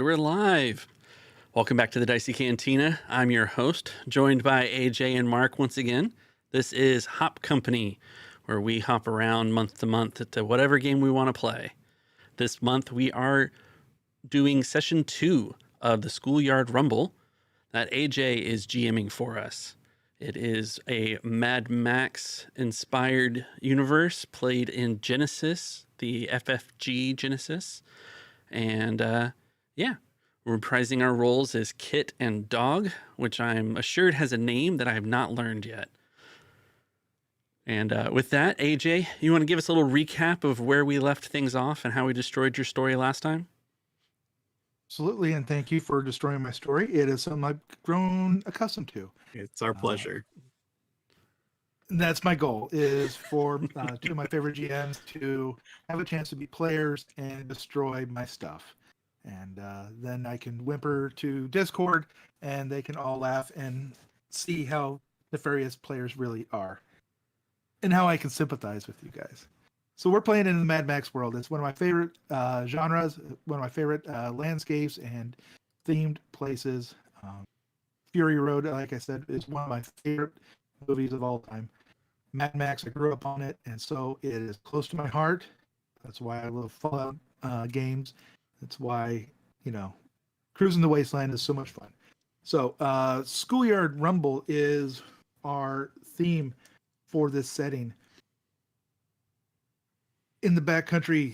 And we're live. Welcome back to the Dicey Cantina. I'm your host, joined by AJ and Mark once again. This is Hop Company, where we hop around month to month to whatever game we want to play. This month we are doing session 2 of the Schoolyard Rumble that AJ is GMing for us. It is a Mad Max inspired universe played in Genesys, the FFG Genesys. And yeah, we're reprising our roles as Kit and Dog, which I'm assured has a name that I have not learned yet. And with that, AJ, you want to give us a little recap of where we left things off and how we destroyed your story last time? Absolutely, and thank you for destroying my story. It is something I've grown accustomed to. It's our pleasure. And that's my goal, is for two of my favorite GMs to have a chance to be players and destroy my stuff. And then I can whimper to Discord, and they can all laugh and see how nefarious players really are. And how I can sympathize with you guys. So we're playing in the Mad Max world. It's one of my favorite genres, one of my favorite landscapes and themed places. Fury Road, like I said, is one of my favorite movies of all time. Mad Max, I grew up on it, and so it is close to my heart. That's why I love Fallout games. That's why, Cruising the Wasteland is so much fun. So Schoolyard Rumble is our theme for this setting. In the backcountry,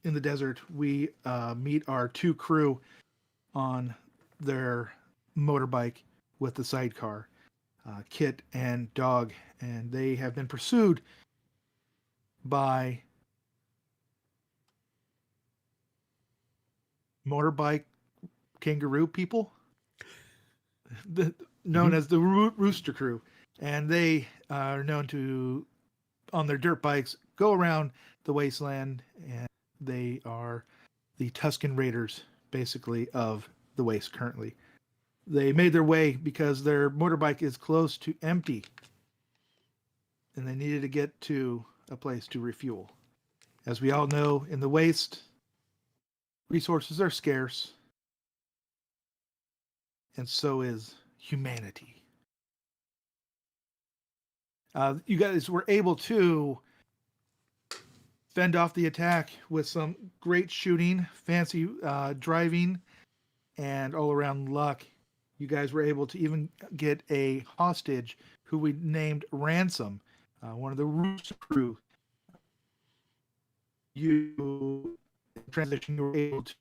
in the desert, we meet our two crew on their motorbike with the sidecar, Kit and Dog, and they have been pursued by motorbike kangaroo people, known as the Rooster Crew, and they are known to, on their dirt bikes, go around the wasteland, and they are the Tuscan Raiders, basically, of the waste currently. They made their way because their motorbike is close to empty, and they needed to get to a place to refuel. As we all know, in the waste, resources are scarce, and so is humanity. You guys were able to fend off the attack with some great shooting, fancy driving, and all-around luck. You guys were able to even get a hostage who we named Ransom, one of the Rooster Crew. You, in transition, you were able to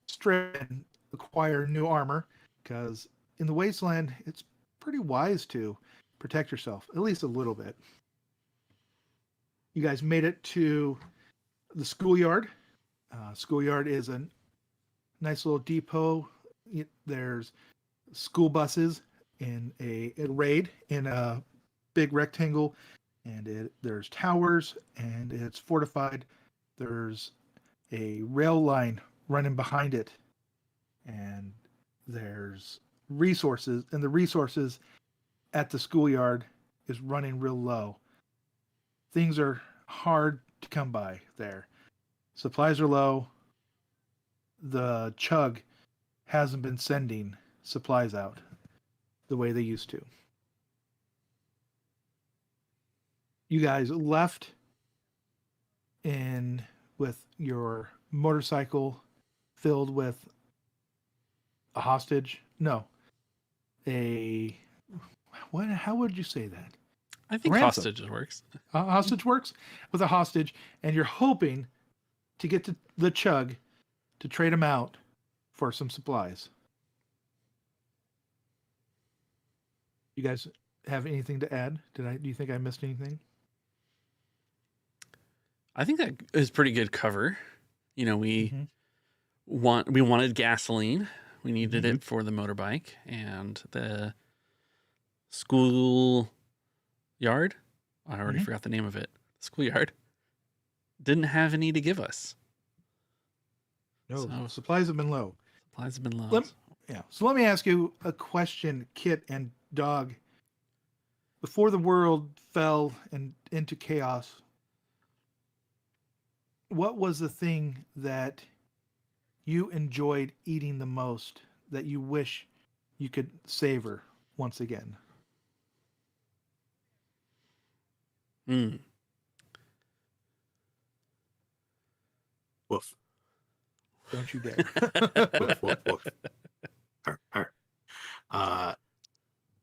strip and acquire new armor, because in the wasteland, it's pretty wise to protect yourself, at least a little bit. You guys made it to the schoolyard. Schoolyard is a nice little depot. There's school buses in a raid in a big rectangle, and there's towers, and it's fortified. There's a rail line running behind it, and there's resources, and the resources at the schoolyard is running real low. Things are hard to come by there. Supplies are low. The Chug hasn't been sending supplies out the way they used to. You guys left in with your motorcycle filled with a hostage. No, how would you say that? I think Ransom. hostage works. Hostage works with a hostage, and you're hoping to get to the Chug to trade them out for some supplies. You guys have anything to add? Do you think I missed anything? I think that is pretty good cover. We wanted gasoline. We needed it for the motorbike, and the school yard. I already forgot the name of it. Schoolyard didn't have any to give us. No, supplies have been low. Supplies have been low. So let me ask you a question, Kit and Dog. Before the world fell into chaos, what was the thing that you enjoyed eating the most that you wish you could savor once again? Mm. Woof. Don't you dare. Woof, woof, woof. Arr, arr.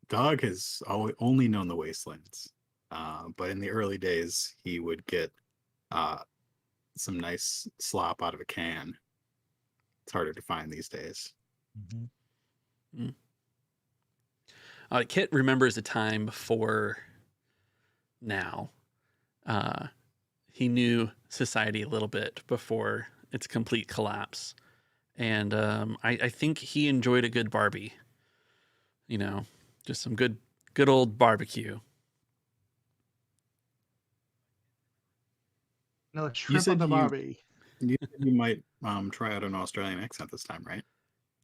Dog has only known the wastelands, but in the early days, he would get some nice slop out of a can. It's harder to find these days. Mm-hmm. Kit remembers a time before now. He knew society a little bit before its complete collapse. And I think he enjoyed a good Barbie. You know, just some good old barbecue. No, shrimp said on the you- Barbie. You might try out an Australian accent this time, right?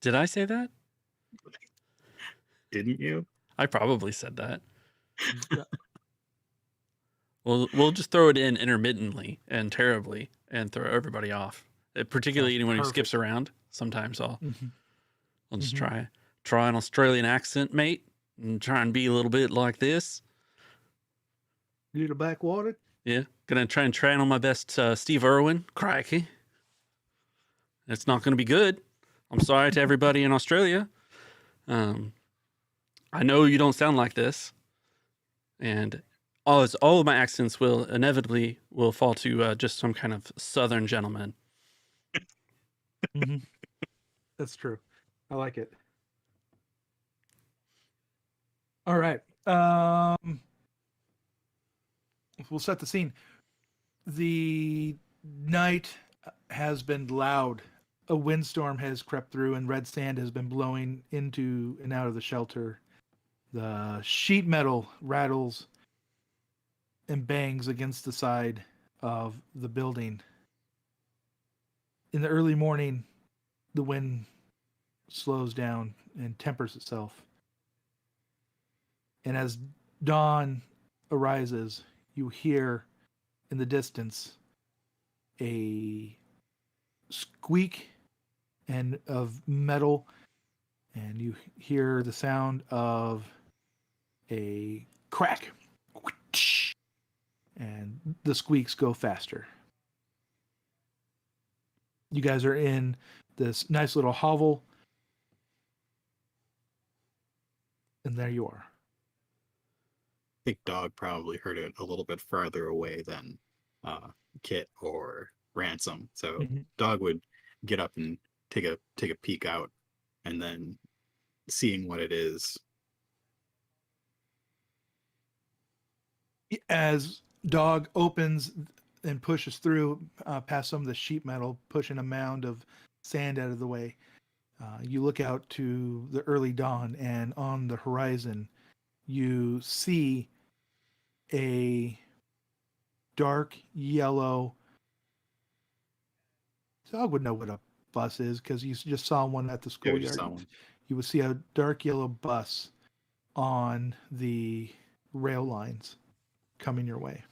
Did I say that? Didn't you? I probably said that. Yeah. We'll just throw it in intermittently and terribly and throw everybody off. Particularly Sounds anyone who perfect. skips around. Sometimes I'll just Mhm. try an Australian accent, mate, and try and be a little bit like this. Little Blackwater. Yeah, gonna try and train on my best Steve Irwin. Crikey. It's not gonna be good. I'm sorry to everybody in Australia. I know you don't sound like this. And all of my accents will inevitably fall to just some kind of Southern gentleman. Mm-hmm. That's true. I like it. All right. We'll set the scene. The night has been loud. A windstorm has crept through, and red sand has been blowing into and out of the shelter. The sheet metal rattles and bangs against the side of the building. In the early morning, the wind slows down and tempers itself. And as dawn arises, you hear in the distance a squeak and of metal, and you hear the sound of a crack, and the squeaks go faster. You guys are in this nice little hovel, and there you are. I think Dog probably heard it a little bit farther away than Kit or Ransom. So Mhm. Dog would get up and take a peek out, and then seeing what it is. As Dog opens and pushes through past some of the sheet metal, pushing a mound of sand out of the way, you look out to the early dawn, and on the horizon, you see a dark yellow. Dog would know what a bus is because you just saw one at the Yeah, we just schoolyard. saw one. You would see a dark yellow bus on the rail lines coming your way.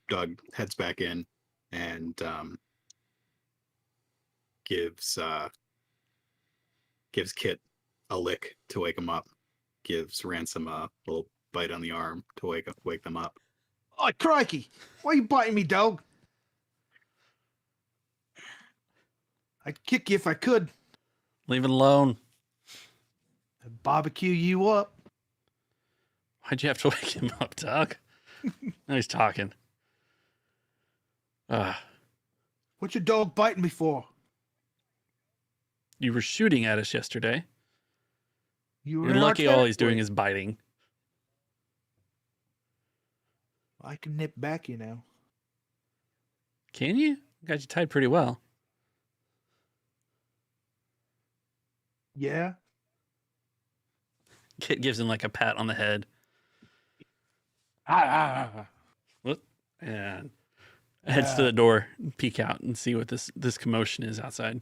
Doug heads back in and gives Kit a lick to wake him up. Gives Ransom a little bite on the arm to wake them up. Oh, crikey! Why are you biting me, dog? I'd kick you if I could. Leave it alone. I'd barbecue you up. Why'd you have to wake him up, Doug? Now he's talking. What's your dog biting me for? You were shooting at us yesterday. You You're lucky all he's doing is biting. I can nip back, you know. Can you? Got you tied pretty well. Yeah. Kit gives him like a pat on the head. What? And heads to the door, peek out, and see what this commotion is outside.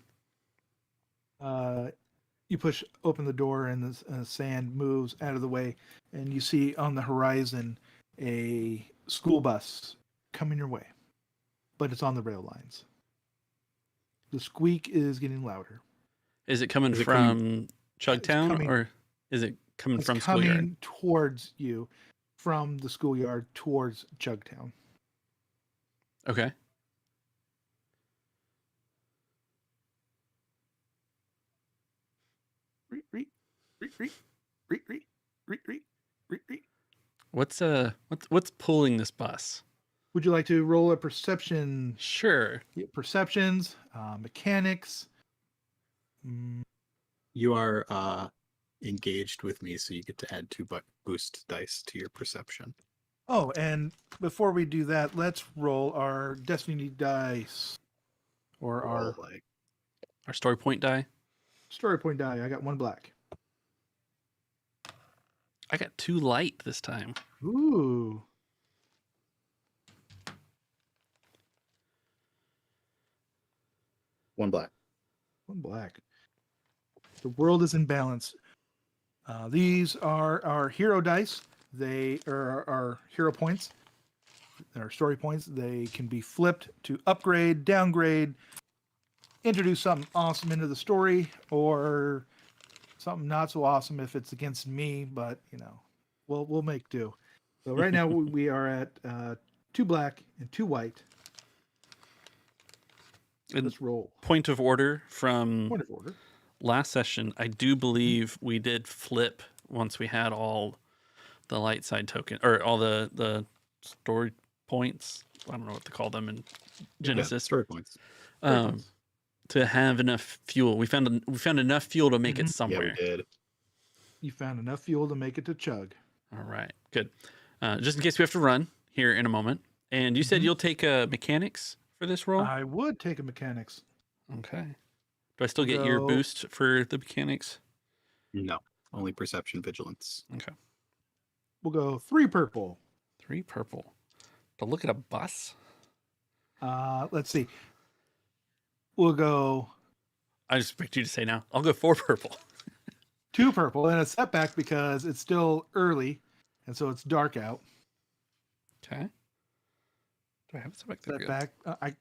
You push open the door, and the sand moves out of the way, and you see on the horizon a school bus coming your way. but it's on the rail lines. The squeak is getting louder. Is it coming Is it from Chugtown coming- or is it coming It's from coming Schoolyard? towards you from the schoolyard towards Chugtown. Okay. What's pulling this bus? Would you like to roll a perception? Sure. Yeah, perceptions, mechanics. You are engaged with me, so you get to add 2 boost dice to your perception. Oh, and before we do that, let's roll our destiny dice, or our Roll, like, Our story point die. story point die. I got 1 black. I got 2 light this time. Ooh. one black. 1 black. The world is in balance. These are our hero dice. They are our hero points. Our story points. They can be flipped to upgrade, downgrade, introduce something awesome into the story, or something not so awesome if it's against me. But we'll make do. So right now we are at 2 black and 2 white. And Let's roll. point of order from Point of order. last session, I do believe we did flip once we had all the light side token or all the story points. I don't know what to call them in Yeah, Genesys. story points. To have enough fuel. We found enough fuel to make it Mhm. Yeah, somewhere. we did. You found enough fuel to make it to Chug. All right, good. Just in case we have to run here in a moment. And you said Mhm. you'll take mechanics for this roll. I would take a mechanics. Okay. Do I still get your Go- boost for the mechanics? No, only perception vigilance. Okay. We'll go 3 purple. 3 purple. To look at a bus? Let's see. We'll go I just expect you to say now. I'll go 4 purple. 2 purple and a setback because it's still early, and so it's dark out. Okay. Do I have a setback? There we go. Setback.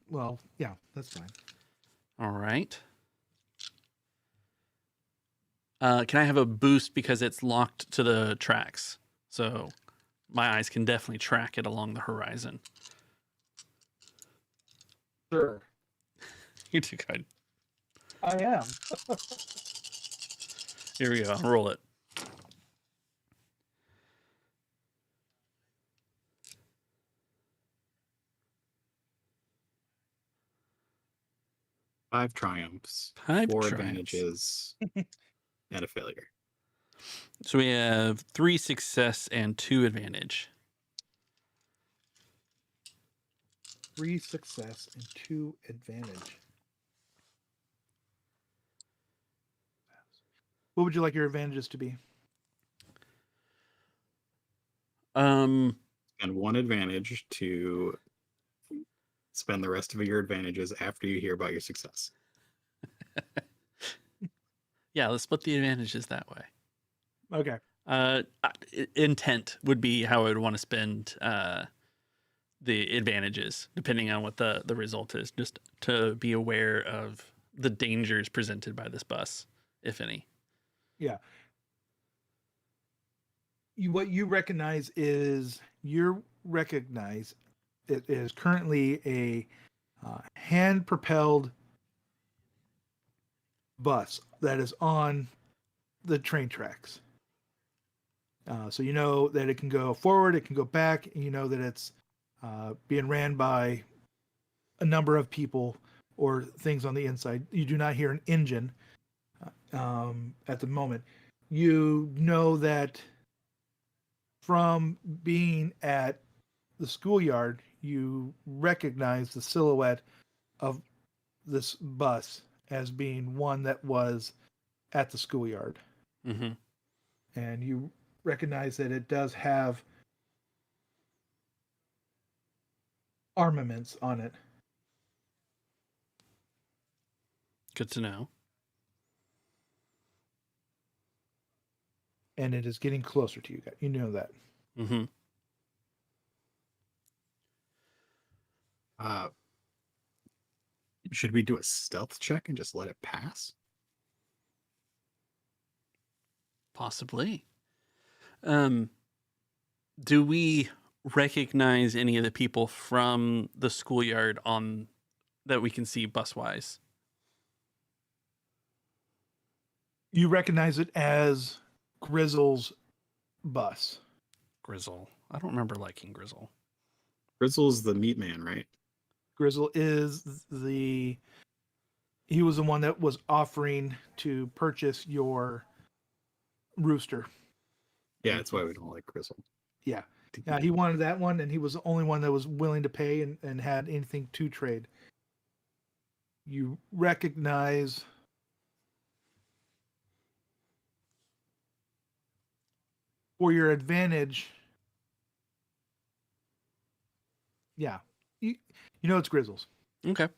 Yeah, that's fine. All right. Can I have a boost because it's locked to the tracks? So my eyes can definitely track it along the horizon. Sure. You're too kind. I am. Here we go. I'll roll it. Five triumphs, 5 4 triumphs. advantages, and a failure. So we have 3 success and 2 advantage. 3 success and 2 advantage. What would you like your advantages to be? Um, And 1 advantage to spend the rest of your advantages after you hear about your success. yeah, let's split the advantages that way. Okay. Intent would be how I would want to spend the advantages, depending on what the result is, just to be aware of the dangers presented by this bus, if any. Yeah. What you recognize is it is currently a hand-propelled bus that is on the train tracks. So you know that it can go forward, it can go back, and you know that it's being ran by a number of people or things on the inside. You do not hear an engine at the moment. You know that from being at the schoolyard, you recognize the silhouette of this bus as being one that was at the schoolyard. Mm-hmm. And you recognize that it does have armaments on it. Good to know. And it is getting closer to you guys. You know that. Mm-hmm. Should we do a stealth check and just let it pass? Possibly. Do we recognize any of the people from the schoolyard on that we can see bus-wise? You recognize it as Grizzle's bus. Grizzle. I don't remember liking Grizzle. Grizzle's the meat man, right? Grizzle is he was the one that was offering to purchase your rooster. Yeah, that's why we don't like Grizzle. Yeah. He wanted that one, and he was the only one that was willing to pay and had anything to trade. You recognize for your advantage. Yeah. You know it's Grizzle's. Okay.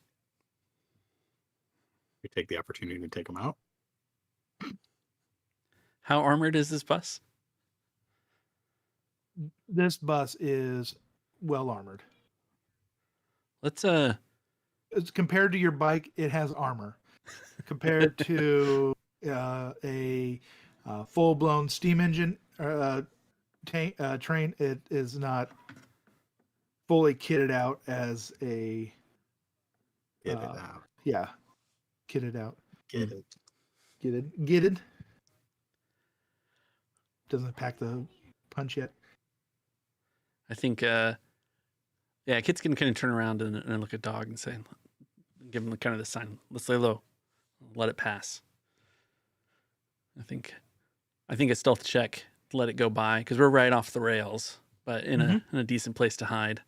We take the opportunity to take them out. How armored is this bus? This bus is well armored. Let's It's compared to your bike, it has armor. Compared to a full-blown steam engine train, it is not fully kitted out as a Get it out. yeah, kitted out. Get it. Gitted. Doesn't pack the punch yet. I think kids can kind of turn around and look at Dog and say, give him kind of the sign. Let's lay low. Let it pass. I think a stealth check to let it go by, because we're right off the rails, but in a decent place to hide.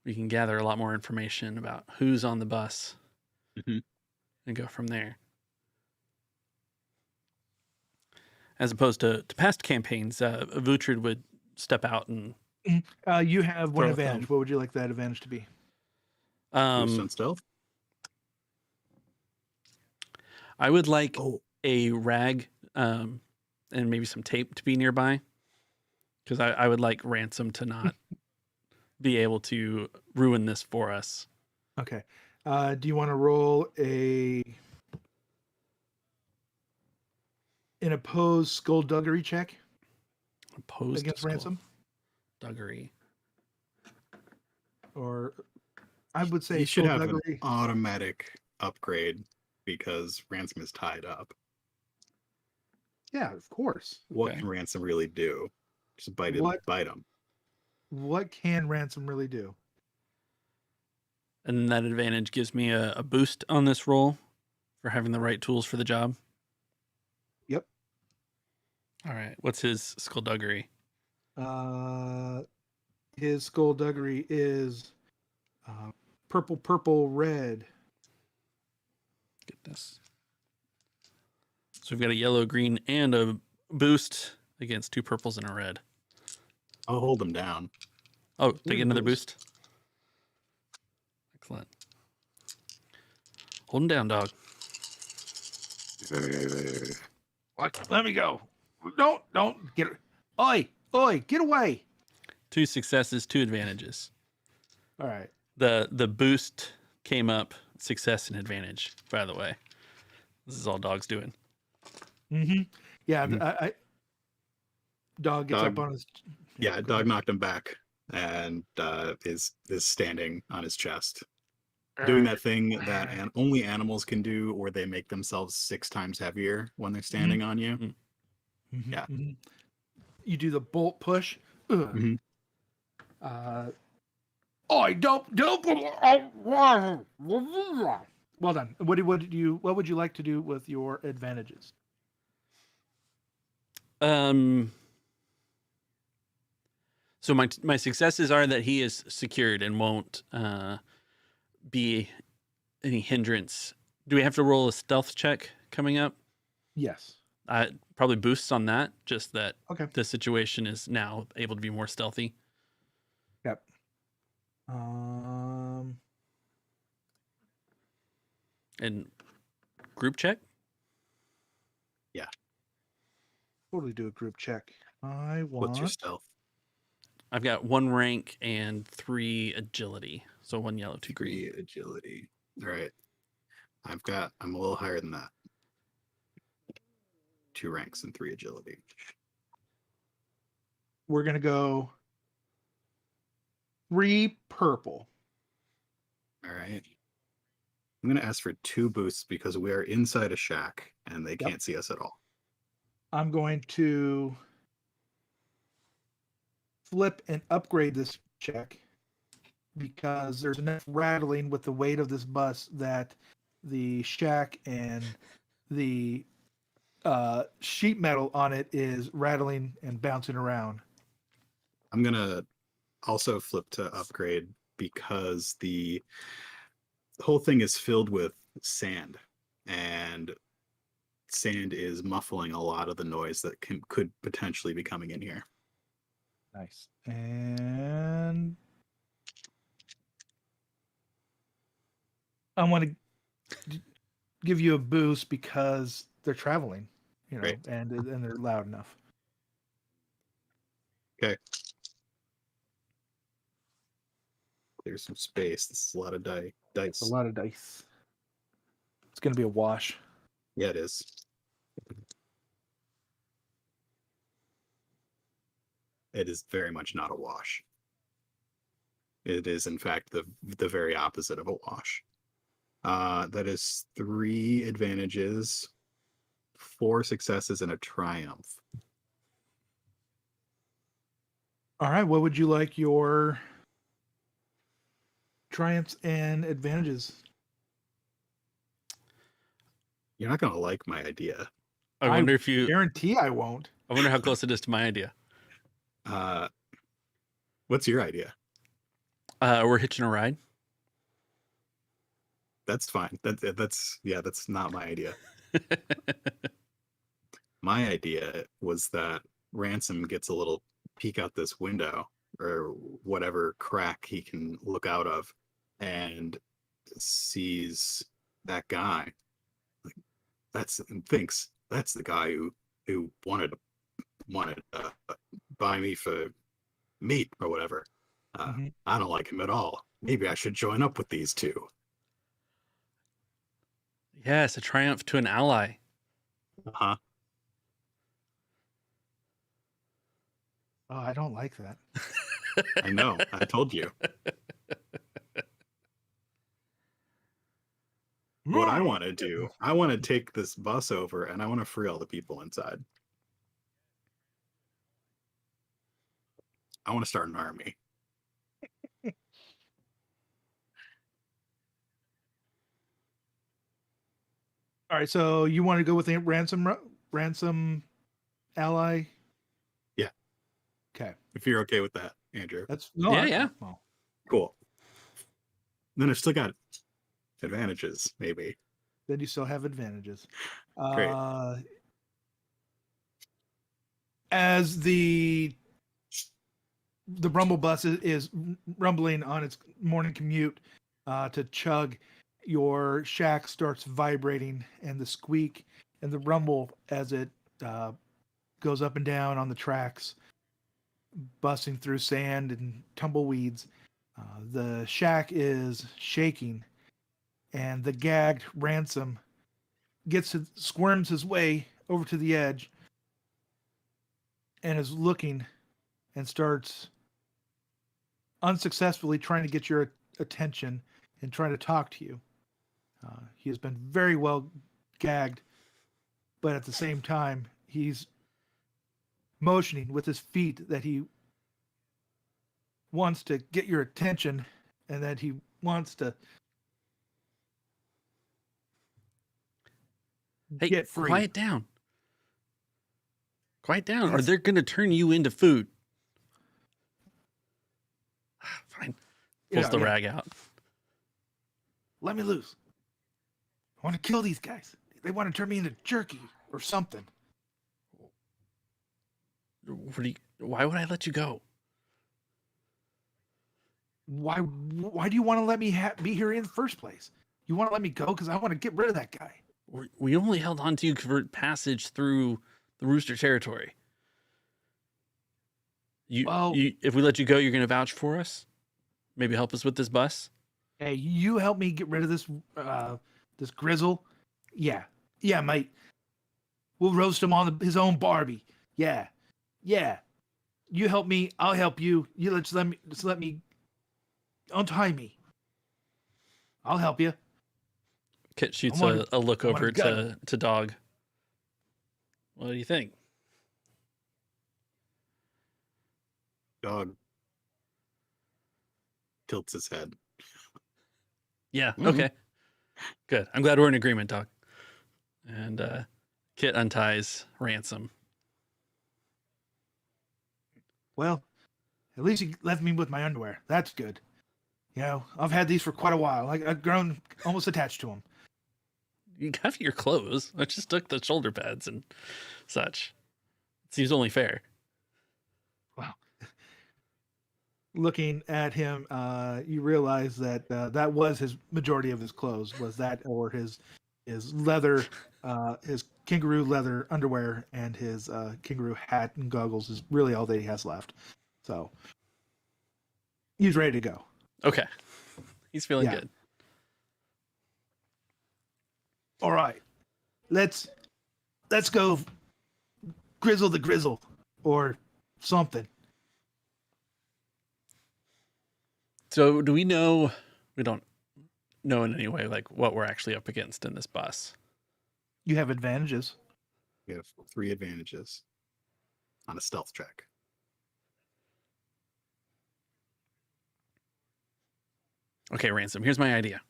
We can gather a lot more information about who's on the bus and go from there. As opposed to past campaigns, Vutrud would step out and You have one Throw a advantage. thumb. What would you like that advantage to be? Boost on stealth. I would like Oh, a rag and maybe some tape to be nearby, because I would like Ransom to not be able to ruin this for us. Okay. Do you want to roll an opposed skullduggery check Opposed against to Ransom? Duggery. Or I would say you should have an skullduggery. automatic upgrade because Ransom is tied up. Yeah, of course. What Okay. can Ransom really do? Just bite him. What- Bite him. What can Ransom really do? And that advantage gives me a boost on this roll for having the right tools for the job. Yep. All right. What's his skullduggery? His skullduggery is purple, purple, red. Goodness. So we've got a yellow, green, and a boost against 2 purples and a red. I'll hold him down. Oh, to get another boost. boost? Excellent. Hold him down, Dog. What? Let me go. Don't get. Oi, get away. 2 successes, 2 advantages. All right. The boost came up success and advantage, by the way. This is all Dog's doing. Mm-hmm. Yeah, Mhm. I Dog gets Dog- up on his. Yeah, go Dog knocked him back and is standing on his chest, doing that thing that only animals can do, or they make themselves 6 times heavier when they're standing on you. Mhm, Yeah. mhm. You do the bolt push. Ugh. Mhm. Oi, don't. Well done. What would you like to do with your advantages? So my successes are that he is secured and won't be any hindrance. Do we have to roll a stealth check coming up? Yes. Probably boosts on that, just that Okay. the situation is now able to be more stealthy. Yep. And group check? Totally do a group check. I What's your want. stealth? I've got 1 rank and 3 agility. So 1 yellow, 2 green. 3 agility. All right. I'm a little higher than that. 2 ranks and 3 agility. We're gonna go 3 purple. All right. I'm going to ask for 2 boosts because we are inside a shack and they can't see us at all. I'm going to flip and upgrade this check because there's enough rattling with the weight of this bus that the shack and the sheet metal on it is rattling and bouncing around. I'm going to also flip to upgrade because the whole thing is filled with sand, and sand is muffling a lot of the noise that could potentially be coming in here. Nice. And I want to give you a boost because they're traveling, Great. and they're loud enough. Okay. There's some space. This is a lot of dice. It's a lot of dice. It's going to be a wash. Yeah, it is. It is very much not a wash. It is, in fact, the very opposite of a wash. That is 3 advantages, 4 successes, and a triumph. All right. What would you like your triumphs and advantages? You're not going to like my idea. I wonder if you guarantee I won't. I wonder how close it is to my idea. What's your idea? We're hitching a ride. That's fine. That's not my idea. My idea was that Ransom gets a little peek out this window or whatever crack he can look out of and sees that guy. Thinks that's the guy who wanted to buy me for meat or whatever. I don't like him at all. Maybe I should join up with these 2. Yes, a triumph to an ally. Uh-huh. Oh, I don't like that. I know. I told you. What I want to do, I want to take this bus over and I want to free all the people inside. I want to start an army. All right. So you want to go with the ransom ally? Yeah. Okay. If you're okay with that, Andrew. Yeah. Well, Cool. Then I've still got advantages, maybe. then you still have advantages. Great. As the rumble bus is rumbling on its morning commute to Chug, your shack starts vibrating, and the squeak and the rumble as it goes up and down on the tracks, busting through sand and tumbleweeds. The shack is shaking, and the gagged Ransom squirms his way over to the edge and is looking and starts unsuccessfully trying to get your attention and trying to talk to you. He has been very well gagged, but at the same time, he's motioning with his feet that he wants to get your attention and that he wants to get free. Quiet down. Quiet down, or they're going to turn you into food. Fine. Pulls the rag out. Let me loose. I want to kill these guys. They want to turn me into jerky or something. Why would I let you go? Why do you want to let me be here in the first place? You want to let me go because I want to get rid of that guy. We only held on to you for passage through the Rooster territory. If we let you go, you're going to vouch for us? Maybe help us with this bus? Hey, you help me get rid of this This Grizzle, yeah, mate. We'll roast him on his own Barbie. Yeah. You help me, I'll help you. You just let me untie me. I'll help you. Kit shoots I a look I want over a gun. to Dog. What do you think? Dog tilts his head. Yeah. Mhm. Okay. Good. I'm glad we're in agreement, Dog. And Kit unties Ransom. Well, at least he left me with my underwear. That's good. You know, I've had these for quite a while. I've grown almost attached to them. You got your clothes. I just took the shoulder pads and such. Seems only fair. Wow. Looking at him, you realize that that was his majority of his clothes. Was that or his leather, his kangaroo leather underwear and his kangaroo hat and goggles is really all that he has left. So he's ready to go. Okay. He's feeling Yeah. good. All right, let's go grizzle the grizzle or something. So do we know, we don't know in any way like what we're actually up against in this bus? You have advantages. We have 3 advantages on a stealth check. Okay, Ransom, here's my idea.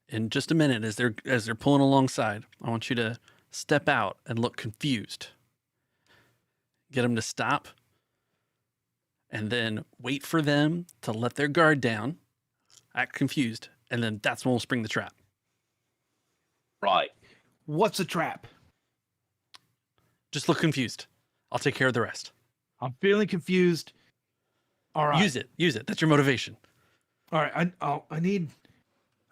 In just a minute, as they're pulling alongside, I want you to step out and look confused. Get them to stop, and then wait for them to let their guard down, act confused, and then that's when we'll spring the trap. Right. What's a trap? Just look confused. I'll take care of the rest. I'm feeling confused. All right. Use it. That's your motivation. All right.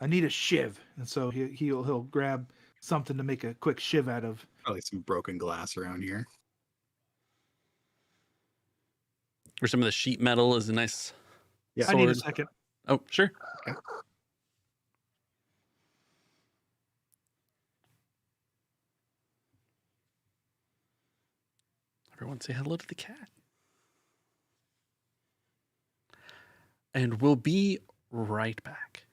I need a shiv, and so he'll grab something to make a quick shiv out of. Probably some broken glass around here. Or some of the sheet metal is a nice Yeah. I need a sword. second. Oh, sure. Okay. Everyone say hello to the cat. And we'll be right back.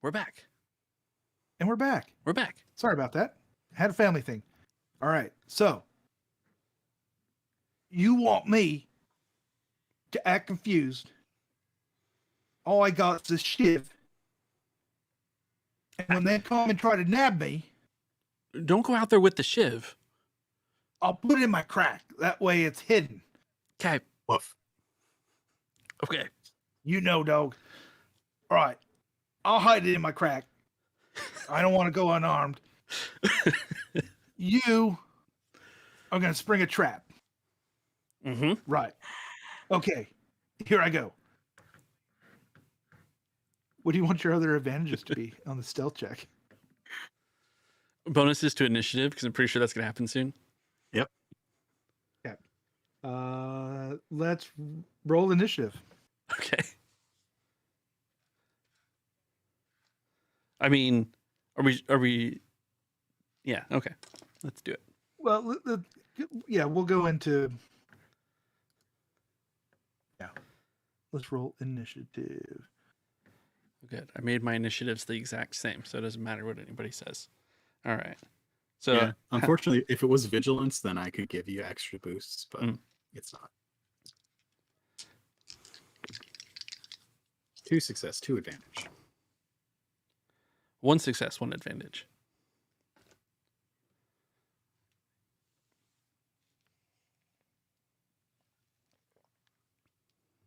We're back. And we're back. We're back. Sorry about that. Had a family thing. All right. So you want me to act confused. All I got is this shiv. And when they come and try to nab me, Don't go out there with the shiv. I'll put it in my crack. That way it's hidden. Okay. Woof. Okay. You know, dog. All right. I'll hide it in my crack. I don't want to go unarmed. You are going to spring a trap. Mm-hmm. Right. Okay. Here I go. What do you want your other advantages to be on the stealth check? Bonuses to initiative, because I'm pretty sure that's going to happen soon. Yep. Let's roll initiative. Okay. I mean, are we? Yeah. Okay. Let's do it. Well, yeah, we'll go into. Yeah. Let's roll initiative. Good. I made my initiatives the exact same, so it doesn't matter what anybody says. All right. So Yeah. Unfortunately, if it was vigilance, then I could give you extra boosts, but it's not. 2 success, 2 advantage. 1 success, 1 advantage.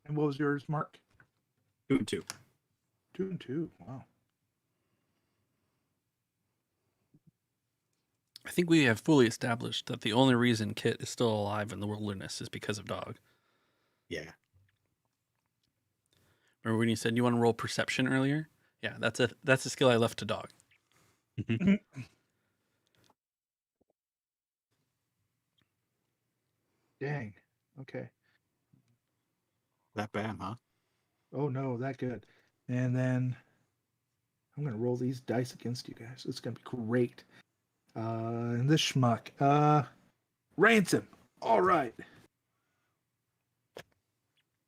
And what was yours, Mark? 2 and 2. 2 and 2. Wow. I think we have fully established that the only reason Kit is still alive in the wilderness is because of Dog. Yeah. Remember when you said you want to roll perception earlier? Yeah, that's a skill I left to Dog. Dang. Okay. That bad, huh? Oh no, that good. And then I'm gonna roll these dice against you guys. It's gonna be great. And this schmuck. Ransom. All right.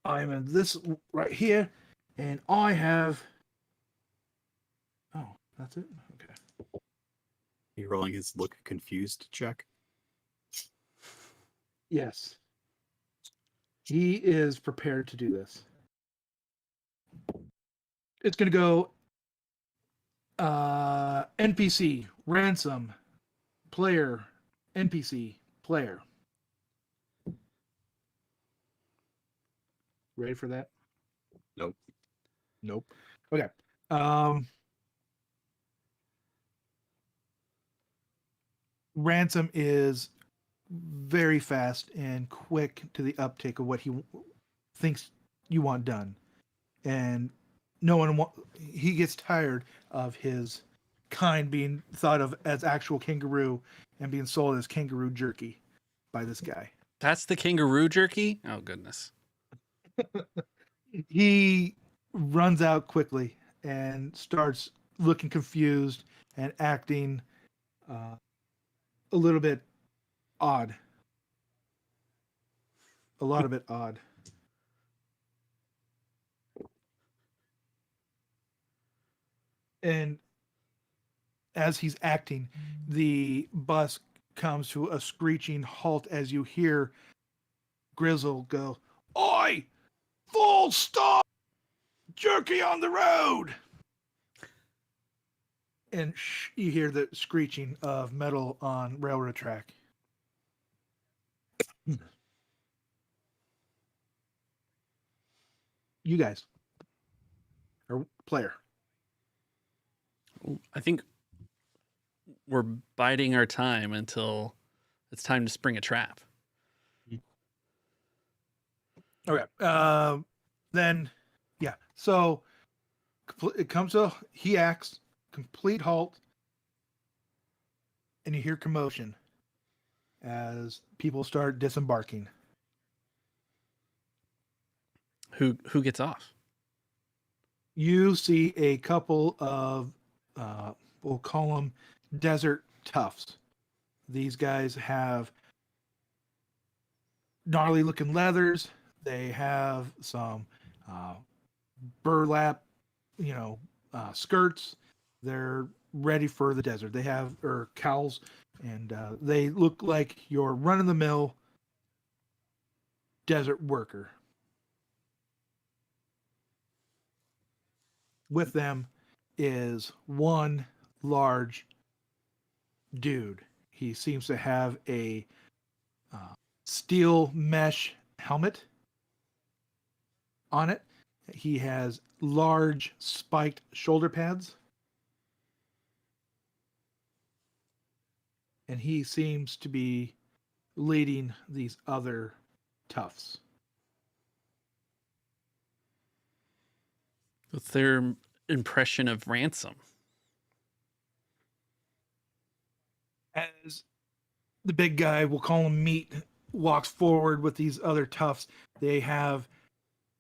I'm in this right here, and I have. Oh, that's it. Okay. You're rolling his look confused check. Yes. He is prepared to do this. It's gonna go. NPC ransom player NPC player. Ready for that? Nope. Nope. Okay. Ransom is very fast and quick to the uptake of what he thinks you want done, and no one he gets tired of his kind being thought of as actual kangaroo and being sold as kangaroo jerky by this guy. That's the kangaroo jerky? Oh, goodness. He runs out quickly and starts looking confused and acting a little bit odd. A lot of it odd. And as he's acting, the bus comes to a screeching halt as you hear Grizzle go, "Oi! Full stop! Jerky on the road!" And you hear the screeching of metal on railroad track. You guys, or player. I think we're biding our time until it's time to spring a trap. Okay. Then, yeah. So it comes to he acts complete halt, and you hear commotion as people start disembarking. Who gets off? You see a couple of, we'll call them desert toughs. These guys have gnarly looking leathers. They have some burlap, skirts. They're ready for the desert. They have cowls, and they look like your run-of-the-mill desert worker. With them is one large dude. He seems to have a steel mesh helmet on it. He has large spiked shoulder pads. And he seems to be leading these other toughs. What's their impression of Ransom? As the big guy, we'll call him Meat, walks forward with these other toughs, they have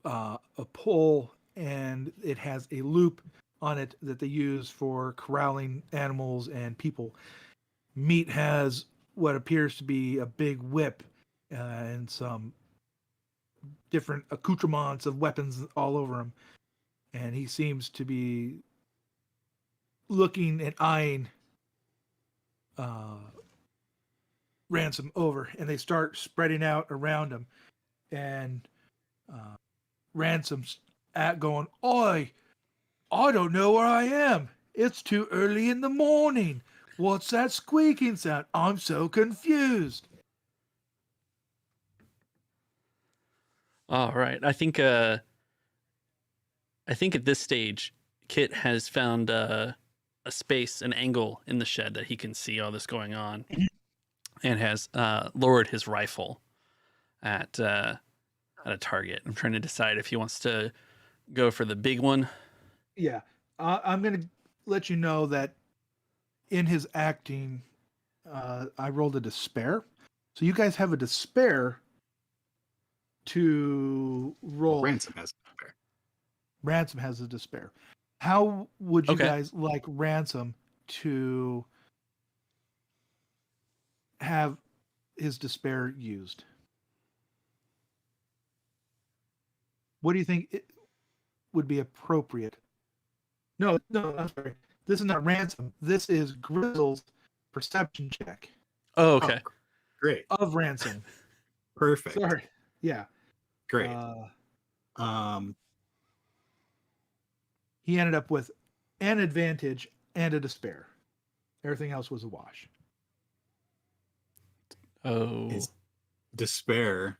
a pole and it has a loop on it that they use for corralling animals and people. Meat has what appears to be a big whip and some different accoutrements of weapons all over him. And he seems to be looking and eyeing Ransom over, and they start spreading out around him. And Ransom's going, "Oi, I don't know where I am. It's too early in the morning. What's that squeaking sound? I'm so confused." All right. I think at this stage, Kit has found a space, an angle in the shed that he can see all this going on, and has lowered his rifle at a target. I'm trying to decide if he wants to go for the big one. Yeah, I'm going to let you know that in his acting, I rolled a despair. So you guys have a despair to roll. Ransom has despair. Ransom has a despair. How would you Okay. guys like Ransom to have his despair used? What do you think it would be appropriate? No, I'm sorry. This is not Ransom. This is Grizzle's perception check Oh, okay. Oh, great. of Ransom. Perfect. Sorry. Yeah. Great. He ended up with an advantage and a despair. Everything else was a wash. Oh, His despair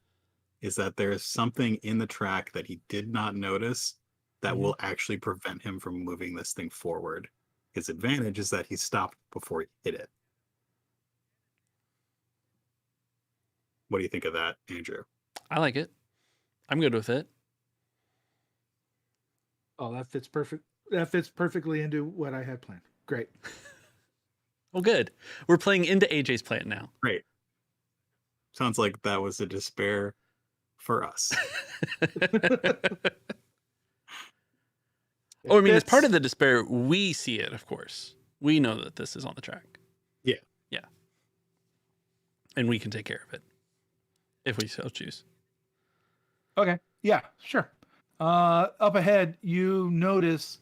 is that there is something in the track that he did not notice that will actually prevent him from moving this thing forward. His advantage is that he stopped before he hit it. What do you think of that, Andrew? I like it. I'm good with it. Oh, that fits perfect. That fits perfectly into what I had planned. Great. Well, good. We're playing into AJ's plan now. Great. Sounds like that was a despair for us. Oh, I mean, as part of the despair, we see it, of course. We know that this is on the track. Yeah. Yeah. And we can take care of it if we so choose. Okay. Yeah, sure. Up ahead, you notice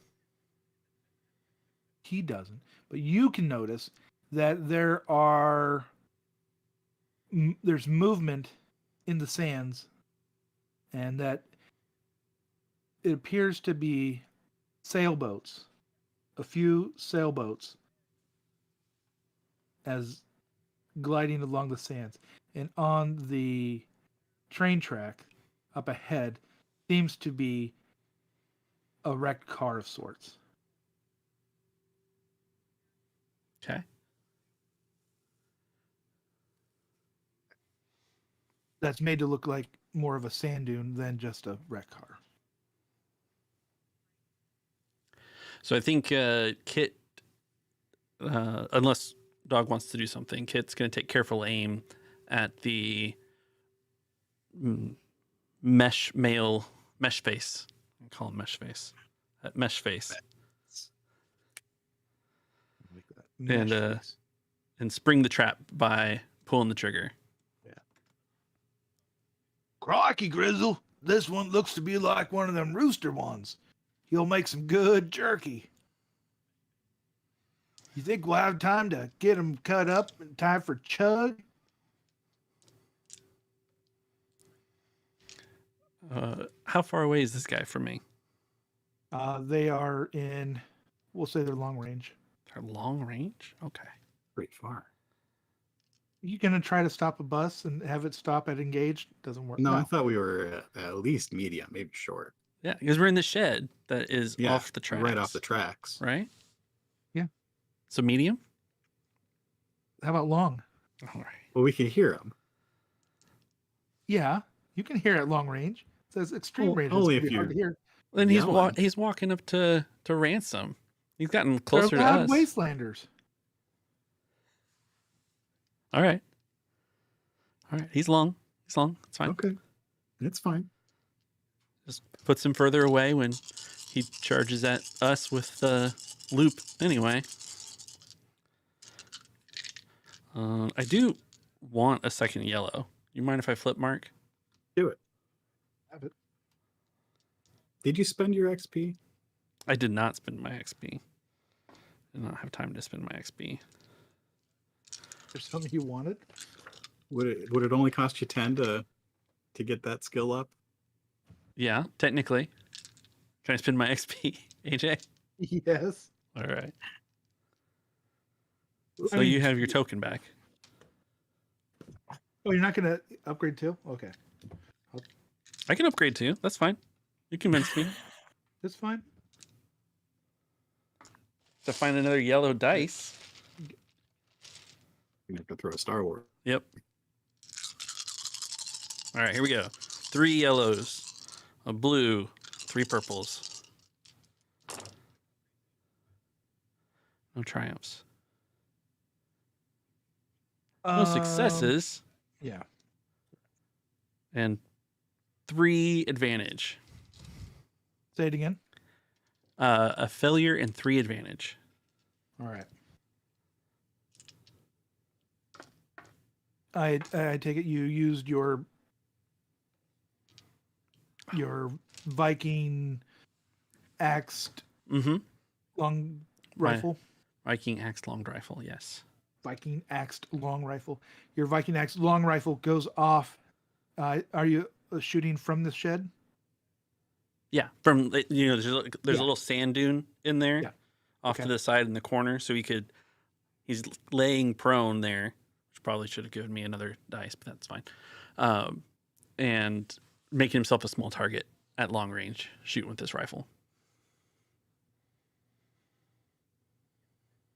he doesn't, but you can notice that there's movement in the sands, and that it appears to be sailboats, a few sailboats as gliding along the sands. And on the train track up ahead seems to be a wrecked car of sorts. Okay. That's made to look like more of a sand dune than just a wrecked car. So I think Kit, unless Dog wants to do something, Kit's going to take careful aim at the mesh face. I call him mesh face. That mesh face. Like that. And spring the trap by pulling the trigger. Crikey, Grizzle. This one looks to be like one of them rooster ones. He'll make some good jerky. You think we'll have time to get him cut up in time for Chug? How far away is this guy from me? They are in, we'll say they're long range. They're long range? Okay. Pretty far. You gonna try to stop a bus and have it stop at engaged? Doesn't work. No, I thought we were at least medium, maybe short. Yeah, because we're in the shed that is Yeah, off the tracks. right off the tracks. Right? Yeah. So medium? How about long? All right. Well, we can hear them. Yeah, you can hear at long range. It says extreme Well, range. only It's if gonna be hard to you're hear. Then yelling. he's walking up to Ransom. He's gotten They're closer to loud us. wastelanders. All right. He's long. It's fine. Okay, it's fine. Just puts him further away when he charges at us with the loop anyway. I do want a second yellow. You mind if I flip, Mark? Do it. Have it. Did you spend your XP? I did not spend my XP. Did not have time to spend my XP. There's something you wanted. Would it only cost you 10 to get that skill up? Yeah, technically. Can I spend my XP, AJ? Yes. All right. I So mean, you have your token back. Oh, you're not gonna upgrade too? Okay, I can upgrade too. That's fine. You convinced me. that's fine. To find another yellow dice. You have to throw a Star Wars. Yep. All right, here we go. 3 yellows, a blue, 3 purples. No triumphs. No successes. Yeah. And 3 advantage. Say it again. A failure and 3 advantage. All right. I take it you used your Viking axed Mm-hmm. long Right. rifle. Viking axe long rifle, yes. Viking axed long rifle. Your Viking axed long rifle goes off. Are you shooting from the shed? Yeah, from there's a Yeah. little sand dune in there, Yeah. off Okay. to the side in the corner, so he's laying prone there, which probably should have given me another dice, but that's fine. And making himself a small target at long range, shooting with this rifle.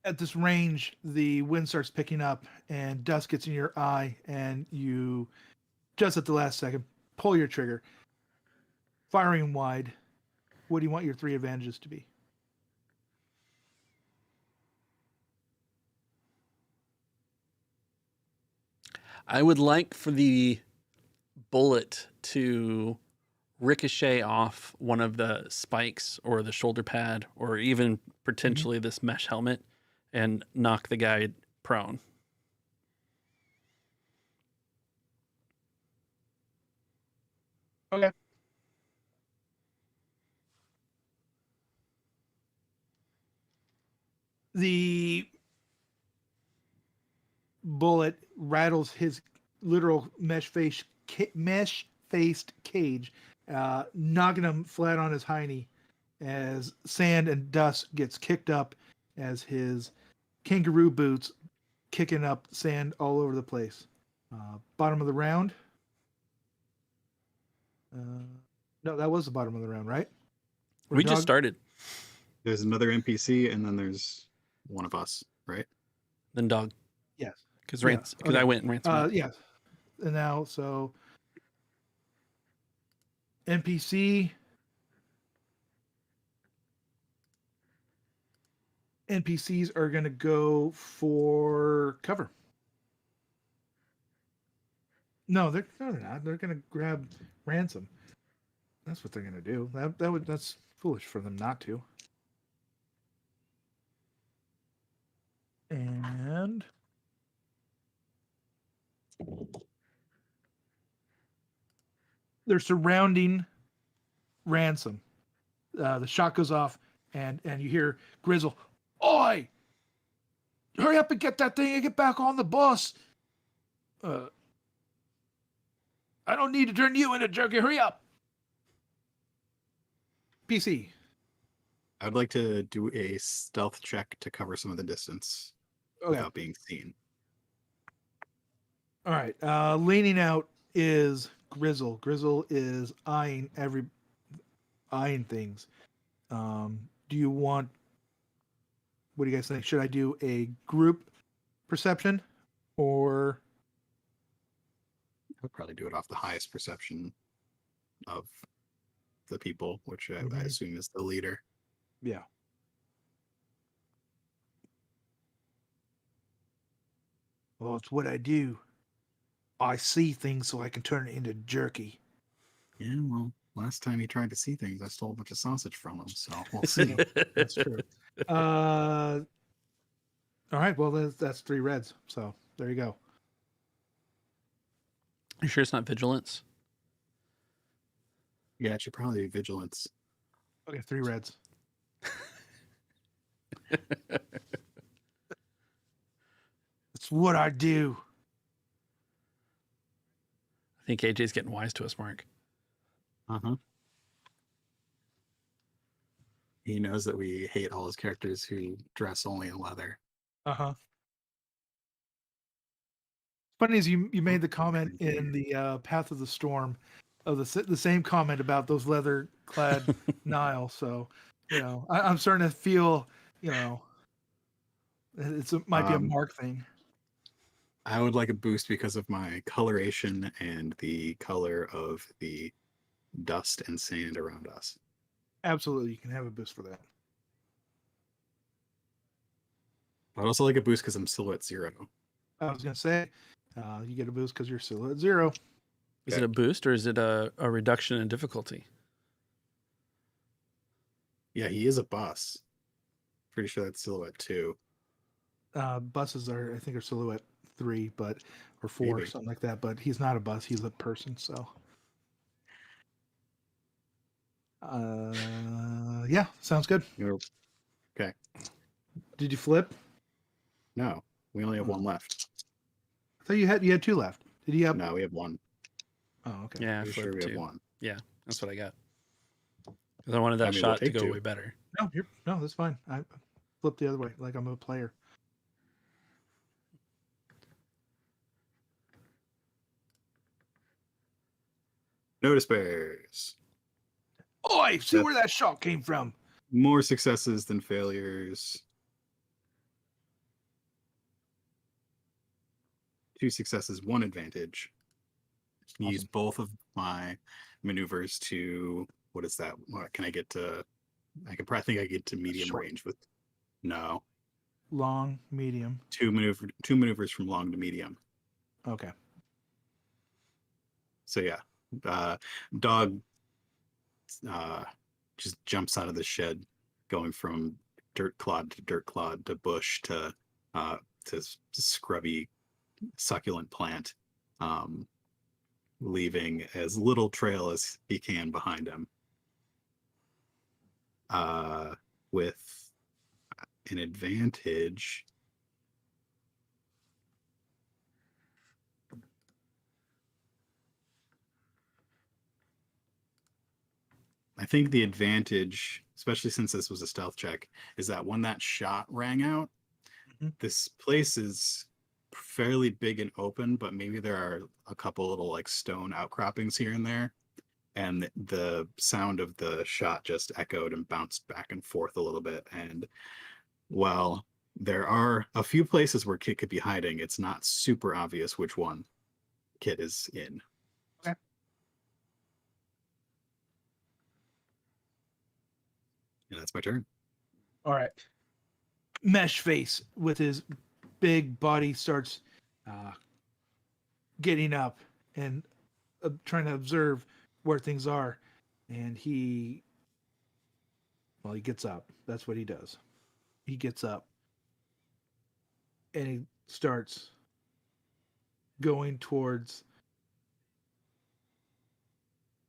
At this range, the wind starts picking up and dust gets in your eye, and you, just at the last second, pull your trigger. Firing wide. What do you want your 3 advantages to be? I would like for the bullet to ricochet off one of the spikes or the shoulder pad or even potentially this mesh helmet and knock the guy prone. Okay. The bullet rattles his literal mesh-faced cage, knocking him flat on his hiney as sand and dust gets kicked up as his kangaroo boots kicking up sand all over the place. Bottom of the round. No, that was the bottom of the round, right? Or We just dog- started. There's another NPC, and then there's one of us, right? Then dog. Yes. Because Yeah, I okay. went and Ransom went. Yes. And now, so NPCs are going to go for cover. No, they're not. They're going to grab Ransom. That's what they're going to do. That's foolish for them not to. And they're surrounding Ransom. The shot goes off, and you hear Grizzle, "Oi! Hurry up and get that thing and get back on the bus. I don't need to turn you into jerky. Hurry up." PC. I'd like to do a stealth check to cover some of the distance Okay. without being seen. All right. Leaning out is Grizzle. Grizzle is eyeing things. Do you want? What do you guys think? Should I do a group perception or? I would probably do it off the highest perception of the people, which I Mhm. assume is the leader. Yeah. Well, it's what I do. I see things so I can turn it into jerky. Yeah, well, last time he tried to see things, I stole a bunch of sausage from him, so we'll see. That's true. All right. Well, that's 3 reds. So there you go. You sure it's not vigilance? Yeah, it should probably be vigilance. Okay, 3 reds. It's what I do. I think AJ's getting wise to us, Mark. Uh-huh. He knows that we hate all his characters who dress only in leather. Funny is you made the comment in the Path of the Storm of the same comment about those leather clad Nile. So I'm starting to feel might be a Mark thing. I would like a boost because of my coloration and the color of the dust and sand around us. Absolutely, you can have a boost for that. I'd also like a boost because I'm silhouette 0. I was gonna say you get a boost because you're still at 0. Is it a boost or is it a reduction in difficulty? Yeah, he is a bus. Pretty sure that's silhouette 2. Buses I think are silhouette 3, or 4, Maybe. something like that. But he's not a bus; he's a person. So, yeah, sounds good. Okay. Did you flip? No, we only have 1 left. I thought you had 2 left. Did you have? No, we have 1. Oh, okay. Yeah, I Pretty sure flipped we have too. 1. Yeah, that's what I got. 'Cause I wanted that I mean, shot we'll to take go 2. way better. No, that's fine. I flipped the other way, like I'm a player. Notice bears. Oh, I see where that shot came from. More successes than failures. 2 successes, 1 advantage. Awesome. Use both of my maneuvers to, what is that? What can I get to? I think I get to medium Short. range with. No, Long, medium. 2 maneuvers from long to medium. Okay. So yeah, dog just jumps out of the shed, going from dirt clod to bush to scrubby succulent plant, leaving as little trail as he can behind him, with an advantage. I think the advantage, especially since this was a stealth check, is that when that shot rang out, this place is fairly big and open, but maybe there are a couple little like stone outcroppings here and there. And the sound of the shot just echoed and bounced back and forth a little bit. And while there are a few places where Kit could be hiding, it's not super obvious which one Kit is in. Okay. And that's my turn. All right. Mesh face with his big body starts getting up and trying to observe where things are. And he gets up. That's what he does. He gets up and he starts going towards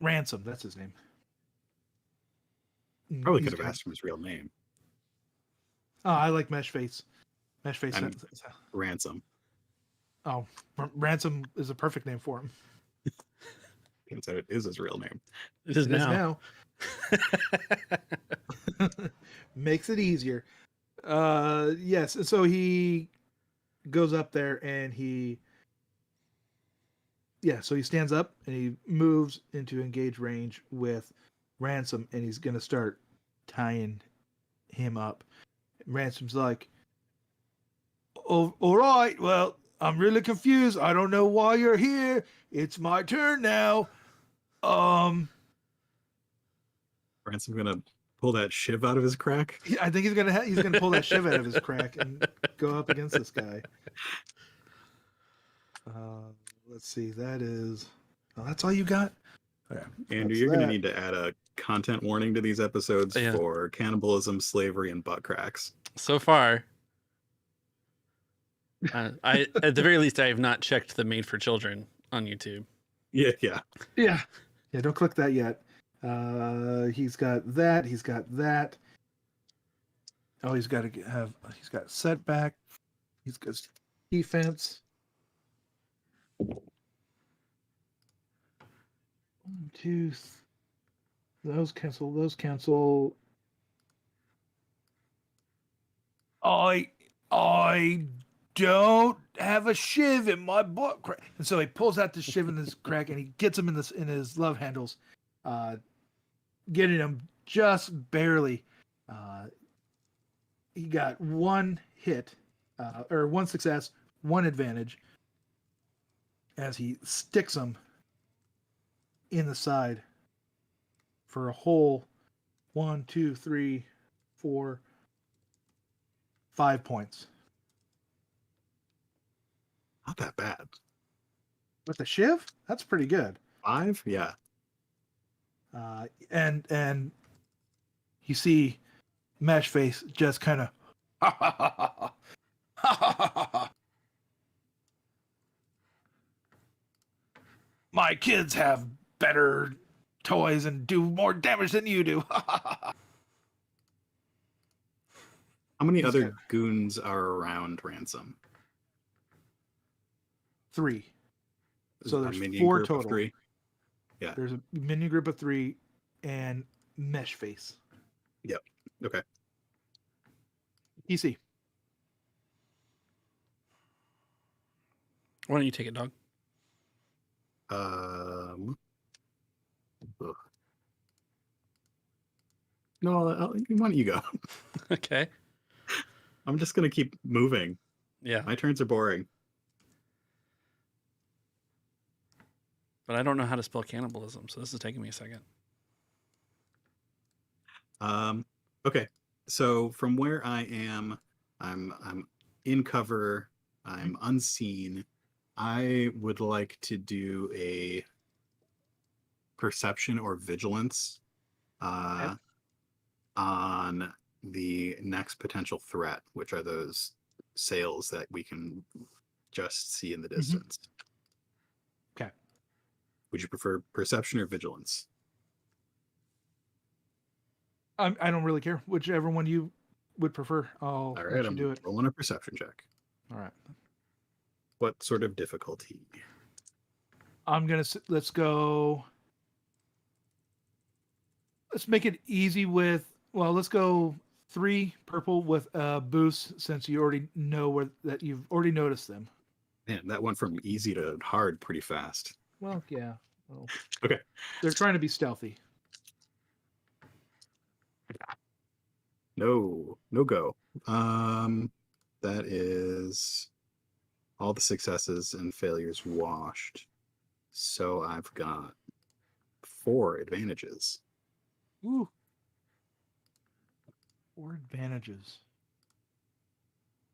Ransom. That's his name. Probably could have asked him his real name. Oh, I like Mesh face. Mesh face. Ransom. Oh, Ransom is a perfect name for him. It is his real name. It is now. Makes it easier. Yes. So he goes up there and he so he stands up and he moves into engage range with Ransom, and he's gonna start tying him up. Ransom's like, "Oh, all right, well, I'm really confused. I don't know why you're here. It's my turn now. Ransom gonna pull that shiv out of his crack. I think he's gonna pull that shiv out of his crack and go up against this guy. Let's see. That is. Oh, that's all you got. Okay, Andrew, you're gonna need to add a content warning to these episodes for cannibalism, slavery, and butt cracks. So far, I at the very least I have not checked the Made for Children on YouTube. Yeah. Don't click that yet. He's got that. He's got that. Oh, he's got setback. He's got defense. 1, 2. Those cancel. I don't have a shiv in my butt crack. And so he pulls out the shiv in his crack and he gets him in his love handles, getting him just barely. He got 1 hit, or 1 success, 1 advantage, as he sticks him in the side for a whole 1, 2, 3, 4, 5 points. Not that bad. With the shiv, that's pretty good. 5? Yeah. And you see Mesh Face just kind of my kids have better toys and do more damage than you do. How many other goons are around Ransom? 3. So there's minion 4 group of total. 3. Yeah. There's a minion group of 3 and Mesh Face. Yep. Okay. EC. Why don't you take it, dog? Ugh. No, why don't you go? Okay. I'm just gonna keep moving. Yeah. My turns are boring. But I don't know how to spell cannibalism, so this is taking me a second. Okay. So from where I am, I'm in cover, I'm unseen. I would like to do a perception or vigilance on the next potential threat, which are those sails that we can just see in the distance. Okay. Would you prefer perception or vigilance? I don't really care. Whichever one you would prefer, I'll All let right, you I'm do it. rolling a perception check. All right. What sort of difficulty? Let's go. Let's make it easy let's go 3 purple with a boost, since you already know that you've already noticed them. Man, that went from easy to hard pretty fast. Well, yeah. Well, Okay. they're trying to be stealthy. No go. That is all the successes and failures washed. So I've got 4 advantages. Ooh. 4 advantages.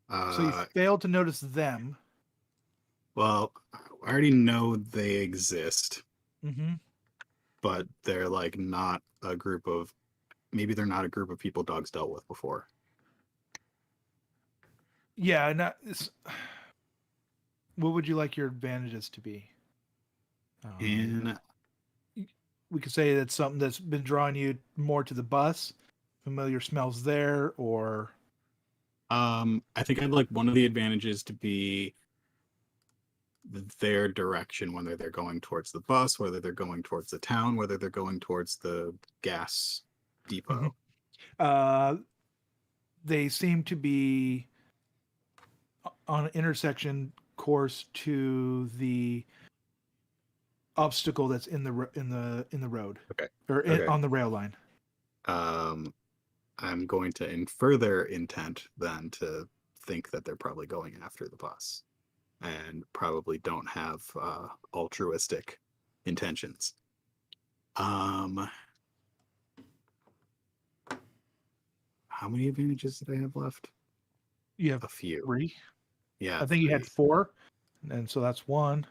So you failed to notice them. Well, I already know they exist, Mm-hmm. but they're like not a group of. Maybe they're not a group of people dogs dealt with before. Yeah, what would you like your advantages to be? And We could say that's something that's been drawing you more to the bus. Familiar smells there, or I think I'd like one of the advantages to be their direction, whether they're going towards the bus, whether they're going towards the town, whether they're going towards the gas depot. They seem to be on an intersection course to the obstacle that's in the road. Okay. Or Okay. on the rail line. I'm going to infer their intent then to think that they're probably going after the bus and probably don't have altruistic intentions. How many advantages did I have left? You have A few. 3. Yeah. I think you had 4, and so that's 1.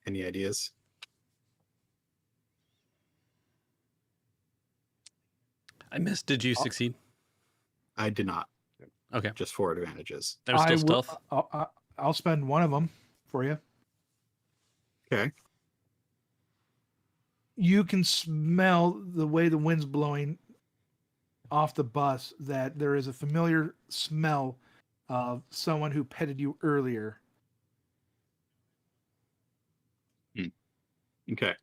Any ideas? I missed. Did you succeed? I did not. Okay. Just 4 advantages. That was still stealth. I'll spend one of them for you. Okay. You can smell the way the wind's blowing off the bus that there is a familiar smell of someone who petted you earlier. Okay.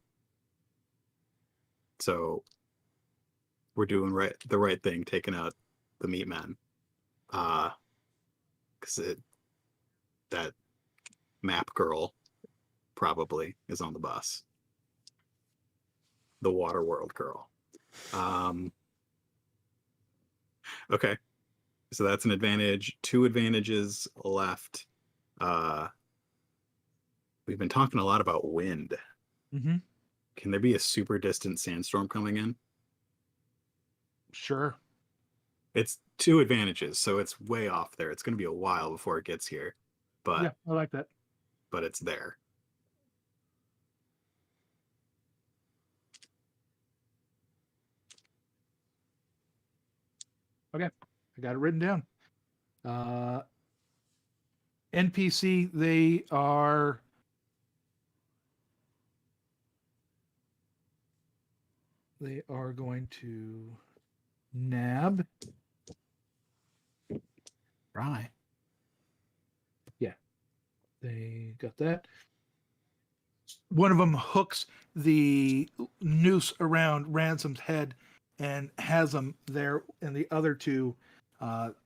So we're doing the right thing, taking out the meat man. Because that map girl probably is on the bus. The water world girl. Okay. So that's an advantage. 2 advantages left. We've been talking a lot about wind. Mm-hmm. Can there be a super distant sandstorm coming in? Sure. It's 2 advantages, so it's way off there. It's going to be a while before it gets here, but Yeah, I like that. But it's there. Okay, I got it written down. NPC, they are going to nab. Right. Yeah, they got that. One of them hooks the noose around Ransom's head and has him there, and the other 2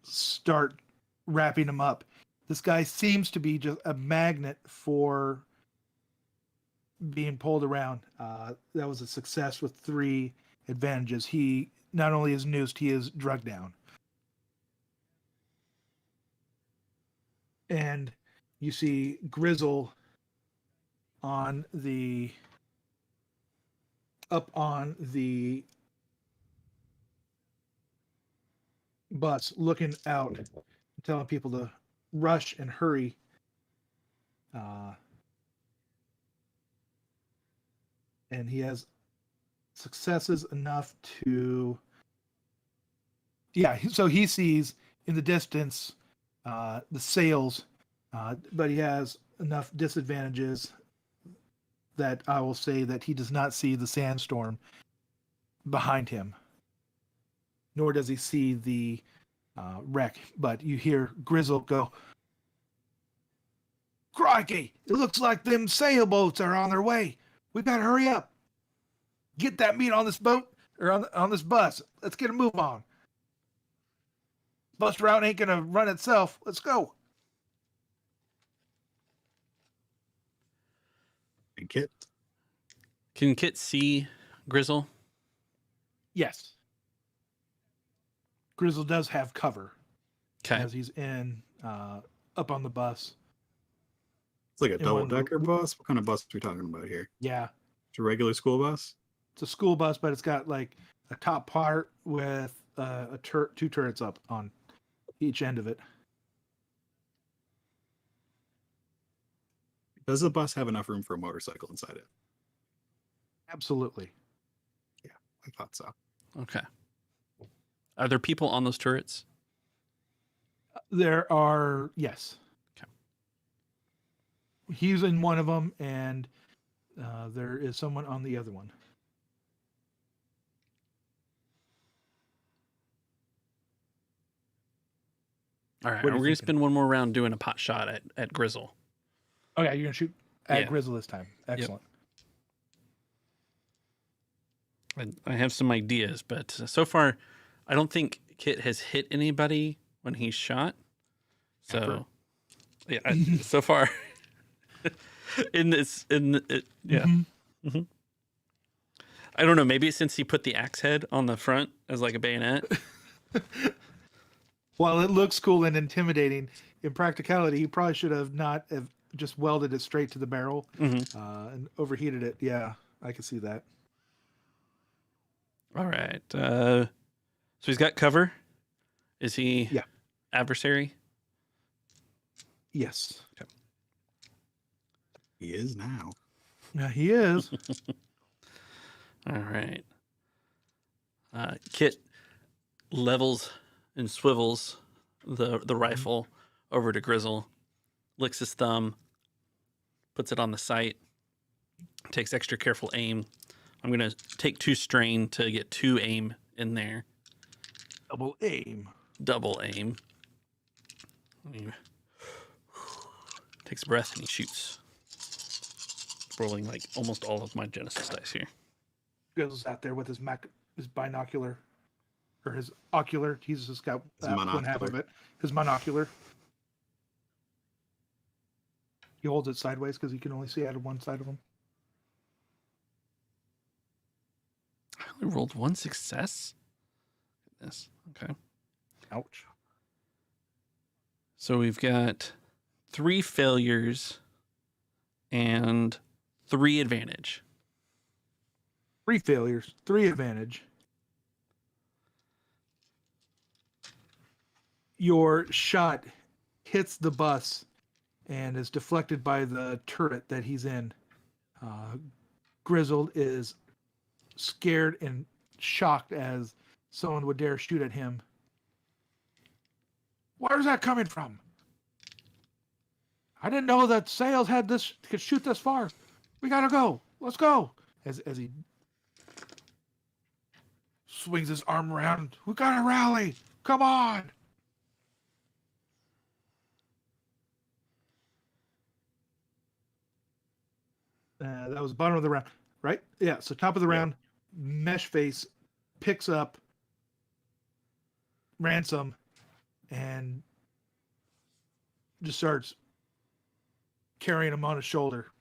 start wrapping him up. This guy seems to be just a magnet for being pulled around. That was a success with 3 advantages. He not only is noosed, he is drugged down. And you see Grizzle up on the bus, looking out, telling people to rush and hurry. And he has successes enough to, so he sees in the distance the sails, but he has enough disadvantages that I will say that he does not see the sandstorm behind him, nor does he see the wreck. But you hear Grizzle go, "Crikey, it looks like them sailboats are on their way. We better hurry up. Get that meat on this boat, or on this bus. Let's get a move on. Bus route ain't gonna run itself. Let's go." And Kit? Can Kit see Grizzle? Yes. Grizzle does have cover. Okay. As he's up on the bus. It's like a double-decker bus? What kind of bus are we talking about here? Yeah. It's a regular school bus? It's a school bus, but it's got like a top part with 2 turrets up on each end of it. Does the bus have enough room for a motorcycle inside it? Absolutely. Yeah, I thought so. Okay. Are there people on those turrets? There are, yes. Okay. He's in one of them, and there is someone on the other one. All right, we're going to spend one more round doing a pot shot at Grizzle. Okay, you're going to shoot at Grizzle this time. Excellent. Yep. I have some ideas, but so far I don't think Kit has hit anybody when he's shot. So, Ever. yeah, so far yeah. Mhm. Mhm. I don't know. Maybe since he put the axe head on the front as like a bayonet. While it looks cool and intimidating, in practicality, he probably should have not have just welded it straight to the barrel Mhm. and overheated it. Yeah, I can see that. All right. So he's got cover. Is he Yeah. adversary? Yes. He is now. Yeah, he is. All right. Kit levels and swivels the rifle over to Grizzle, licks his thumb, puts it on the sight, takes extra careful aim. I'm going to take 2 strain to get 2 aim in there. Double aim. Double aim. He takes a breath and he shoots. Rolling like almost all of my Genesys dice here. Goes out there with his binocular or his ocular. He's just got His one half monocular. of it. His monocular. He holds it sideways because he can only see out of one side of him. I only rolled 1 success. Goodness. Okay. Ouch. So we've got 3 failures and 3 advantage. 3 failures, 3 advantage. Your shot hits the bus and is deflected by the turret that he's in. Grizzled is scared and shocked as someone would dare shoot at him. Where's that coming from? I didn't know that Sales had this, could shoot this far. We gotta go. Let's go. As he swings his arm around. We gotta rally. Come on. That was bottom of the round, right? Yeah. So top of the round, Mesh Face picks up Ransom and just starts carrying him on his shoulder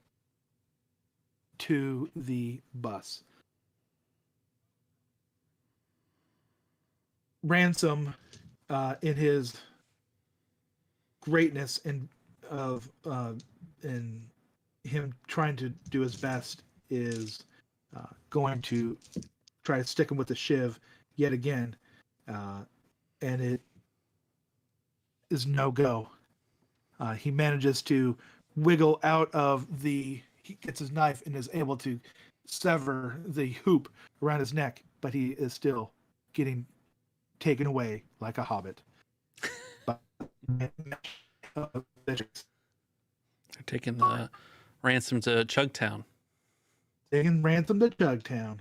to the bus. Ransom, in his greatness and in him trying to do his best, is going to try to stick him with the shiv yet again, and it is no go. He manages to wiggle out of he gets his knife and is able to sever the hoop around his neck, but he is still getting taken away like a hobbit. They're taking the ransom to Chugtown. Taking Ransom to Chugtown.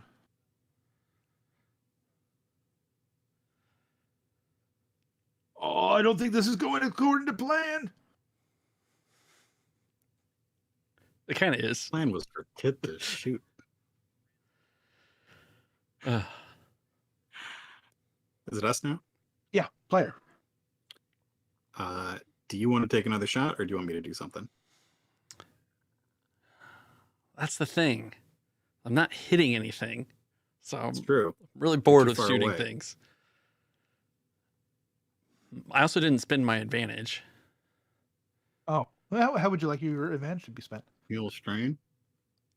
Oh, I don't think this is going according to plan. It kind of is. Plan was for Kit to shoot. Uh, Is it us now? Yeah, player. Do you want to take another shot, or do you want me to do something? that's the thing. I'm not hitting anything. So I'm It's true. really bored too with far shooting away. things. I also didn't spend my advantage. Oh, well, how would you like your advantage to be spent? Mule strain.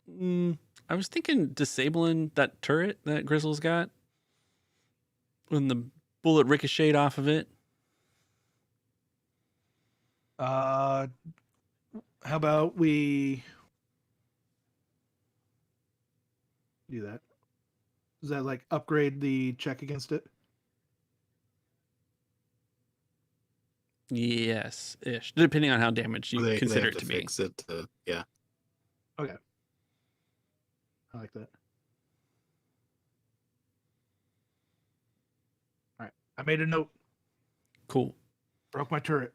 I was thinking disabling that turret that Grizzle's got when the bullet ricocheted off of it. How about we do that? Does that like upgrade the check against it? Yes, ish. Depending on how damaged you They consider have it to be. fix it. Yeah. Okay. I like that. All right. I made a note. Cool. Broke my turret.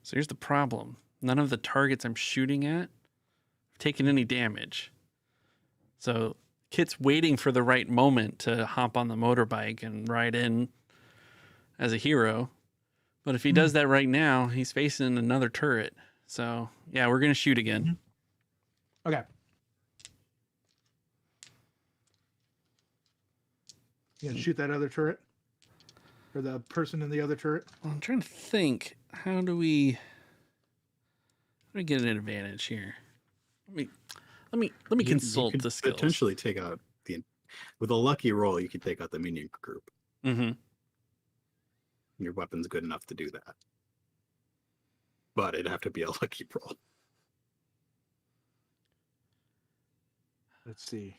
So here's the problem. None of the targets I'm shooting at have taken any damage. So Kit's waiting for the right moment to hop on the motorbike and ride in as a hero. But if he does that right now, he's facing another turret. So, yeah, we're going to shoot again. Okay. You gonna shoot that other turret? Or the person in the other turret? Well, I'm trying to think. How do we get an advantage here? Let me consult you could the skills. Potentially take out with a lucky roll, you could take out the minion group. Mm-hmm. Your weapon's good enough to do that. But it'd have to be a lucky roll. Let's see.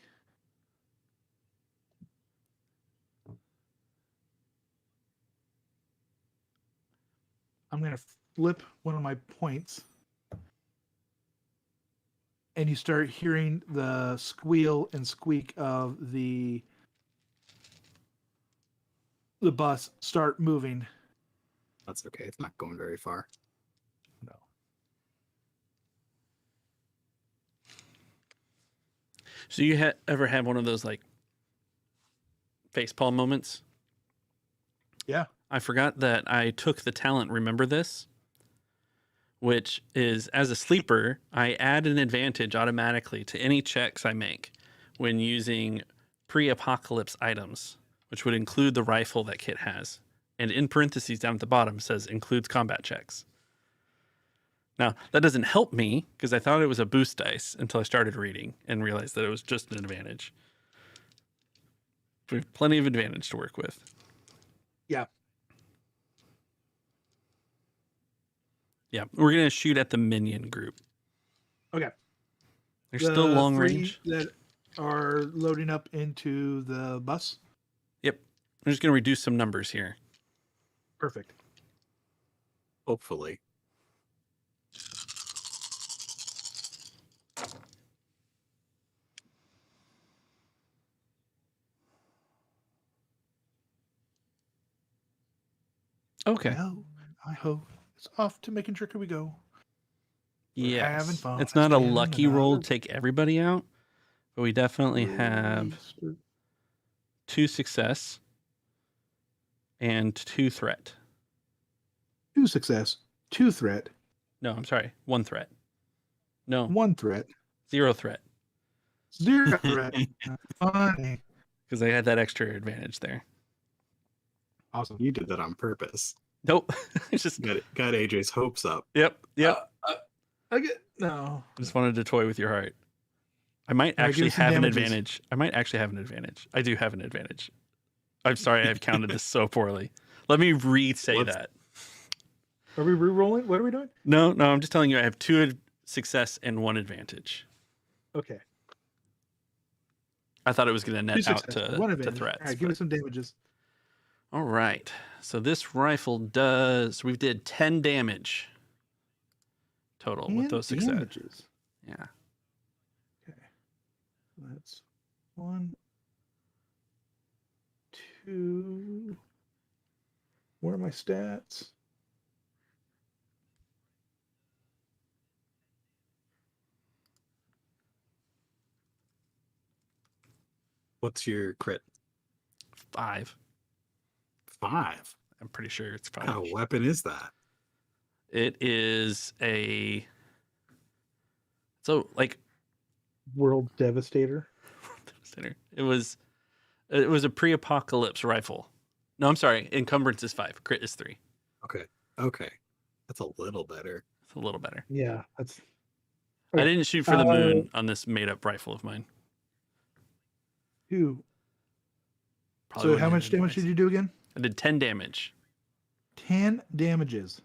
I'm going to flip one of my points. And you start hearing the squeal and squeak of the bus start moving. That's okay. It's not going very far. No. So you ever had one of those like facepalm moments? Yeah. I forgot that I took the talent, remember this? Which is, as a sleeper, I add an advantage automatically to any checks I make when using pre-apocalypse items, which would include the rifle that Kit has. And in parentheses down at the bottom says includes combat checks. Now, that doesn't help me because I thought it was a boost dice until I started reading and realized that it was just an advantage. We have plenty of advantage to work with. Yeah. Yeah, we're going to shoot at the minion group. Okay. They're still long three range. that are loading up into the bus. Yep. I'm just going to reduce some numbers here. Perfect. Hopefully. Okay. Well, I hope it's off to making sure we go. Yeah. having fun. It's not a Spending lucky roll another- to take everybody out, but we definitely have 2 success and 2 threat. 2 success, 2 threat, No, I'm sorry. 1 threat. No, 1 threat, 0 threat 0 threat. Funny. because I had that extra advantage there. Awesome. You did that on purpose. Nope. It's just Got AJ's hopes up. Yep. I get no. I just wanted to toy with your heart. I might All right, give actually us some have an damages. advantage. I might actually have an advantage. I do have an advantage. I'm sorry I've counted this so poorly. Let me re-say Let's- that. Are we re-rolling? What are we doing? No, I'm just telling you I have 2 success and 1 advantage. Okay. I thought it was going to 2 net out success, to 1 advantage. threats. All right, give but- us some damages. All right. So this rifle does, we did 10 damage total with And those success. damages. Yeah. Okay. That's 1, 2. Where are my stats? What's your crit? 5. 5. I'm pretty sure it's 5. What kind of weapon is that? It is so like World Devastator. it was a pre-apocalypse rifle. No, I'm sorry. Encumbrance is 5. Crit is 3. Okay. That's a little better. It's a little better. Yeah, that's. I Okay. didn't shoot for the moon on this made-up rifle of mine. 2. Probably So wouldn't how have much been damage nice. did you do again? I did 10 damage. 10 damages.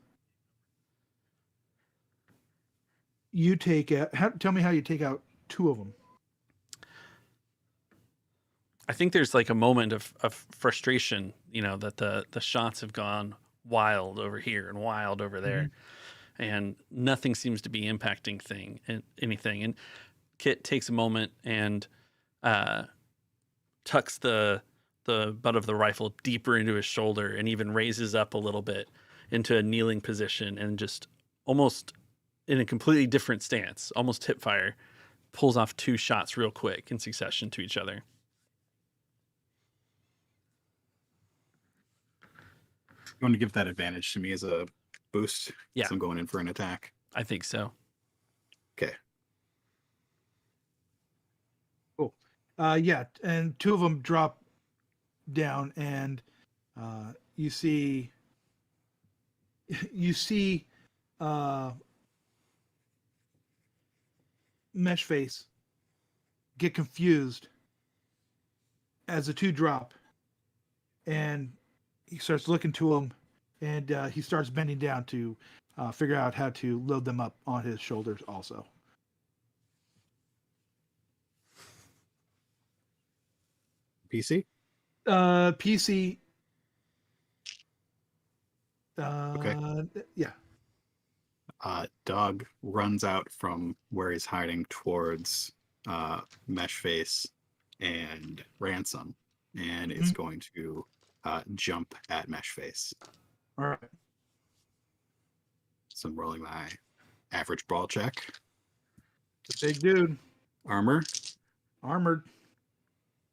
You take out. Tell me how you take out 2 of them. I think there's like a moment of frustration, that the shots have gone wild over here and wild over there, and nothing seems to be impacting anything. And Kit takes a moment and tucks the butt of the rifle deeper into his shoulder and even raises up a little bit into a kneeling position and just almost in a completely different stance, almost hip fire, pulls off 2 shots real quick in succession to each other. You want to give that advantage to me as a boost? Yeah. 'Cause I'm going in for an attack. I think so. Okay. Cool. Yeah, and 2 of them drop down, and you see Mesh Face get confused as the 2 drop, and he starts looking to them, and he starts bending down to figure out how to load them up on his shoulders also. PC? PC. Okay. Yeah. Dog runs out from where he's hiding towards Mesh Face and Ransom, and is going to jump at Mesh Face. All right. So I'm rolling my average brawl check. It's a big dude. Armor. Armored.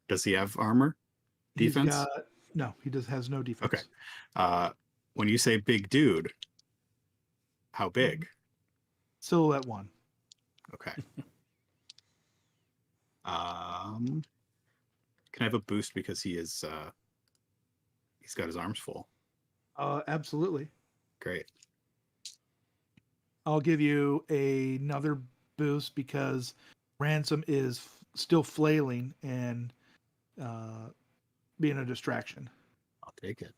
Does he have armor? Defense? No, he has no defense. Okay. When you say big dude, how big? Silhouette 1. Okay. Can I have a boost because he's got his arms full? Absolutely. Great. I'll give you another boost because Ransom is still flailing and being a distraction. I'll take it.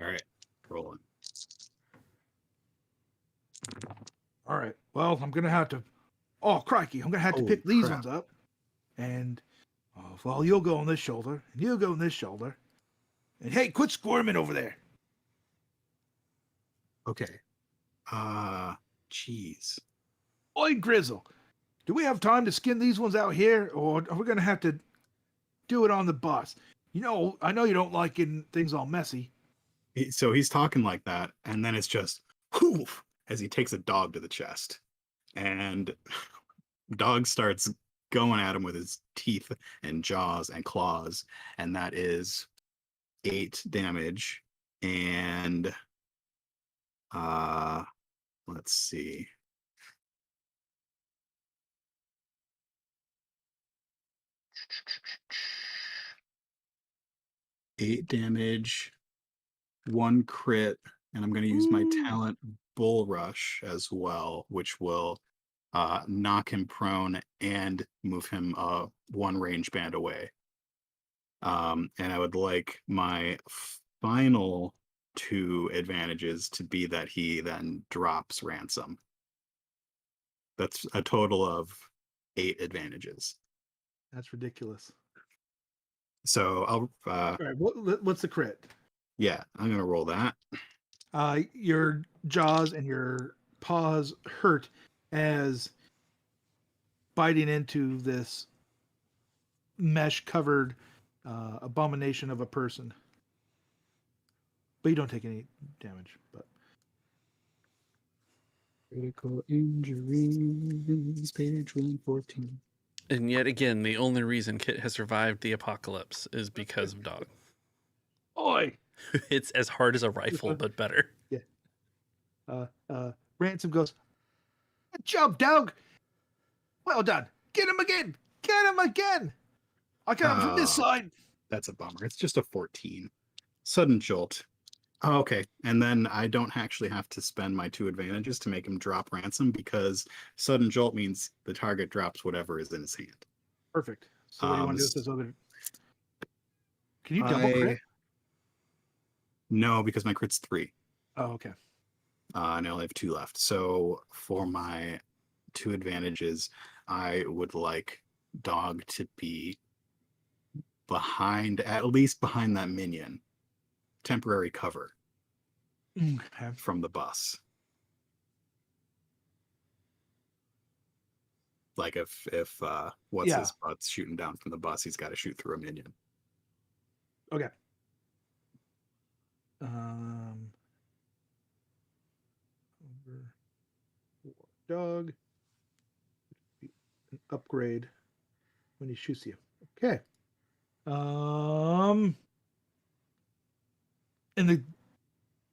All right, rolling. All right. Well, I'm gonna have to. Oh, crikey! I'm gonna have to pick these ones up, and well, you'll go on this shoulder, and you'll go on this shoulder, and hey, quit squirming over there. Okay. Jeez. Oi, Grizzle, do we have time to skin these ones out here, or are we gonna have to do it on the bus? You know, I know you don't like getting things all messy. So he's talking like that, and then it's just whoo, as he takes a dog to the chest, and dog starts going at him with his teeth and jaws and claws, and that is 8 damage. And let's see. Eight damage, 1 crit, and I'm going to use my talent Bull Rush as well, which will knock him prone and move him 1 range band away. And I would like my final 2 advantages to be that he then drops Ransom. That's a total of 8 advantages. That's ridiculous. So I'll All right. What's the crit? yeah, I'm gonna roll that. Your jaws and your paws hurt as biting into this mesh covered abomination of a person. But you don't take any damage. But Critical injuries, page 114. And yet again, the only reason Kit has survived the apocalypse is because of Dog. oi! It's as hard as a rifle, but better. Yeah. Ransom goes, good job, Dog. Well done. Get him again. Get him again. I got him from this side. That's a bummer. It's just a 14. Sudden jolt. Oh, okay. And then I don't actually have to spend my 2 advantages to make him drop Ransom, because sudden jolt means the target drops whatever is in his hand. Perfect. So what do you want to do with this other? Can you double crit? No, because my crit's 3. Oh, okay. And I only have 2 left. So for my 2 advantages, I would like Dog to be at least behind that minion. Temporary cover Okay. from the bus. Like if his butt's shooting down from the bus, he's got to shoot through a minion. Okay. dog. An upgrade when he shoots you. Okay.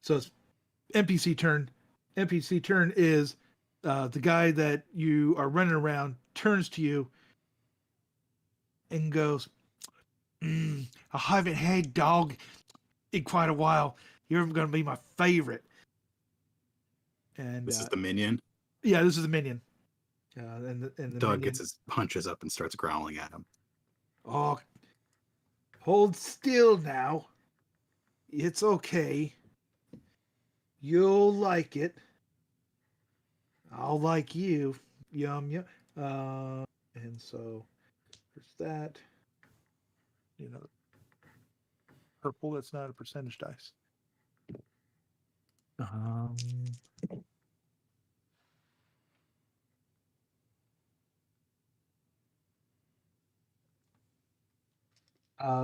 So it's NPC turn. NPC turn is the guy that you are running around turns to you and goes, I haven't had dog in quite a while. You're going to be my favorite. And This is the minion. yeah, this is the minion. And the Dog minion, gets his punches up and starts growling at him. oh, hold still now. It's okay. You'll like it. I'll like you. Yum yum. And so there's that. You know, purple. That's not a percentage dice.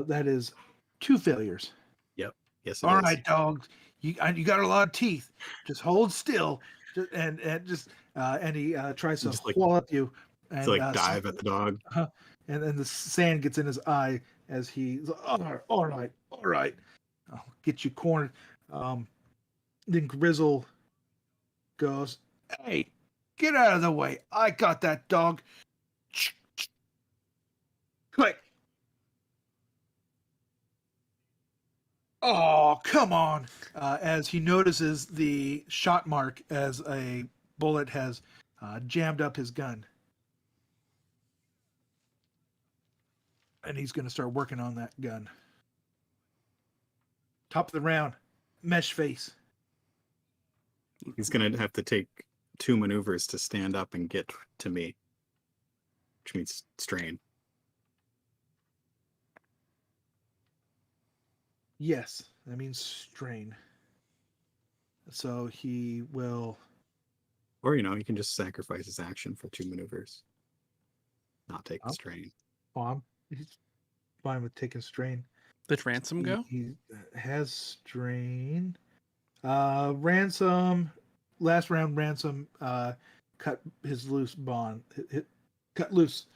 That is 2 failures. Yep. Yes, it All is. right, dogs. You got a lot of teeth. Just hold still. And he tries to Just like- wallop you. And To like dive at the dog. and then the sand gets in his eye as he's all right. I'll get you cornered. Then Grizzle goes, hey, get out of the way. I got that dog. Quick. Oh, come on. As he notices the shot mark as a bullet has jammed up his gun. And he's going to start working on that gun. Top of the round, mesh face. He's gonna have to take 2 maneuvers to stand up and get to me, which means strain. Yes, that means strain. So he will. Or he can just sacrifice his action for 2 maneuvers, not take the strain. He's fine with taking strain. Did Ransom go? He has strain. Ransom. Last round, Ransom cut his loose bond. Cut loose.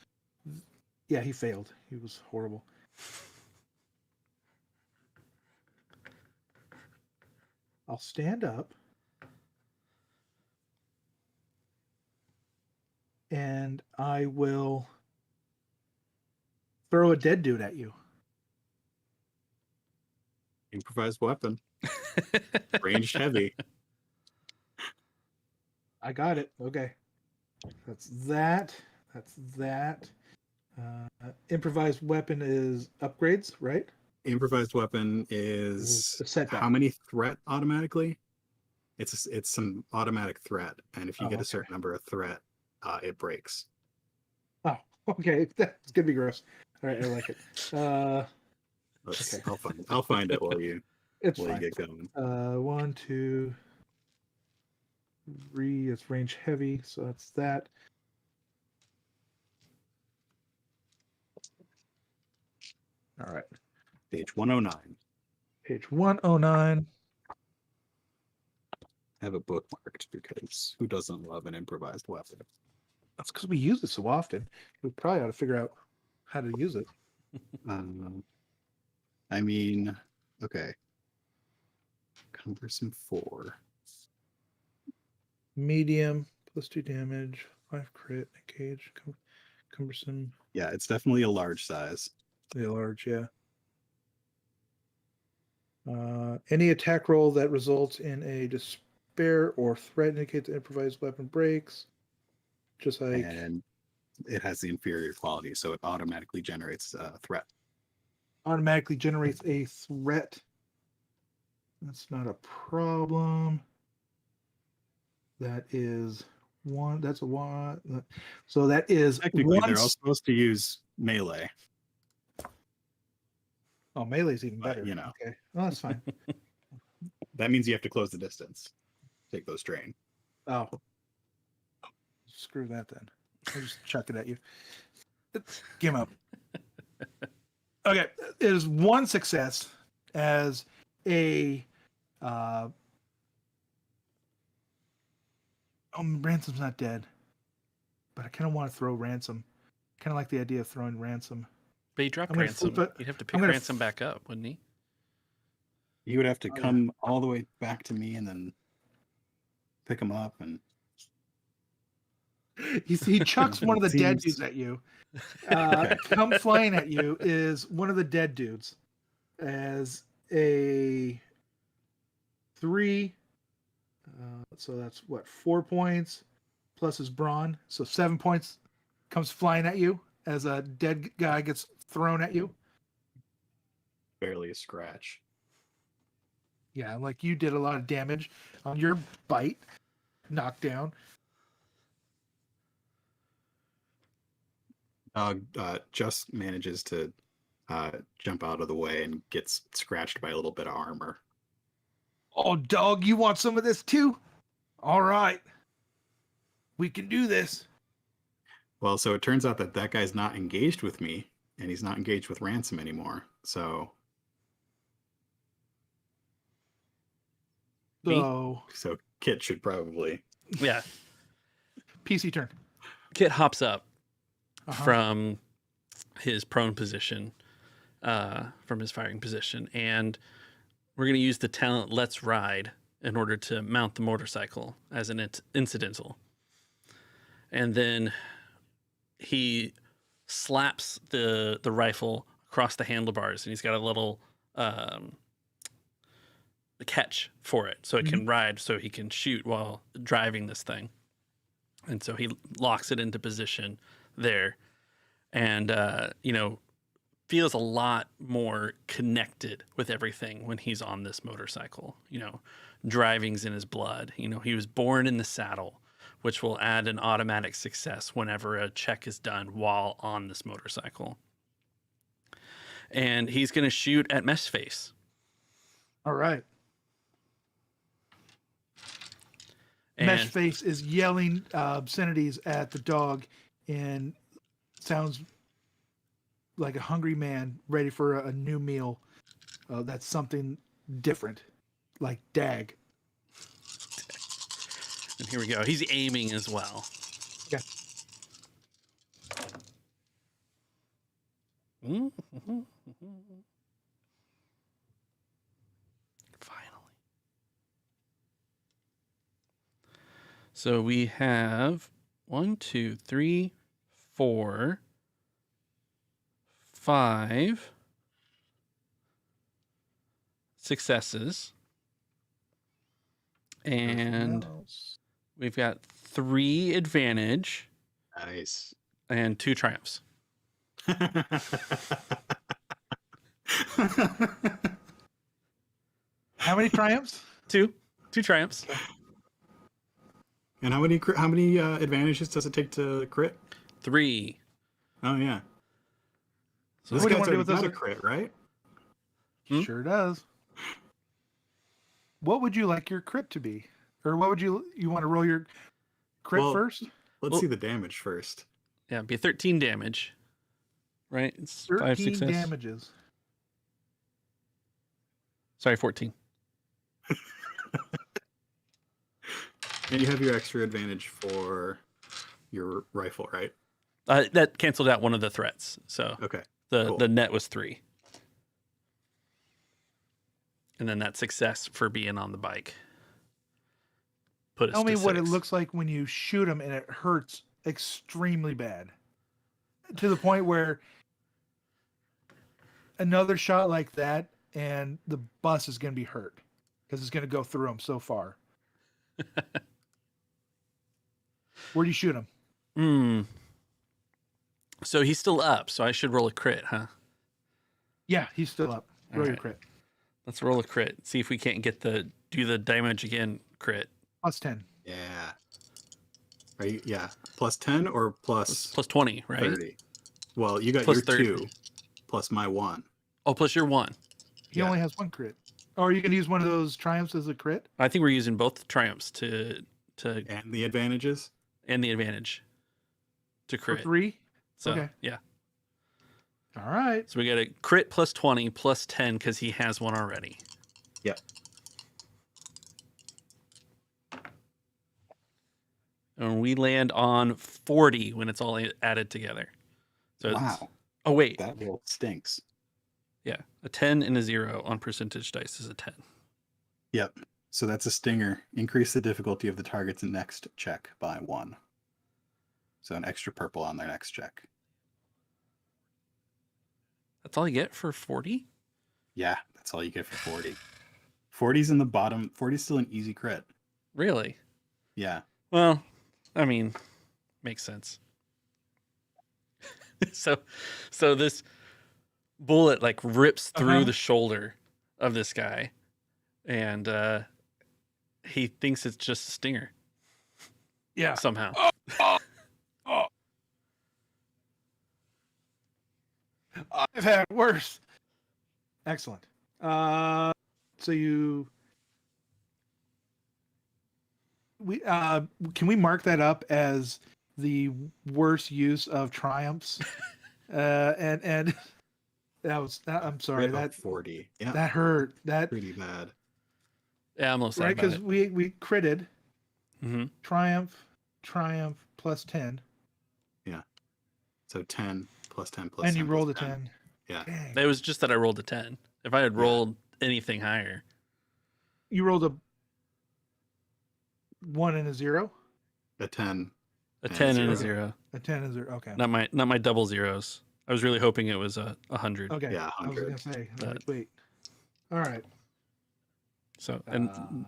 Yeah, he failed. He was horrible. I'll stand up. And I will throw a dead dude at you. Improvised weapon. Ranged heavy. I got it. Okay. That's that. Improvised weapon is upgrades, right? Improvised weapon is A setback. how many threat automatically? It's some automatic threat, and if you get okay. a certain number of threat, it breaks. Oh, okay. That's gonna be gross. All right, I like it. Okay. I'll find it while you It's while fine. you get going. 1, 2, 3. It's range heavy, so that's that. All right. Page 109. Page 109. I have it bookmarked because who doesn't love an improvised weapon? That's because we use it so often. We probably ought to figure out how to use it. I mean, okay. Cumbersome 4. Medium, +2 damage, 5 crit, engage, cumbersome. Yeah, it's definitely a large size. The large, yeah. Any attack roll that results in a despair or threat indicates the improvised weapon breaks. Just like. And it has the inferior quality, so it automatically generates a threat. Automatically generates a threat. That's not a problem. That is 1. That's a 1. So that is Technically, they're all supposed to use melee. Oh, melee's even But, better. you know. Okay. Well, that's fine. That means you have to close the distance. Take those strain. Oh. Screw that then. I'll just chuck it at you. Give him up. Okay. It is 1 success as a Ransom's not dead, but I kind of want to throw Ransom. Kind of like the idea of throwing Ransom. But he dropped I'm gonna Ransom. flip it. He'd have to I'm pick gonna Ransom back up, wouldn't he? You would have to Oh, yeah. come all the way back to me and then pick him up. And He chucks one of the dead Seems- dudes at you. Okay. Come flying at you is one of the dead dudes as a 3. So that's what, 4 points plus his brawn. So 7 points comes flying at you as a dead guy gets thrown at you. barely a scratch. Yeah, like you did a lot of damage on your bite, knockdown. Dog just manages to jump out of the way and gets scratched by a little bit of armor. Oh, dog, you want some of this too? All right. We can do this. Well, so it turns out that that guy's not engaged with me, and he's not engaged with Ransom anymore. So So, Kit should probably. Yeah. PC turn. Kit hops up Uh-huh. from his prone position, from his firing position, and we're going to use the talent Let's Ride in order to mount the motorcycle as an incidental. And then he slaps the rifle across the handlebars, and he's got a little catch for it so it can ride, so he can shoot while driving this thing. And so he locks it into position there, and feels a lot more connected with everything when he's on this motorcycle. Driving's in his blood. He was born in the saddle, which will add an automatic success whenever a check is done while on this motorcycle. And he's going to shoot at Meshface. All right. And Meshface is yelling obscenities at the dog and sounds like a hungry man ready for a new meal. That's something different, like dag. And here we go. He's aiming as well. Yeah. Finally. So we have 1, 2, 3, 4, 5 successes. And we've got 3 advantage Nice. and 2 triumphs. How many triumphs? 2 triumphs. And how many advantages does it take to crit? 3. Oh yeah. So This what do you guy's wanna do already with got those? a crit, right? Sure does. What would you like your crit to be? Or what would you want to roll your crit Well, first? Let's Well- see the damage first. yeah, it'd be 13 damage. Right? It's 5 13 success. damages. Sorry, 14. And you have your extra advantage for your rifle, right? That canceled out one of the threats. So Okay. the cool. net was 3. And then that success for being on the bike. Put us Tell me to what it 6. looks like when you shoot him and it hurts extremely bad. To the point where another shot like that and the bus is going to be hurt because it's going to go through him so far. Where do you shoot him? So he's still up, so I should roll a crit, huh? Yeah, he's still up. Roll your right. crit. Let's roll a crit. See if we can't do the damage again crit. Plus 10. Yeah. Are you? Yeah. Plus 10 or plus Plus 20, right? 30? Well, you got Plus your 30. 2 plus my 1. Oh, plus your 1. He Yeah. only has 1 crit. Or are you going to use one of those triumphs as a crit? I think we're using both triumphs to And the advantages? and the advantage to For crit. 3? So, Okay. yeah. All right. So we got a crit plus 20 plus 10 because he has one already. Yep. and we land on 40 when it's all added together. So Wow. Oh wait, That roll stinks. yeah, a 10 and a 0 on percentage dice is a 10. Yep. So that's a stinger. Increase the difficulty of the target's next check by 1. So an extra purple on their next check. That's all you get for 40? Yeah, that's all you get for 40. 40's in the bottom. 40's still an easy crit. Really? Yeah. Well, I mean, makes sense. so this bullet like rips through the shoulder of this guy, and he thinks it's just a stinger. Yeah. Somehow. I've had worse. Excellent. So can we mark that up as the worst use of triumphs? and I'm sorry, Crit of that 40. Yeah. that hurt. That Pretty bad. Yeah, I'm almost right, because we critted Mm-hmm. triumph plus 10. Yeah. So 10 plus 10 plus And 10 you plus rolled a 10. 10. Yeah. Dang. It was just that I rolled a 10. If I had rolled anything higher, You rolled a 1 and a 0? A 10. a And 10 and a 0. 0. A 10 and 0. Okay. Not my double zeros. I was really hoping it was a 100. Okay. Yeah, I was 100. going to say, But- wait. All right. So, and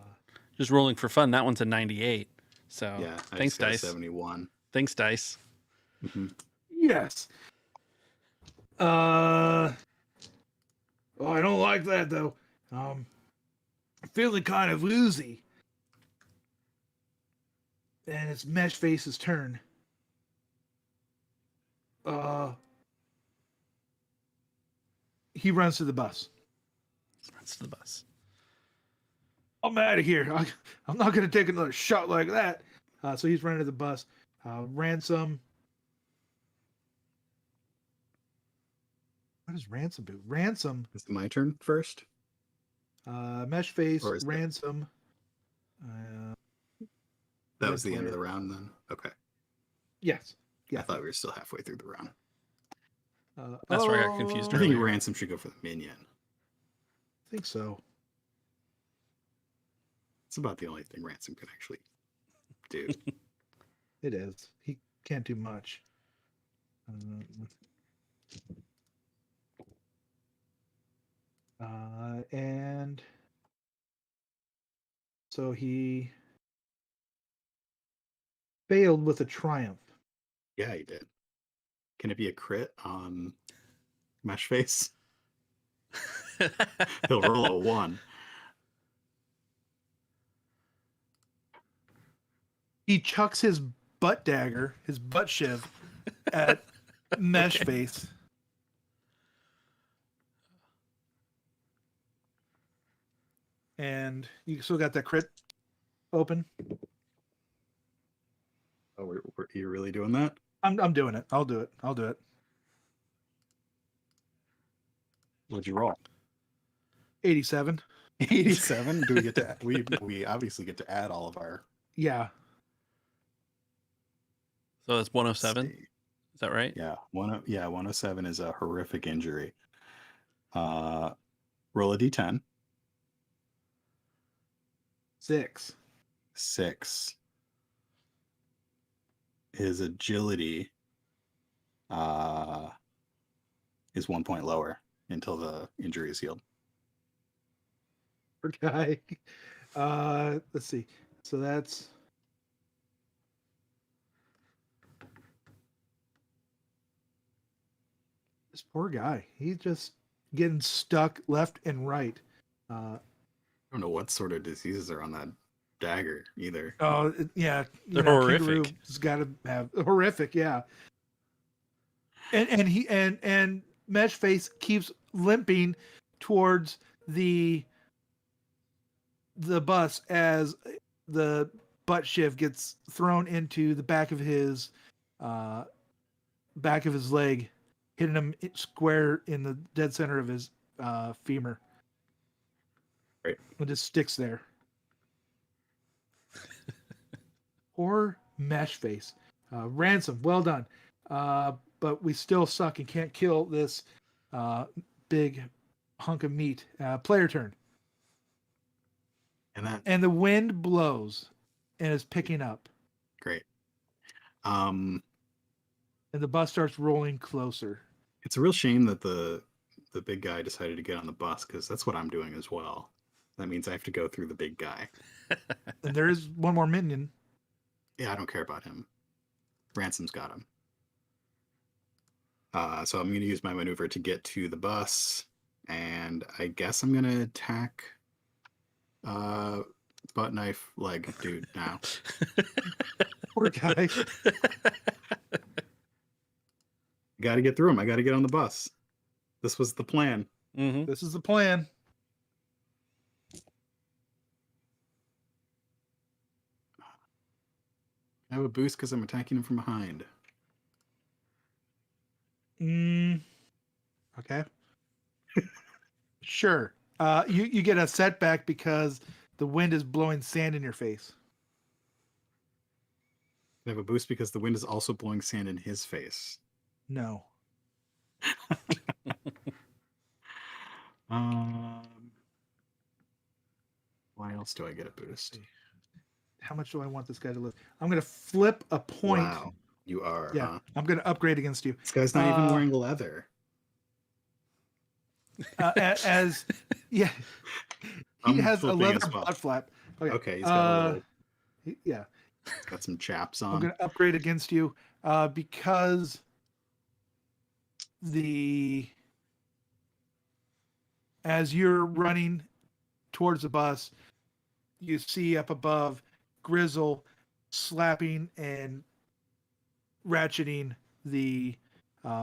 just rolling for fun, that one's a 98. So, Yeah. I thanks, just got a Dice. 71. Thanks, Dice. Mm-hmm. Yes. Oh, I don't like that though. I'm feeling kind of woozy. And it's Mesh Face's turn. He runs to the bus. That's the bus. I'm out of here. I'm not going to take another shot like that. So he's running to the bus. Ransom. What does Ransom do? Ransom. Is it my turn first? Mesh Face. Or is it- Ransom. That Red was the end of player. the round then? Okay. Yes. I Yeah. thought we were still halfway through the round. That's where I got confused I think earlier. Ransom should go for the minion. I think so. It's about the only thing Ransom can actually do. It is. He can't do much. And so he failed with a triumph. Yeah, he did. Can it be a crit on Mesh Face? He'll roll a 1. He chucks his butt dagger, his butt shiv, at Mesh Face. And you still got that crit open. Oh, you're really doing that? I'm doing it. I'll do it. I'll do it. What'd you roll? 87. 87. Do we get to? We obviously get to add all of our. Yeah. So that's 107. See. Is that right? Yeah, 107 is a horrific injury. Roll a d10. 6. 6. His agility is 1 point lower until the injury is healed. Poor guy. Let's see. So that's this poor guy. He's just getting stuck left and right. I don't know what sort of diseases are on that dagger either. Oh yeah, They're horrific. Kangaroo's got to have horrific. Yeah. And Mesh Face keeps limping towards the bus as the butt shiv gets thrown into the back of his leg, hitting him square in the dead center of his femur. Right. It just sticks there. Poor mesh face. Ransom, well done. But we still suck and can't kill this big hunk of meat. Player turn. And the wind blows and is picking up. great. And the bus starts rolling closer. It's a real shame that the big guy decided to get on the bus, because that's what I'm doing as well. That means I have to go through the big guy. And there is one more minion. Yeah, I don't care about him. Ransom's got him. So I'm going to use my maneuver to get to the bus, and I guess I'm going to attack butt knife leg dude now. Poor guy. Got to get through him. I got to get on the bus. This was the plan. Mm-hmm. This is the plan. I have a boost because I'm attacking him from behind. Okay. Sure. You get a setback because the wind is blowing sand in your face. I have a boost because the wind is also blowing sand in his face. No. Why else do I get a boost? How much do I want this guy to live? I'm going to flip a point. Wow, you are. Yeah, Huh? I'm going to upgrade against you. This guy's not even wearing leather. As yeah, he I'm has a flipping leather as well. butt flap. Okay, he's got a little. Yeah, He's got some chaps I'm on. going to upgrade against you because as you're running towards the bus, you see up above Grizzle slapping and ratcheting the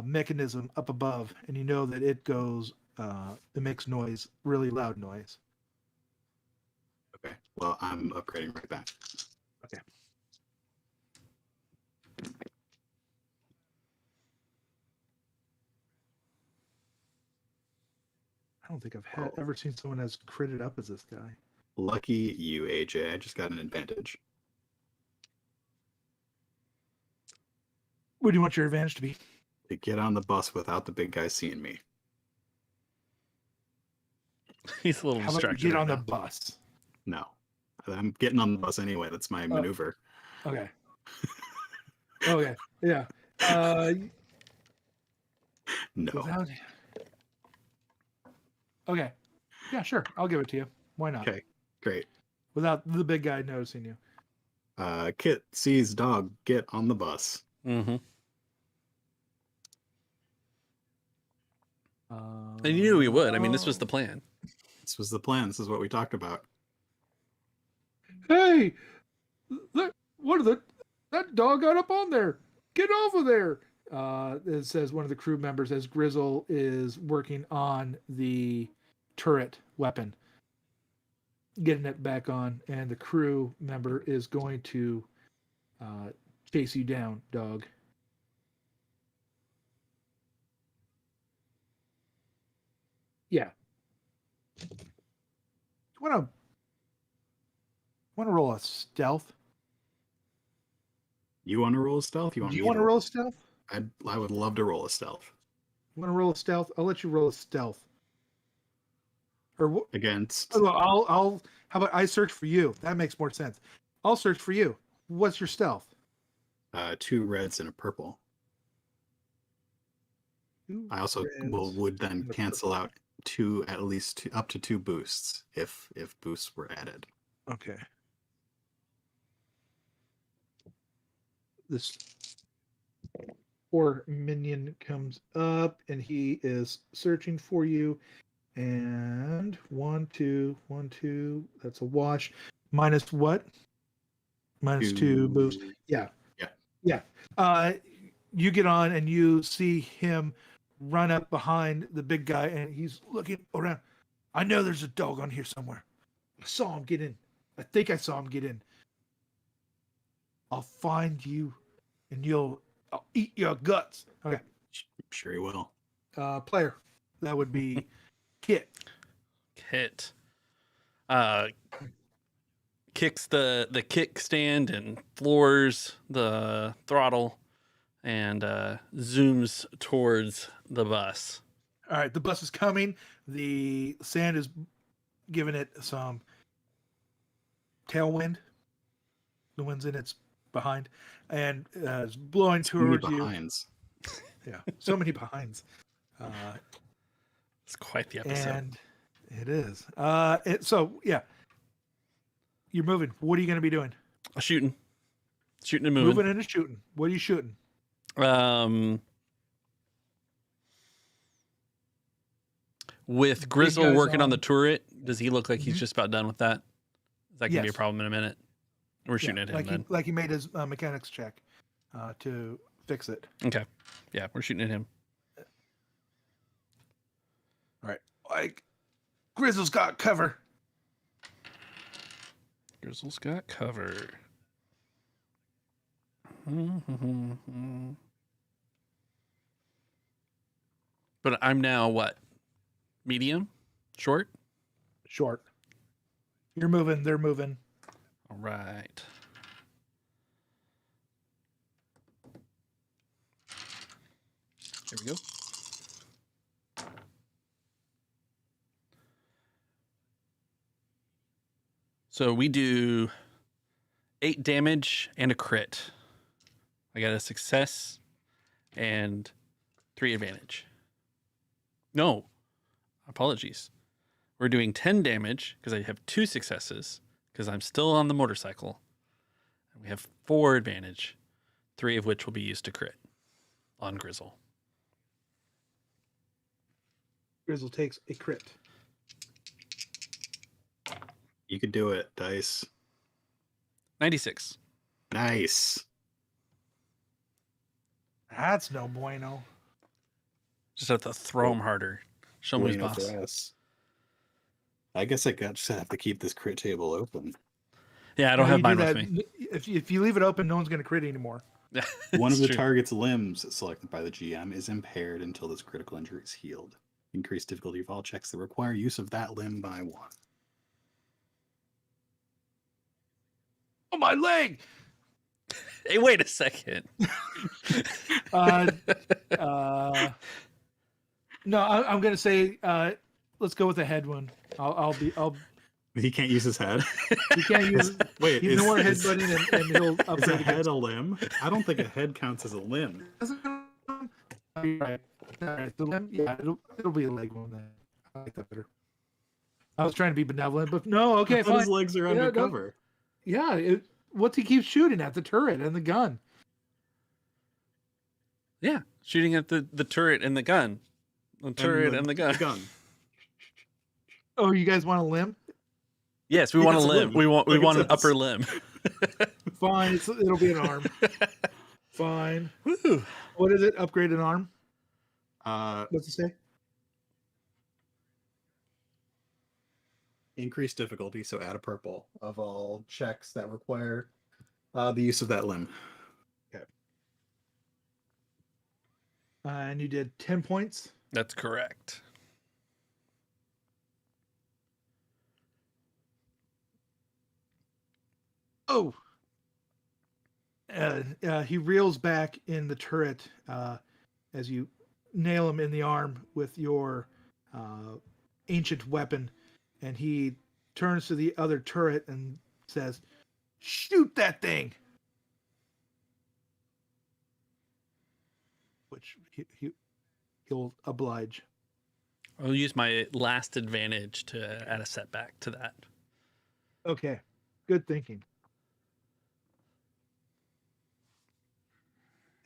mechanism up above, and you know that it goes, it makes noise, really loud noise. Okay, well, I'm upgrading right back. Okay. I don't think I've ever seen someone as critted up as this guy. Lucky you, AJ. I just got an advantage. What do you want your advantage to be? To get on the bus without the big guy seeing me. He's a little How about you distracted. get right on the now. bus? No. I'm getting on the bus anyway. That's my maneuver. Okay. Okay. Yeah. No. Without... Okay. Yeah, sure. I'll give it to you. Why not? Okay, great. Without the big guy noticing you. Kit sees dog, get on the bus. Mm-hmm. And you knew he would. I mean, this was the plan. This was the plan. This is what we talked about. Hey, that dog got up on there. Get off of there. It says one of the crew members as Grizzle is working on the turret weapon, getting it back on, and the crew member is going to chase you down, dog. Yeah. Want to roll a stealth? You want to roll a stealth? Do you want to roll a stealth? I would love to roll a stealth. You want to roll a stealth? I'll let you roll a stealth. Or Against. I'll. How about I search for you? That makes more sense. I'll search for you. What's your stealth? 2 reds and a purple. I also would then cancel out at least up to 2 boosts if boosts were added. Okay. This poor minion comes up and he is searching for you. And 1, 2, 1, 2. That's a wash. Minus what? Minus 2 boost. Yeah. You get on and you see him run up behind the big guy, and he's looking around. I know there's a dog on here somewhere. I saw him get in. I think I saw him get in. I'll find you, and I'll eat your guts. Okay. I'm sure he will. Player. That would be Kit. Kit kicks the kickstand and floors the throttle and zooms towards the bus. All right, the bus is coming. The sand is giving it some tailwind. The wind's in its behind, and it's blowing towards you. Behinds. Yeah, so many behinds. It's quite the episode. And it is. So yeah, you're moving. What are you going to be doing? Shooting and moving. Moving and shooting. What are you shooting? With Grizzle guys working on on- the turret, does he look like he's Mhm. just about done with that? Is that gonna be a Yes. problem in a minute? We're shooting at him then. Like he made his mechanics check to fix it. Okay. Yeah, we're shooting at him. All right. Like Grizzle's got cover. Grizzle's got cover. But I'm now what? Medium? Short? Short. You're moving. They're moving. All right. Here we go. So we do 8 damage and a crit. I got a success and 3 advantage. No, apologies. We're doing 10 damage because I have 2 successes because I'm still on the motorcycle. And we have 4 advantage, 3 of which will be used to crit on Grizzle. Grizzle takes a crit. You could do it, Dice. 96. Nice. That's no bueno. Just have to throw him harder. Show him his Bueno boss. for us. I guess I just have to keep this crit table open. Yeah, I don't No, have you do mine with that- me. If you leave it open, no one's going to crit anymore. One of It's the true. target's limbs selected by the GM is impaired until this critical injury is healed. Increase difficulty of all checks that require use of that limb by 1. Oh, my leg! Hey, wait a second. No, I'm going to say let's go with the head one. He can't use his head. He can't use. Wait, He's no more is headbutting, and he'll a upgrade head against. a limb? I don't think a head counts as a limb. Right. All right. The limb, yeah, it'll be a leg one then. I like that better. I was trying to be benevolent, but no. Okay, But his fine. legs are Yeah, undercover. Yeah. What's he keeps shooting at? The turret and the gun. Yeah, shooting at the turret and the gun. The turret and the gun. Oh, you guys want a limb? Yes, we Yeah, want a it's a limb. limb. We want Like it an says. upper limb. Fine. It'll be an arm. Fine. Woo. What is it? Upgrade an arm? Uh, What's it say? increase difficulty, so add a purple of all checks that require the use of that limb. And you did 10 points. That's correct. Oh. He reels back in the turret as you nail him in the arm with your ancient weapon, and he turns to the other turret and says, "Shoot that thing!" Which he'll oblige. I'll use my last advantage to add a setback to that. Okay, good thinking.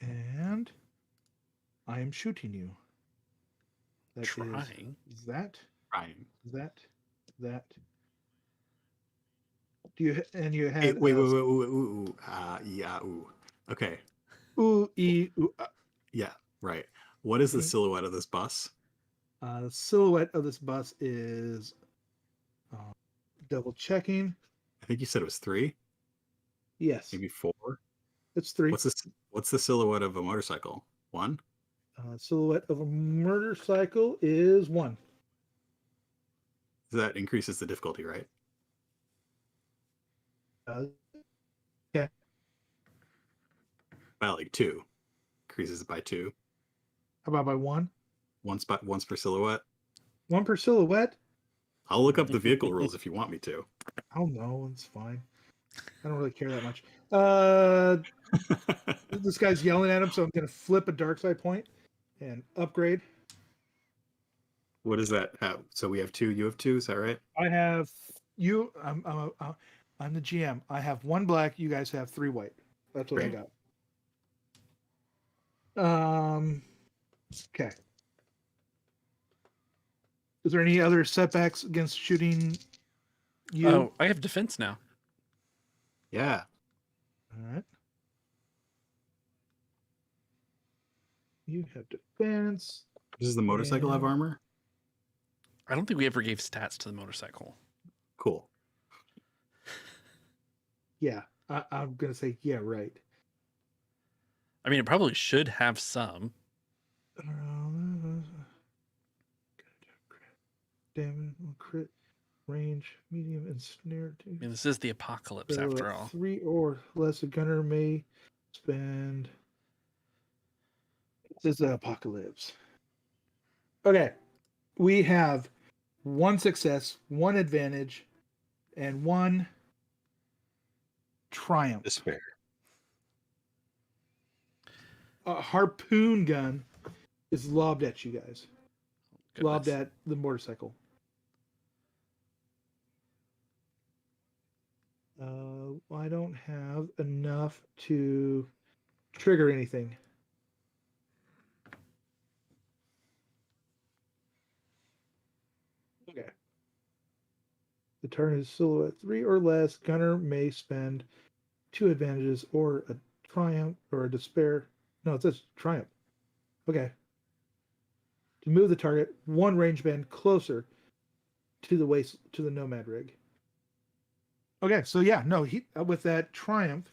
And I am shooting you. That is Trying. that. Ryan. That. Do you and you had Hey, wait. Ooh. Yeah, ooh. Okay. ooh. Yeah, right. What is the silhouette of this bus? The silhouette of this bus is double checking. I think you said it was 3, Yes, maybe 4. it's 3. What's the silhouette of a motorcycle? 1? Silhouette of a motorcycle is 1. That increases the difficulty, right? by like 2. Increases it by 2. How about by one? Once per silhouette. One per silhouette? I'll look up the vehicle rules if you want me to. Oh no, it's fine. I don't really care that much. This guy's yelling at him, so I'm gonna flip a dark side point and upgrade. What does that have? So we have 2. You have 2. Is that right? I have you. I'm the GM. I have 1 black. You guys have 3 white. That's what I Great. got. Okay. Is there any other setbacks against shooting you? Oh, I have defense now. Yeah. All right. You have defense. Does the motorcycle have And- armor? I don't think we ever gave stats to the motorcycle. Cool. Yeah, I'm gonna say yeah, right. I mean, it probably should have some. Damage, crit, range, medium, and snare. I mean, this is the apocalypse So after at all. 3 or less, a gunner may spend. This is the apocalypse. Okay, we have 1 success, 1 advantage, and 1 triumph. Despair. A harpoon gun is lobbed at you guys. Lobbed Goodness. at the motorcycle. I don't have enough to trigger anything. Okay. The turn is silhouette 3 or less. Gunner may spend 2 advantages or a triumph or a despair. No, it says triumph. Okay. To move the target 1 range band closer to the nomad rig. Okay, so yeah, no, he with that triumph,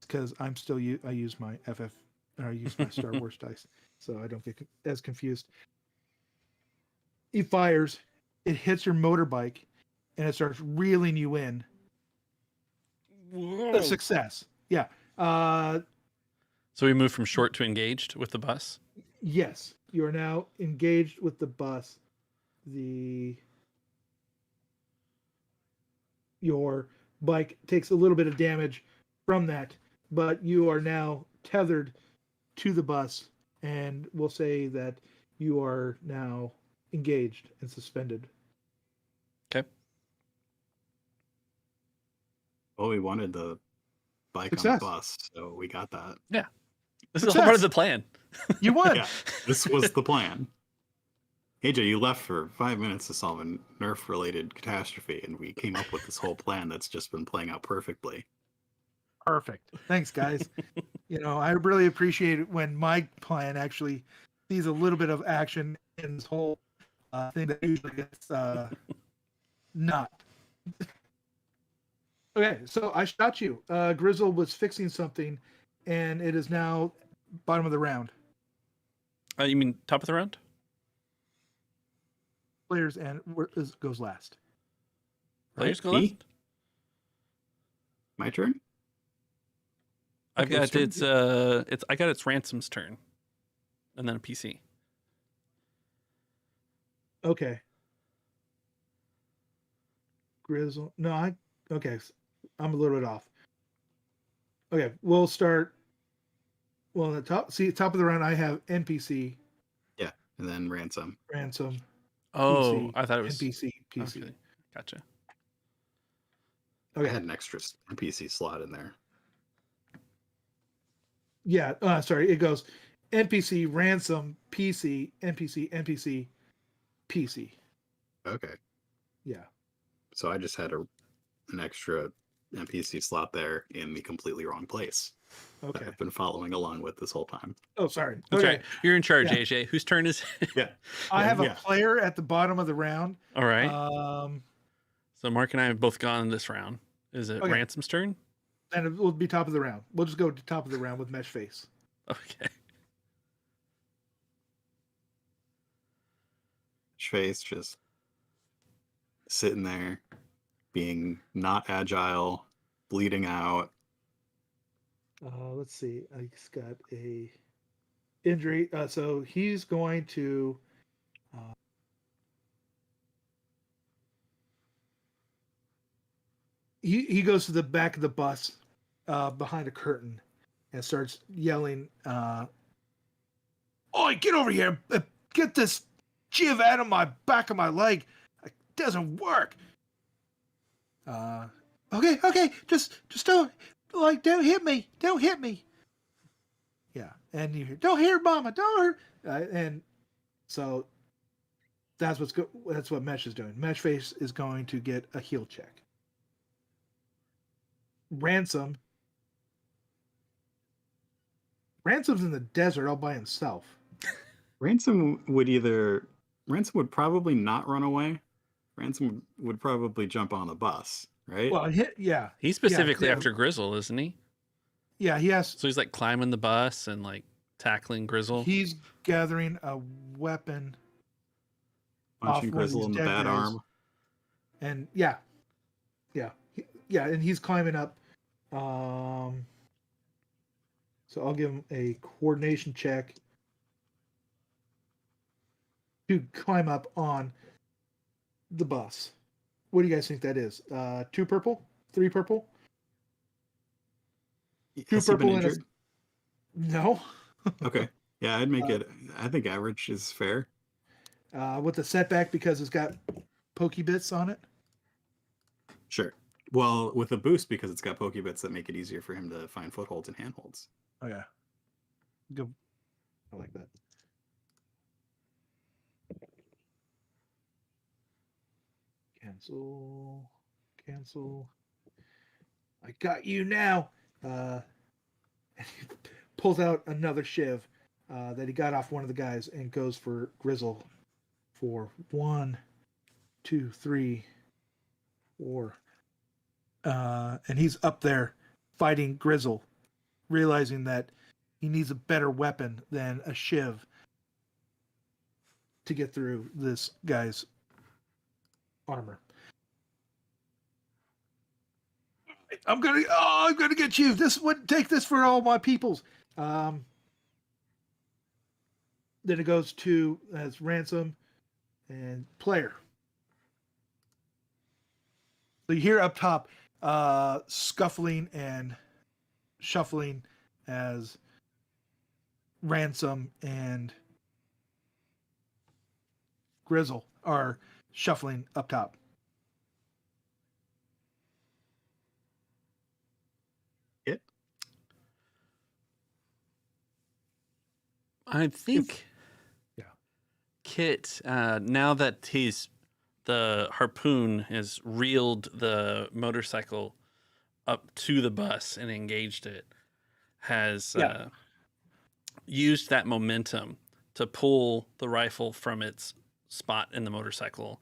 because I'm still I use my I use my Star Wars dice, so I don't get as confused. He fires, it hits your motorbike, and it starts reeling you in. Whoa. A success, yeah. So we move from short to engaged with the bus. Yes, you are now engaged with the bus. Your bike takes a little bit of damage from that, but you are now tethered to the bus, and we'll say that you are now engaged and suspended. Okay. Well, we wanted the bike on Success. the bus, so we got that. This is all part of the plan. You won. Yeah, this was the plan. AJ, you left for 5 minutes to solve a Nerf-related catastrophe, and we came up with this whole plan that's just been playing out perfectly. Perfect. Thanks, guys. I really appreciate it when my plan actually sees a little bit of action in this whole thing that usually gets not. Okay, so I shot you. Grizzle was fixing something, and it is now bottom of the round. You mean top of the round? Players and goes last. Players go Me? last. My turn? I've Okay, got so- I got its ransom's turn, and then a PC. Okay. Grizzle. No, okay. I'm a little bit off. Okay, we'll start. Well, the top of the round, I have NPC, Yeah, and then ransom. ransom, Oh, PC, I thought it was NPC, PC. Okay. Gotcha. I Okay. had an extra NPC slot in there. Yeah. Sorry. It goes NPC, ransom, PC, NPC, NPC, PC. Okay, Yeah. so I just had an extra NPC slot there in the completely wrong place that Okay. I've been following along with this whole time. Oh, sorry. That's Okay. right. You're in charge, Yeah. AJ. Whose turn is it? Yeah. I have a Yeah. player at the bottom of the round. All right. Um, So Mark and I have both gone this round. Is it Okay. Ransom's turn? and it will be top of the round. We'll just go to top of the round with mesh face. Okay. Face just sitting there, being not agile, bleeding out, Let's see. He's got a injury. So he's going to. Uh, he goes to the back of the bus, behind a curtain, and starts yelling, "Oi, get over here! Get this jiv out of my back of my leg! It doesn't work." Okay, just don't hit me, don't hit me. Yeah, and you hear, "Don't hurt Mama, don't hurt," and so that's what Mesh is doing. Mesh Face is going to get a heal check. Ransom's in the desert all by himself. Ransom would probably not run away. Ransom would probably jump on the bus, right? Well, yeah, He's specifically yeah. after Grizzle, isn't he? Yeah, he has. So he's like climbing the bus and like tackling Grizzle. He's gathering a weapon. Punching off one of Grizzle these in the dead bad guys. arm. And yeah, and he's climbing up. So I'll give him a coordination check to climb up on the bus. What do you guys think that is? 2 purple, 3 purple, 2 Has he been purple and a injured? no. Okay. Yeah, I'd make it. I think average is fair. With the setback because it's got pokey bits on it. Sure. Well, with a boost because it's got pokey bits that make it easier for him to find footholds and handholds. Oh yeah, good. I like that. Cancel. I got you now. And he pulls out another shiv that he got off one of the guys and goes for Grizzle for 1, 2, 3, 4. And he's up there fighting Grizzle, realizing that he needs a better weapon than a shiv to get through this guy's armor. I'm gonna get you. This would take this for all my peoples. Then it goes to as Ransom and Player. So you hear up top scuffling and shuffling as Ransom and Grizzle are shuffling up top. I think Kit, now that the harpoon has reeled the motorcycle up to the bus and engaged it, has used that momentum to pull the rifle from its spot in the motorcycle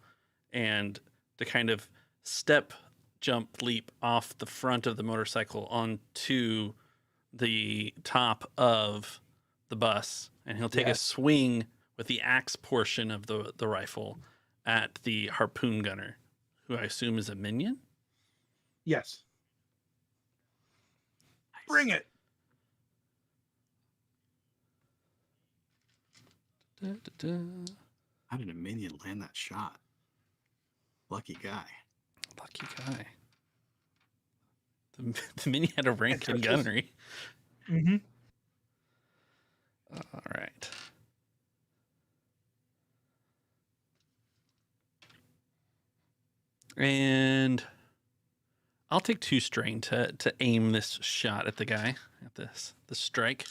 and to kind of step, jump, leap off the front of the motorcycle onto the top of the bus, and he'll take a swing with the axe portion of the rifle at the harpoon gunner, who I assume is a minion. Yes. Nice. Bring it. How did a minion land that shot? Lucky guy. Lucky guy. The minion had a rank in gunnery. Mm-hmm. All right. And I'll take 2 strain to aim this shot at the guy, at the strike.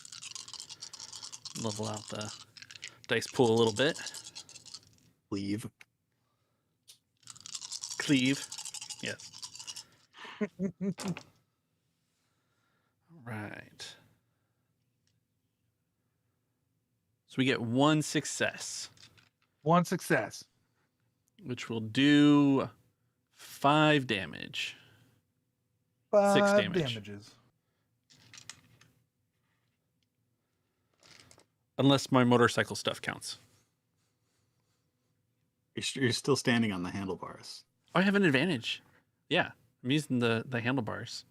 Level out the dice pool a little bit. Cleave. Yes. All right. So we get 1 success. 1 success. Which will do 5 damage. 5 6 damage. damages. Unless my motorcycle stuff counts. You're still standing on the handlebars. Oh, I have an advantage. Yeah, I'm using the handlebars.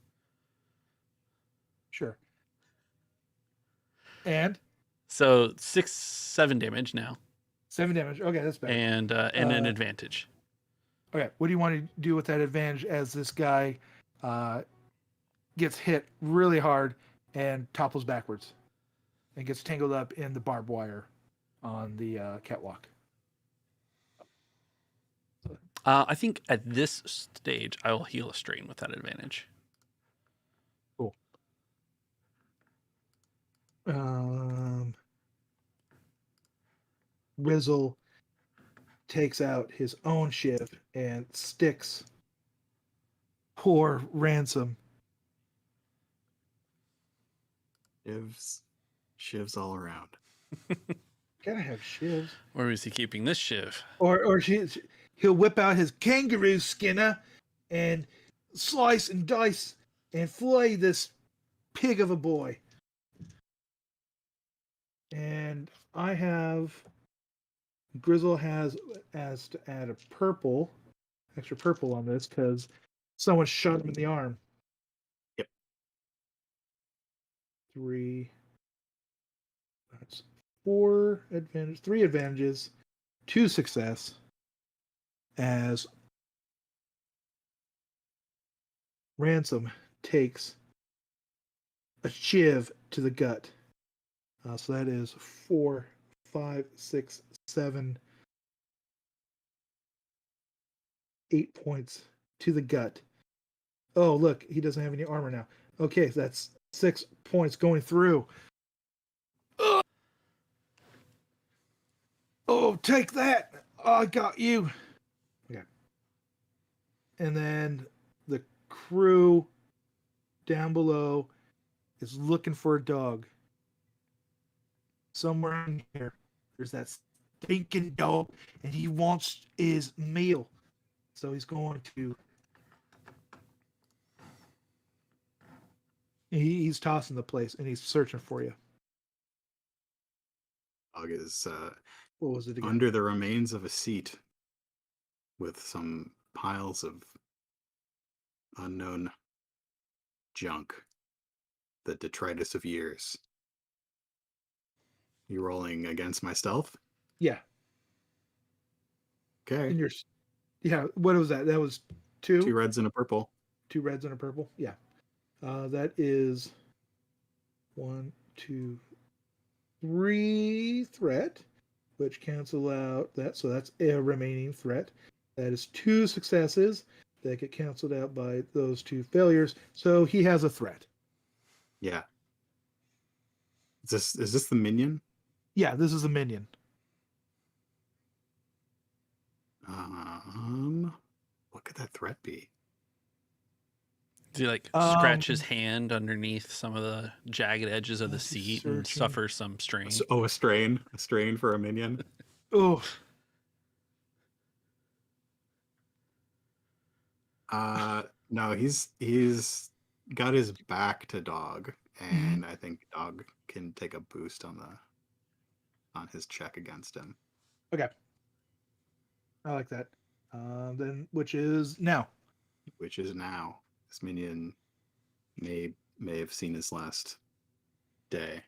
Sure. And So 7 damage now, 7 damage. Okay, that's better. and an advantage. Okay, what do you want to do with that advantage as this guy gets hit really hard and topples backwards and gets tangled up in the barbed wire on the catwalk? I think at this stage, I will heal a strain with that advantage. Cool. Rizzle takes out his own shiv and sticks poor Ransom. Shivs all around. Gotta have shivs. Where is he keeping this shiv? Or he'll whip out his kangaroo skinner and slice and dice and fillet this pig of a boy. And I have Grizzle has as to add a extra purple on this because someone shot him in the arm. Yep. 3. That's 4 advantage, 3 advantages, 2 success. As Ransom takes a shiv to the gut. So that is 4, 5, 6, 7, 8 points to the gut. Oh, look, he doesn't have any armor now. Okay, so that's 6 points going through. Oh, take that! I got you. Okay. And then the crew down below is looking for a dog. Somewhere in here, there's that stinking dog, and he wants his meal. So he's going to. He's tossing the place, and he's searching for you. Dog is What was it again? under the remains of a seat with some piles of unknown junk, the detritus of years. You rolling against my stealth? Yeah. Okay. And yeah. What was that? That was 2. 2 reds and a purple. 2 reds and a purple. Yeah. That is 1, 2, 3 threat, which cancel out that. So that's a remaining threat. That is 2 successes that get canceled out by those 2 failures. So he has a threat. Yeah. Is this the minion? Yeah, this is a minion. What could that threat be? Does he like scratch his hand underneath some of the jagged edges of the seat and suffer some strain? Oh, a strain for a minion. Oh. No, he's got his back to Dog, and I think Dog can take a boost on his check against him. Okay. I like that. Then which is now. This minion may have seen his last day.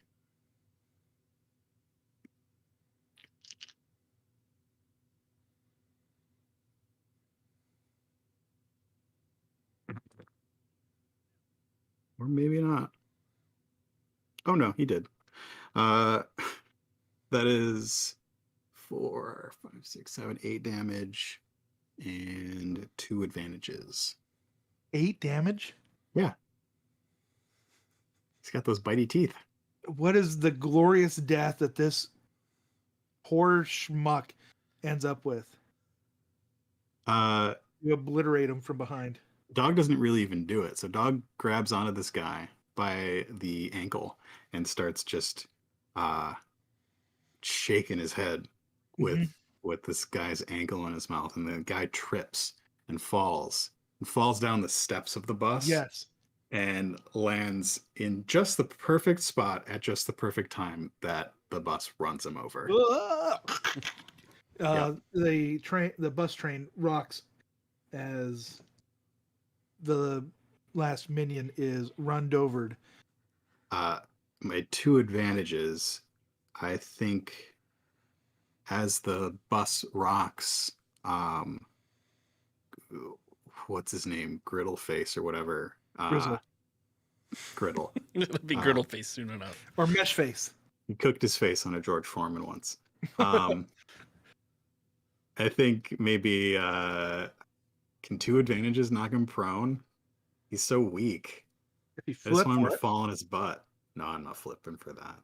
Or maybe not. Oh no, he did. That is 4, 5, 6, 7, 8 damage and 2 advantages. 8 damage? Yeah. He's got those bitey teeth. What is the glorious death that this poor schmuck ends up with? You obliterate him from behind. Dog doesn't really even do it. So Dog grabs onto this guy by the ankle and starts just shaking his head with this guy's ankle in his mouth, and the guy trips and falls down the steps of the bus. Yes. And lands in just the perfect spot at just the perfect time that the bus runs him over. The bus train rocks as the last minion is runned over. my two advantages, I think, as the bus rocks, what's his name, Griddle Face or whatever, Grizzle Griddle. It'll be griddle face soon enough. or mesh face. He cooked his face on a George Foreman once. I think maybe can two advantages knock him prone? He's so weak. If you I just flip want him for to it, fall on his butt. No, I'm not flipping for that.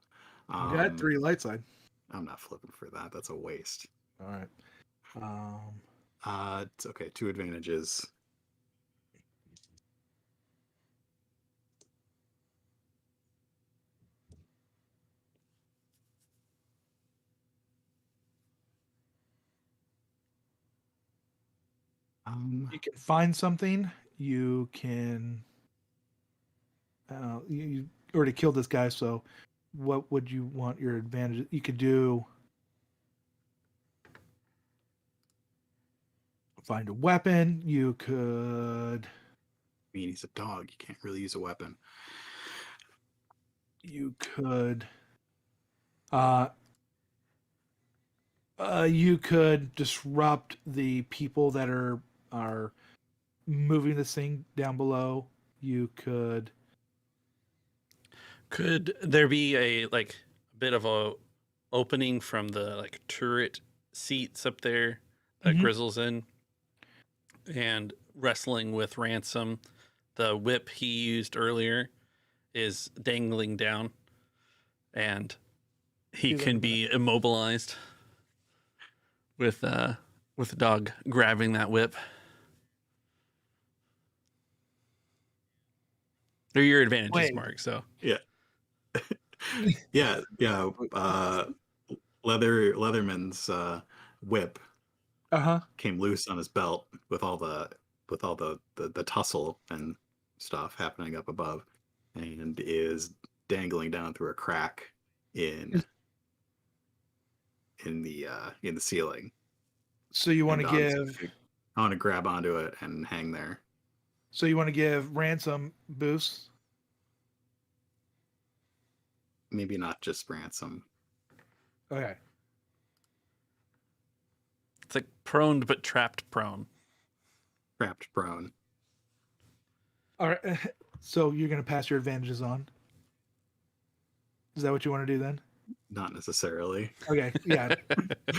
you got 3 light side. I'm not flipping for that. That's a waste. All right. It's okay. 2 advantages. You can find something. You can. You already killed this guy, so what would you want your advantage? You could do. Find a weapon. You could. I mean, he's a dog. You can't really use a weapon. You could. You could disrupt the people that are moving this thing down below. You could. Could there be a bit of a opening from the turret seats up there that Mhm. Grizzle's in, and wrestling with Ransom? The whip he used earlier is dangling down, and he Do that can in a be immobilized with the dog grabbing that whip. They're your advantages, Wait. Mark. So Yeah. Yeah. Leatherman's whip came loose on his belt with all the tussle and stuff happening up above, and is dangling down through a crack in the ceiling. So you want to And give. I want to grab onto it and hang there. So you want to give Ransom boosts. Maybe not just Ransom. Okay. it's like prone but trapped prone. Trapped prone. All right. So you're going to pass your advantages on. Is that what you want to do then? Not necessarily. Okay. Yeah.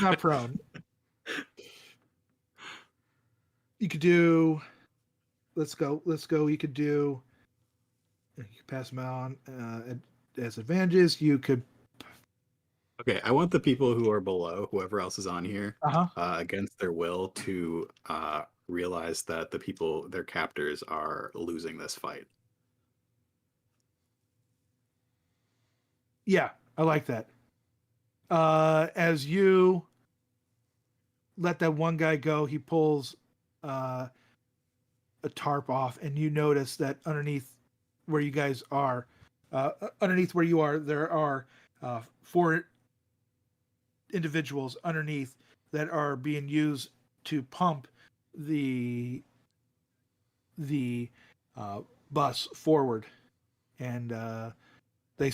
Not prone. You could do. Let's go. You could do. You could pass them on as advantages. You could. Okay, I want the people who are below, whoever else is on here, Uh-huh. against their will, to realize that their captors, are losing this fight. Yeah, I like that. As you let that one guy go, he pulls a tarp off, and you notice that underneath where you guys are, there are 4 individuals underneath that are being used to pump the bus forward, and they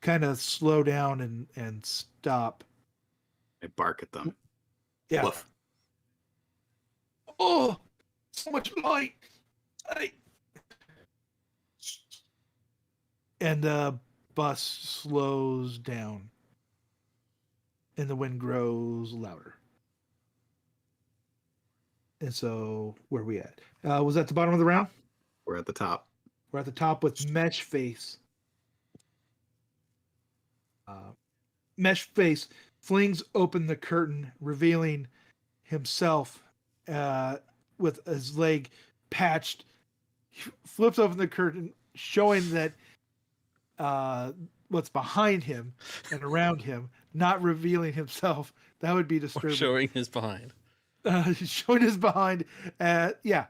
kind of slow down and stop. I bark at them. Yeah. Woof. Oh, so much light. Hey. And the bus slows down, and the wind grows louder. And so, where are we at? Was that the bottom of the round? We're at the top. We're at the top with Mesh Face. Mesh Face flings open the curtain, revealing himself with his leg patched. He flips open the curtain, showing that what's behind him and around him, not revealing himself. That would be disturbing. Showing his behind. Showing his behind. Yeah,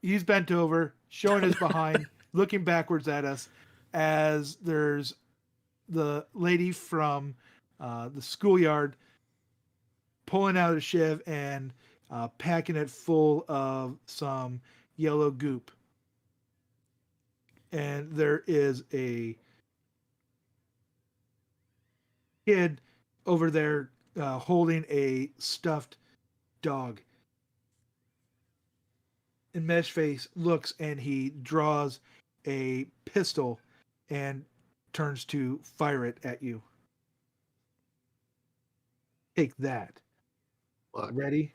he's bent over, showing his behind, looking backwards at us as there's the lady from the schoolyard pulling out a shiv and packing it full of some yellow goop. And there is a kid over there holding a stuffed dog. And Meshface looks and he draws a pistol and turns to fire it at you. Take that. Fuck. Ready?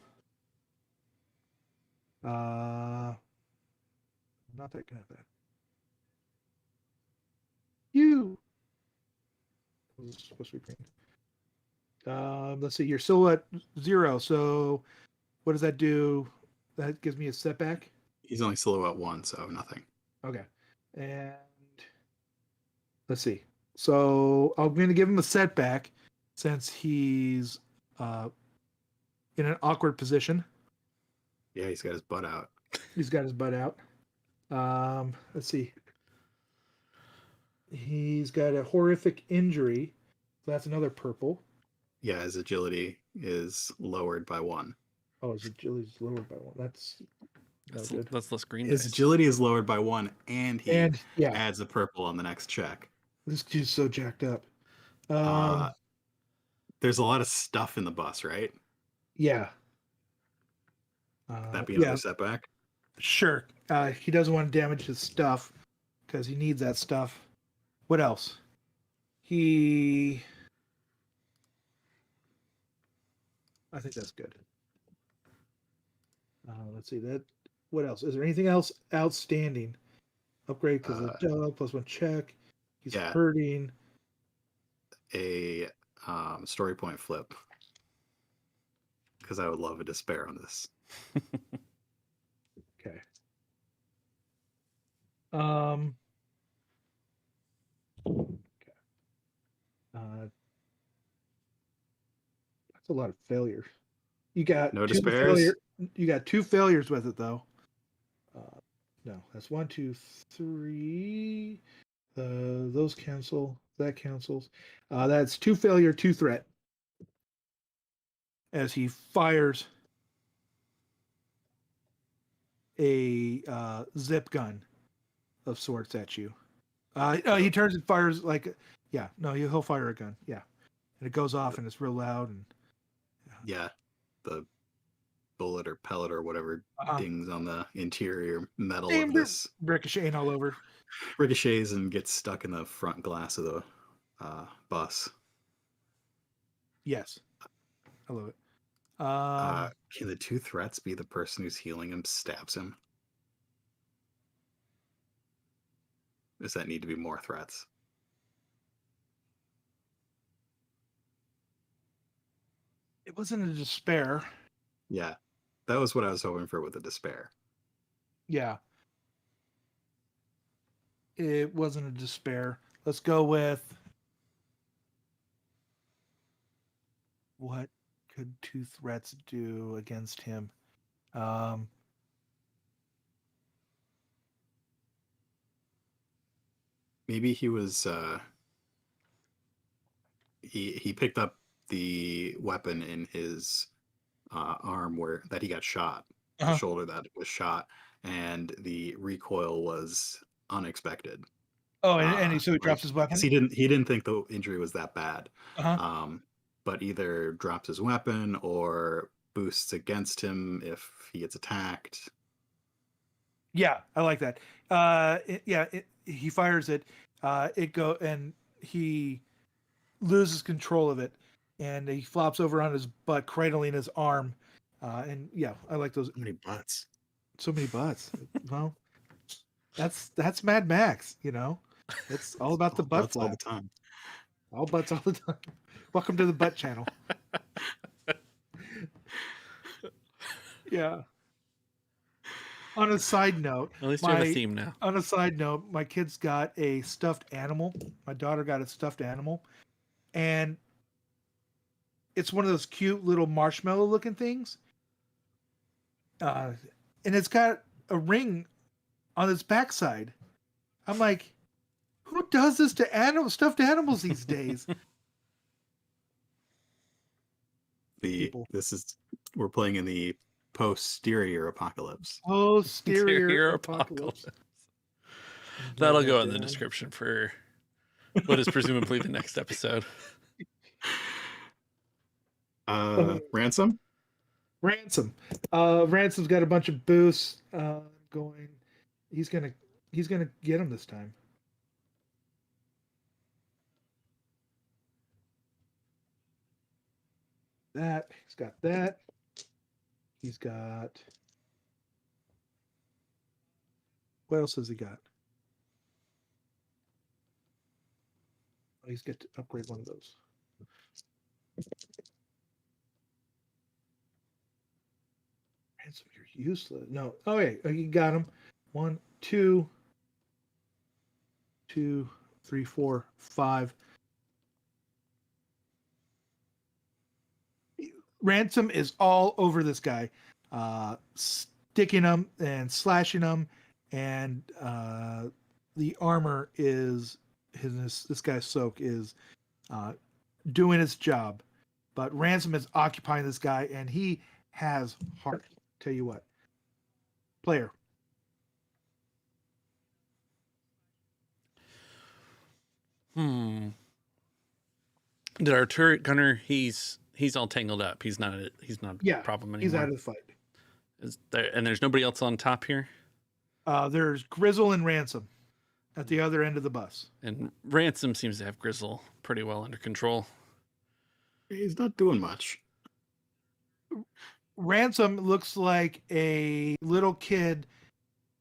Not that good at that. You. This is supposed to be green. Let's see. You're still at 0. So what does that do? That gives me a setback. He's only slow at 1, so nothing. Okay. And let's see. So I'm going to give him a setback since he's in an awkward position. Yeah, he's got his butt out. He's got his butt out. Let's see. He's got a horrific injury. So that's another purple. Yeah, his agility is lowered by 1. Oh, his agility is lowered by 1. That's good. That's less green. His dice. agility is lowered by 1, and he yeah, adds a purple on the next check. this dude's so jacked up. There's a lot of stuff in the bus, right? Yeah. That'd be another setback. Sure. He doesn't want to damage his stuff because he needs that stuff. What else? I think that's good. Let's see that. What else? Is there anything else outstanding? Upgrade because of the dog +1 check. He's hurting. A story point flip. Because I would love a despair on this. Okay. That's a lot of failures. You got no two despairs. You got 2 failures with it though. No, that's 1, 2, 3. Those cancel. That cancels. That's 2 failure, 2 threat. As he fires a zip gun of sorts at you. He turns and fires he'll fire a gun. Yeah. And it goes off and it's real loud and Yeah. The bullet or pellet or whatever dings on the interior metal of this. Ricocheting all over. Ricochets and gets stuck in the front glass of the bus. Yes. I love it. Can the 2 threats be the person who's healing him stabs him? Does that need to be more threats? It wasn't a despair. Yeah. That was what I was hoping for with the despair. Yeah. It wasn't a despair. Let's go with what could 2 threats do against him? Maybe he was he picked up the weapon in his arm that he got shot, the shoulder that was shot, and the recoil was unexpected. Oh, and so he drops his weapon. He didn't think the injury was that bad. But either drops his weapon or boosts against him if he gets attacked. Yeah, I like that. He fires it. And he loses control of it, and he flops over on his butt, cradling his arm. And yeah, I like those. So many butts. So many butts. Well, that's Mad Max. You know, it's all about the butt flap all the time. All butts all the time. Welcome to the butt channel. Yeah. On a side note, at least we have a theme now. On a side note, my kids got a stuffed animal. My daughter got a stuffed animal, and it's one of those cute little marshmallow looking things. And it's got a ring on its backside. I'm like, who does this to stuffed animals these days? We're playing in the posterior apocalypse. Posterior apocalypse. That'll go in the description for what is presumably the next episode. Ransom? Ransom. Ransom's got a bunch of boosts going. He's gonna get him this time. That he's got that. He's got. What else has he got? Oh, he's got to upgrade one of those. Ransom, you're useless. No. Oh, yeah. You got him. 1, 2, 2, 3, 4, 5. Ransom is all over this guy, sticking him and slashing him, and the armor is this guy's soak is doing its job, but Ransom is occupying this guy, and he has heart. Tell you what, player. Did our turret gunner? He's all tangled up. He's not a problem anymore. He's out of the fight. Is there, and there's nobody else on top here? There's Grizzle and Ransom at the other end of the bus. And Ransom seems to have Grizzle pretty well under control. He's not doing much. Ransom looks like a little kid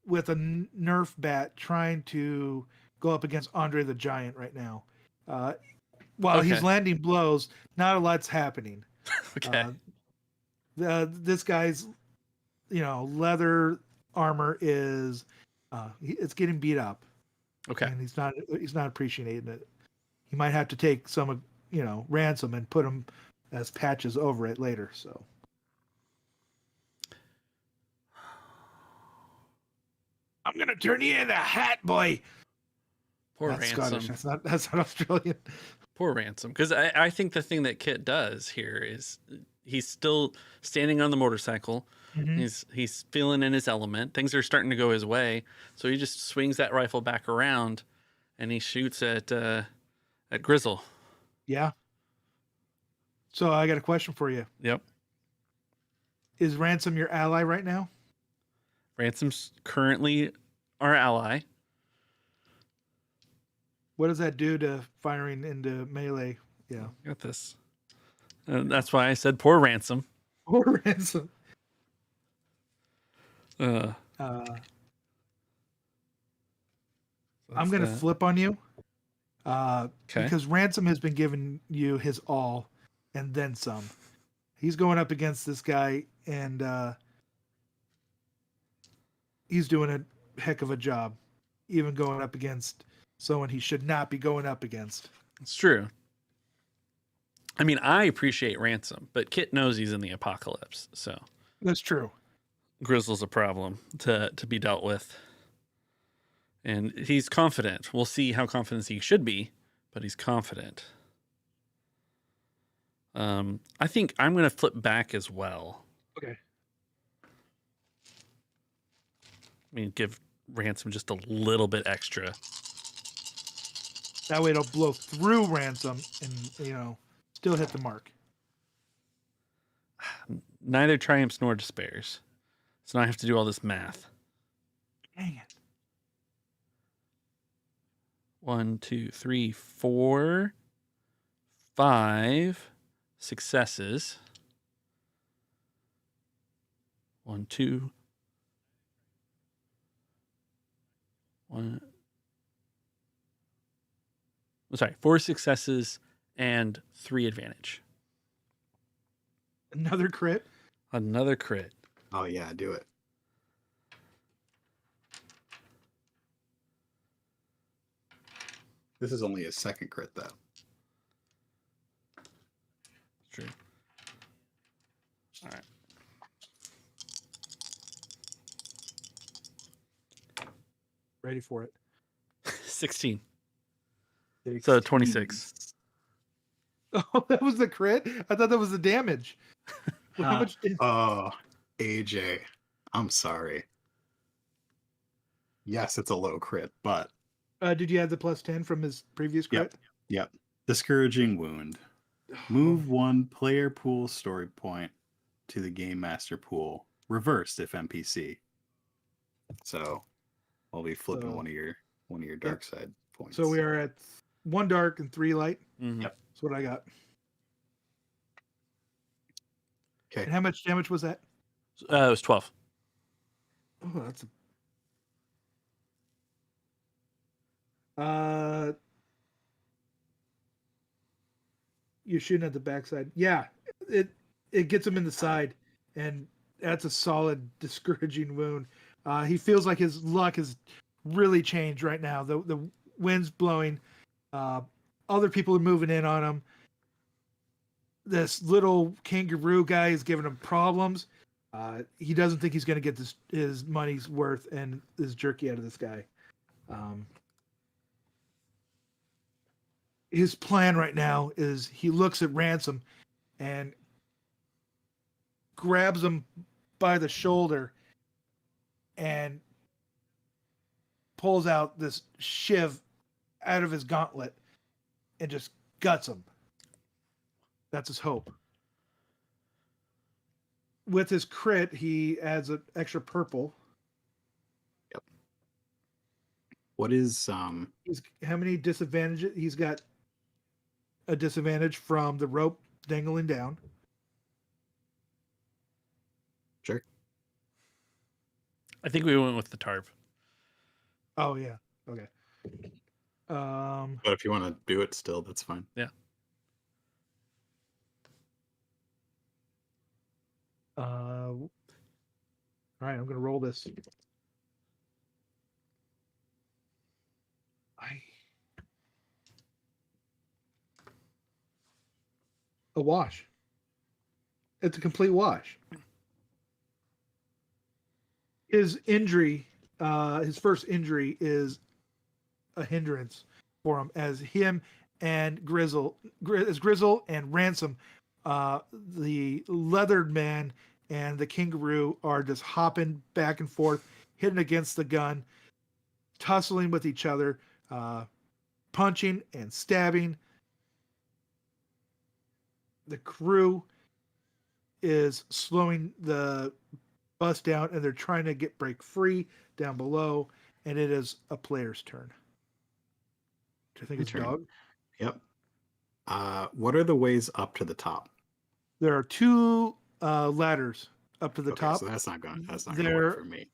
with a Nerf bat trying to go up against Andre the Giant right now. While he's landing blows, not a lot's happening. Okay. This guy's, leather armor is, it's getting beat up. Okay. And he's not appreciating it. He might have to take some of, Ransom and put him as patches over it later. So. I'm gonna turn you into a hat, boy. Poor That's Ransom. Scottish. That's not Australian. Poor Ransom. Because I think the thing that Kit does here is he's still standing on the motorcycle. Mm-hmm. He's feeling in his element. Things are starting to go his way. So he just swings that rifle back around and he shoots at Grizzle. Yeah. So I got a question for you. Yep. Is Ransom your ally right now? Ransom's currently our ally. What does that do to firing into melee? Yeah. Got this. That's why I said poor Ransom. Poor Ransom. I'm going to flip on you. Because Ransom has been giving you his all and then some. He's going up against this guy and he's doing a heck of a job, even going up against someone he should not be going up against. It's true. I mean, I appreciate Ransom, but Kit knows he's in the apocalypse, so that's true. Grizzle's a problem to be dealt with, and he's confident. We'll see how confident he should be, but he's confident. I think I'm going to flip back as well. Okay. I mean, give Ransom just a little bit extra. That way it'll blow through Ransom and, still hit the mark. Neither triumphs nor despairs. So now I have to do all this math. Dang it. 1, 2, 3, 4, 5 successes. 1, 2, 1. Sorry, 4 successes and 3 advantage. Another crit? Another crit. Oh, yeah, do it. This is only a second crit, though. True. All right. Ready for it. 16. So 26. Oh, that was the crit? I thought that was the damage. How much? Oh, AJ, I'm sorry. Yes, it's a low crit, but did you add the +10 from his previous crit? Yep. Discouraging wound. Move one player pool story point to the game master pool, reversed if NPC. So I'll be flipping So- one of your dark side points. So we are at 1 dark and 3 light. Mhm. Yep. That's what I got. Okay. And how much damage was that? It was 12. Oh, that's you're shooting at the backside. Yeah, it gets him in the side, and that's a solid discouraging wound. He feels like his luck has really changed right now. The wind's blowing. Other people are moving in on him. This little kangaroo guy is giving him problems. He doesn't think he's going to get his money's worth and his jerky out of this guy. His plan right now is he looks at Ransom and grabs him by the shoulder and pulls out this shiv out of his gauntlet and just guts him. That's his hope. With his crit, he adds an extra purple. What is He's how many disadvantages? He's got a disadvantage from the rope dangling down. sure? I think we went with the tarp. Oh yeah. Okay. But if you want to do it still, that's fine. All right, I'm gonna roll this. A wash. It's a complete wash. His injury, his first injury, is a hindrance for him as him and Grizzle and Ransom, the leathered man and the kangaroo are just hopping back and forth, hitting against the gun, tussling with each other, punching and stabbing. The crew is slowing the bus down and they're trying to break free down below, and it is a player's turn. I think it's My turn. dog. Yep. What are the ways up to the top? There are 2 ladders up to the Okay, top. so that's not going to work for me.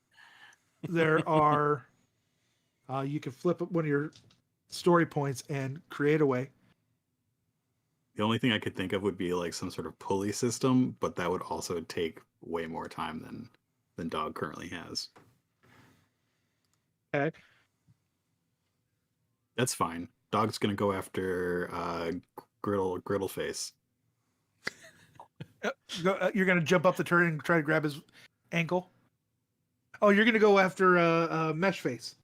There are you can flip up one of your story points and create a way. The only thing I could think of would be like some sort of pulley system, but that would also take way more time than Dog currently has. Okay. That's fine. Dog's gonna go after Griddle Face. You're going to jump up the turret and try to grab his ankle. Oh, you're going to go after Mesh Face.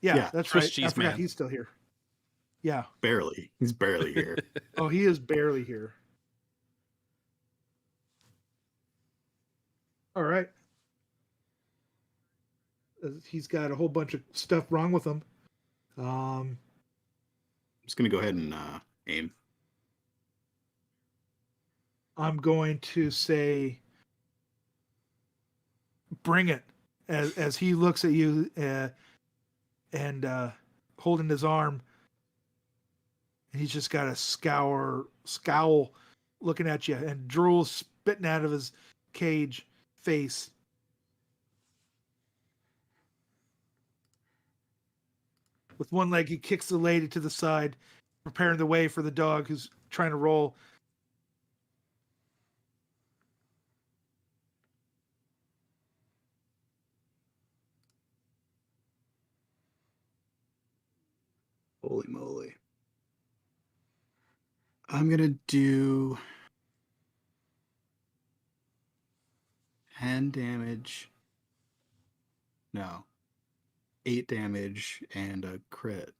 Yeah, that's Swiss right. cheese I forgot man. he's still here. Yeah. Barely. He's barely here. Oh, he is barely here. All right. He's got a whole bunch of stuff wrong with him. I'm just gonna go ahead and aim. I'm going to say, bring it, as he looks at you and holding his arm. And he's just got a scowl looking at you, and drool spitting out of his cage face. With one leg, he kicks the lady to the side, preparing the way for the dog who's trying to roll. Holy moly. I'm gonna do 10 damage. No. 8 damage and a crit.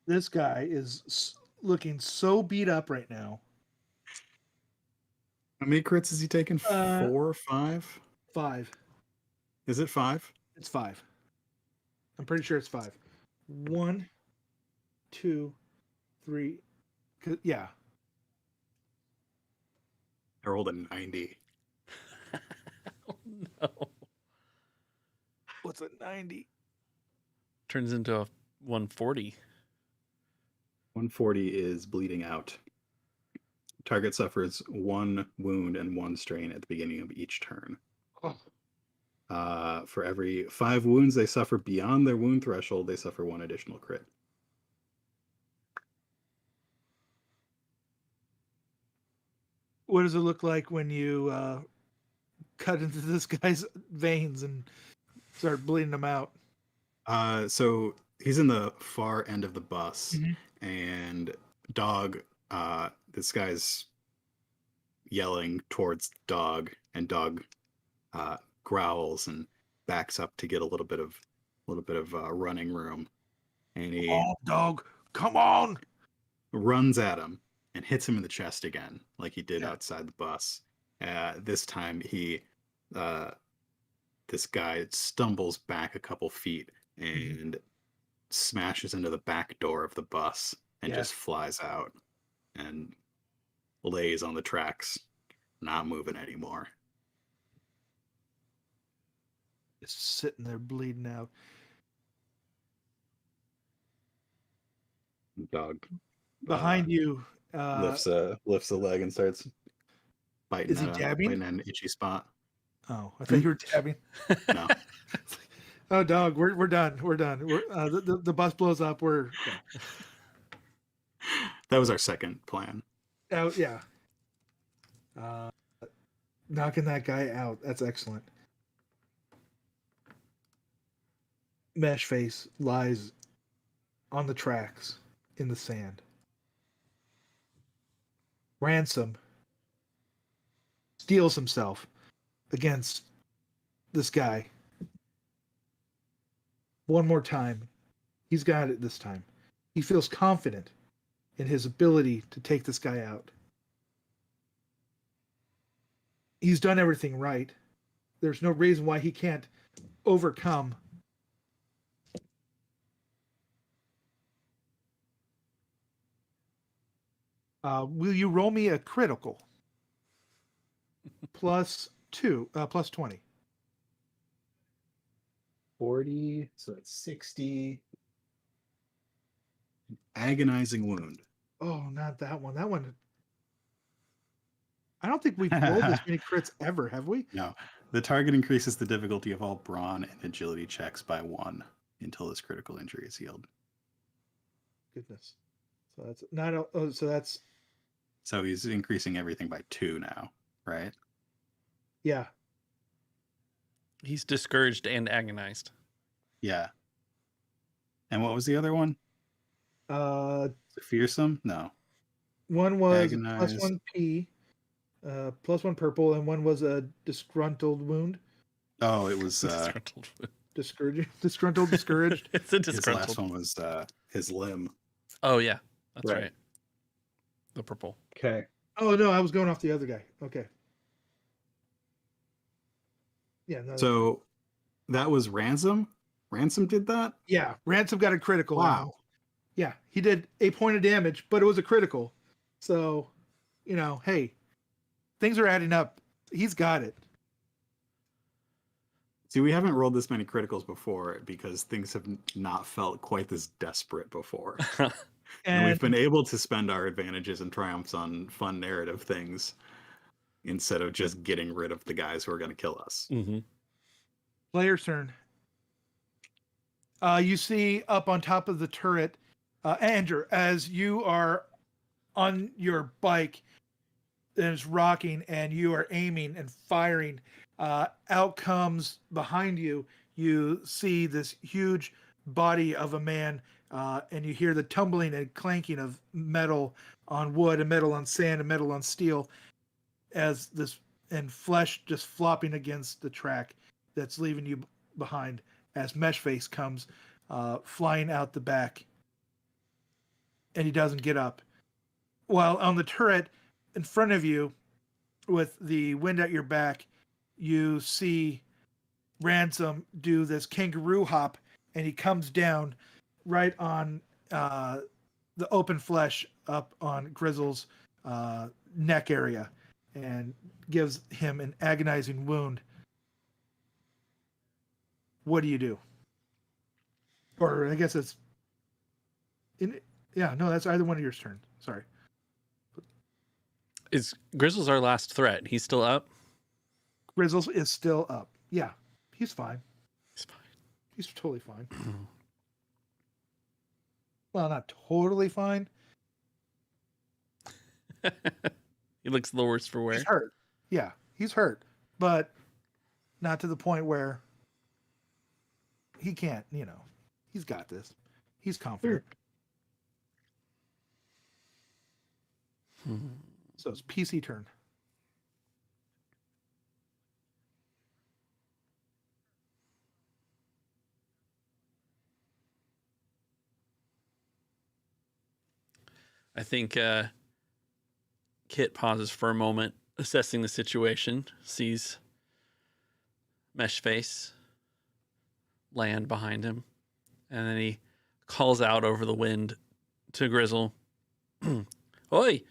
This guy is looking so beat up right now. How many crits is he taking? 4 or 5? 5. Is it 5? It's 5. I'm pretty sure it's 5. 1, 2, 3. Yeah. I rolled a 90. Oh, no. What's a 90? Turns into a 140. 140 is bleeding out. Target suffers 1 wound and 1 strain at the beginning of each turn. Oh. For every 5 wounds they suffer beyond their wound threshold, they suffer 1 additional crit. What does it look like when you cut into this guy's veins and start bleeding him out? So he's in the far end of the bus, Mhm. and Dog, this guy's yelling towards Dog, and Dog growls and backs up to get a little bit of running room, and he Oh, dog, come on! runs at him and hits him in the chest again, like he did Yeah. outside the bus. This time this guy stumbles back a couple feet and smashes into the back door of the bus and Yeah. just flies out and lays on the tracks, not moving anymore. Just sitting there bleeding out. Dog Behind you, lifts a leg and starts biting is he dabbing? biting at an itchy spot. Oh, I thought you were dabbing. No. Oh, dog, we're done. We're done. The bus blows up. We're That was our second plan. out. Yeah. Knocking that guy out. That's excellent. Mesh face lies on the tracks in the sand. Ransom steels himself against this guy. One more time. He's got it this time. He feels confident in his ability to take this guy out. He's done everything right. There's no reason why he can't overcome. Will you roll me a critical? +2, +20. 40, so that's 60. An agonizing wound. Oh, not that one. That one. I don't think we've rolled this many crits ever, have we? No. The target increases the difficulty of all brawn and agility checks by 1 until this critical injury is healed. Goodness. So that's not. Oh, so that's. So he's increasing everything by 2 now, right? Yeah. He's discouraged and agonized. Yeah. And what was the other one? Fearsome? No. One was Agonized. +1 P, +1 purple, and one was a disgruntled wound. Oh, it was Discouraged. Discouraged. It's a his disgruntled. last one was his limb. Oh yeah, that's Right. right. The purple. Okay. Oh no, I was going off the other guy. Okay. Yeah. No, So that was Ransom? Ransom did that? yeah, Ransom got a critical. Wow. Yeah, he did a point of damage, but it was a critical. So, hey, things are adding up. He's got it. See, we haven't rolled this many criticals before because things have not felt quite this desperate before. And we've been able to spend our advantages and triumphs on fun narrative things instead of just getting rid of the guys who are going to kill us. Mm-hmm. Player's turn. You see up on top of the turret, Andrew, as you are on your bike and it's rocking and you are aiming and firing, out comes behind you. You see this huge body of a man, and you hear the tumbling and clanking of metal on wood and metal on sand and metal on steel as this and flesh just flopping against the track that's leaving you behind as Meshface comes flying out the back, and he doesn't get up. While on the turret in front of you, with the wind at your back, you see Ransom do this kangaroo hop, and he comes down right on the open flesh up on Grizzle's neck area and gives him an agonizing wound. What do you do? Or I guess it's that's either one of yours turn. Sorry. Is Grizzle's our last threat? He's still up? Grizzles is still up. Yeah, he's fine. He's fine. He's totally fine. Well, not totally fine. He looks the worst for wear. He's hurt. Yeah, he's hurt, but not to the point where he can't, he's got this. He's confident. So it's PC turn. I think Kit pauses for a moment, assessing the situation, sees Mesh Face land behind him, and then he calls out over the wind to Grizzle. Oi,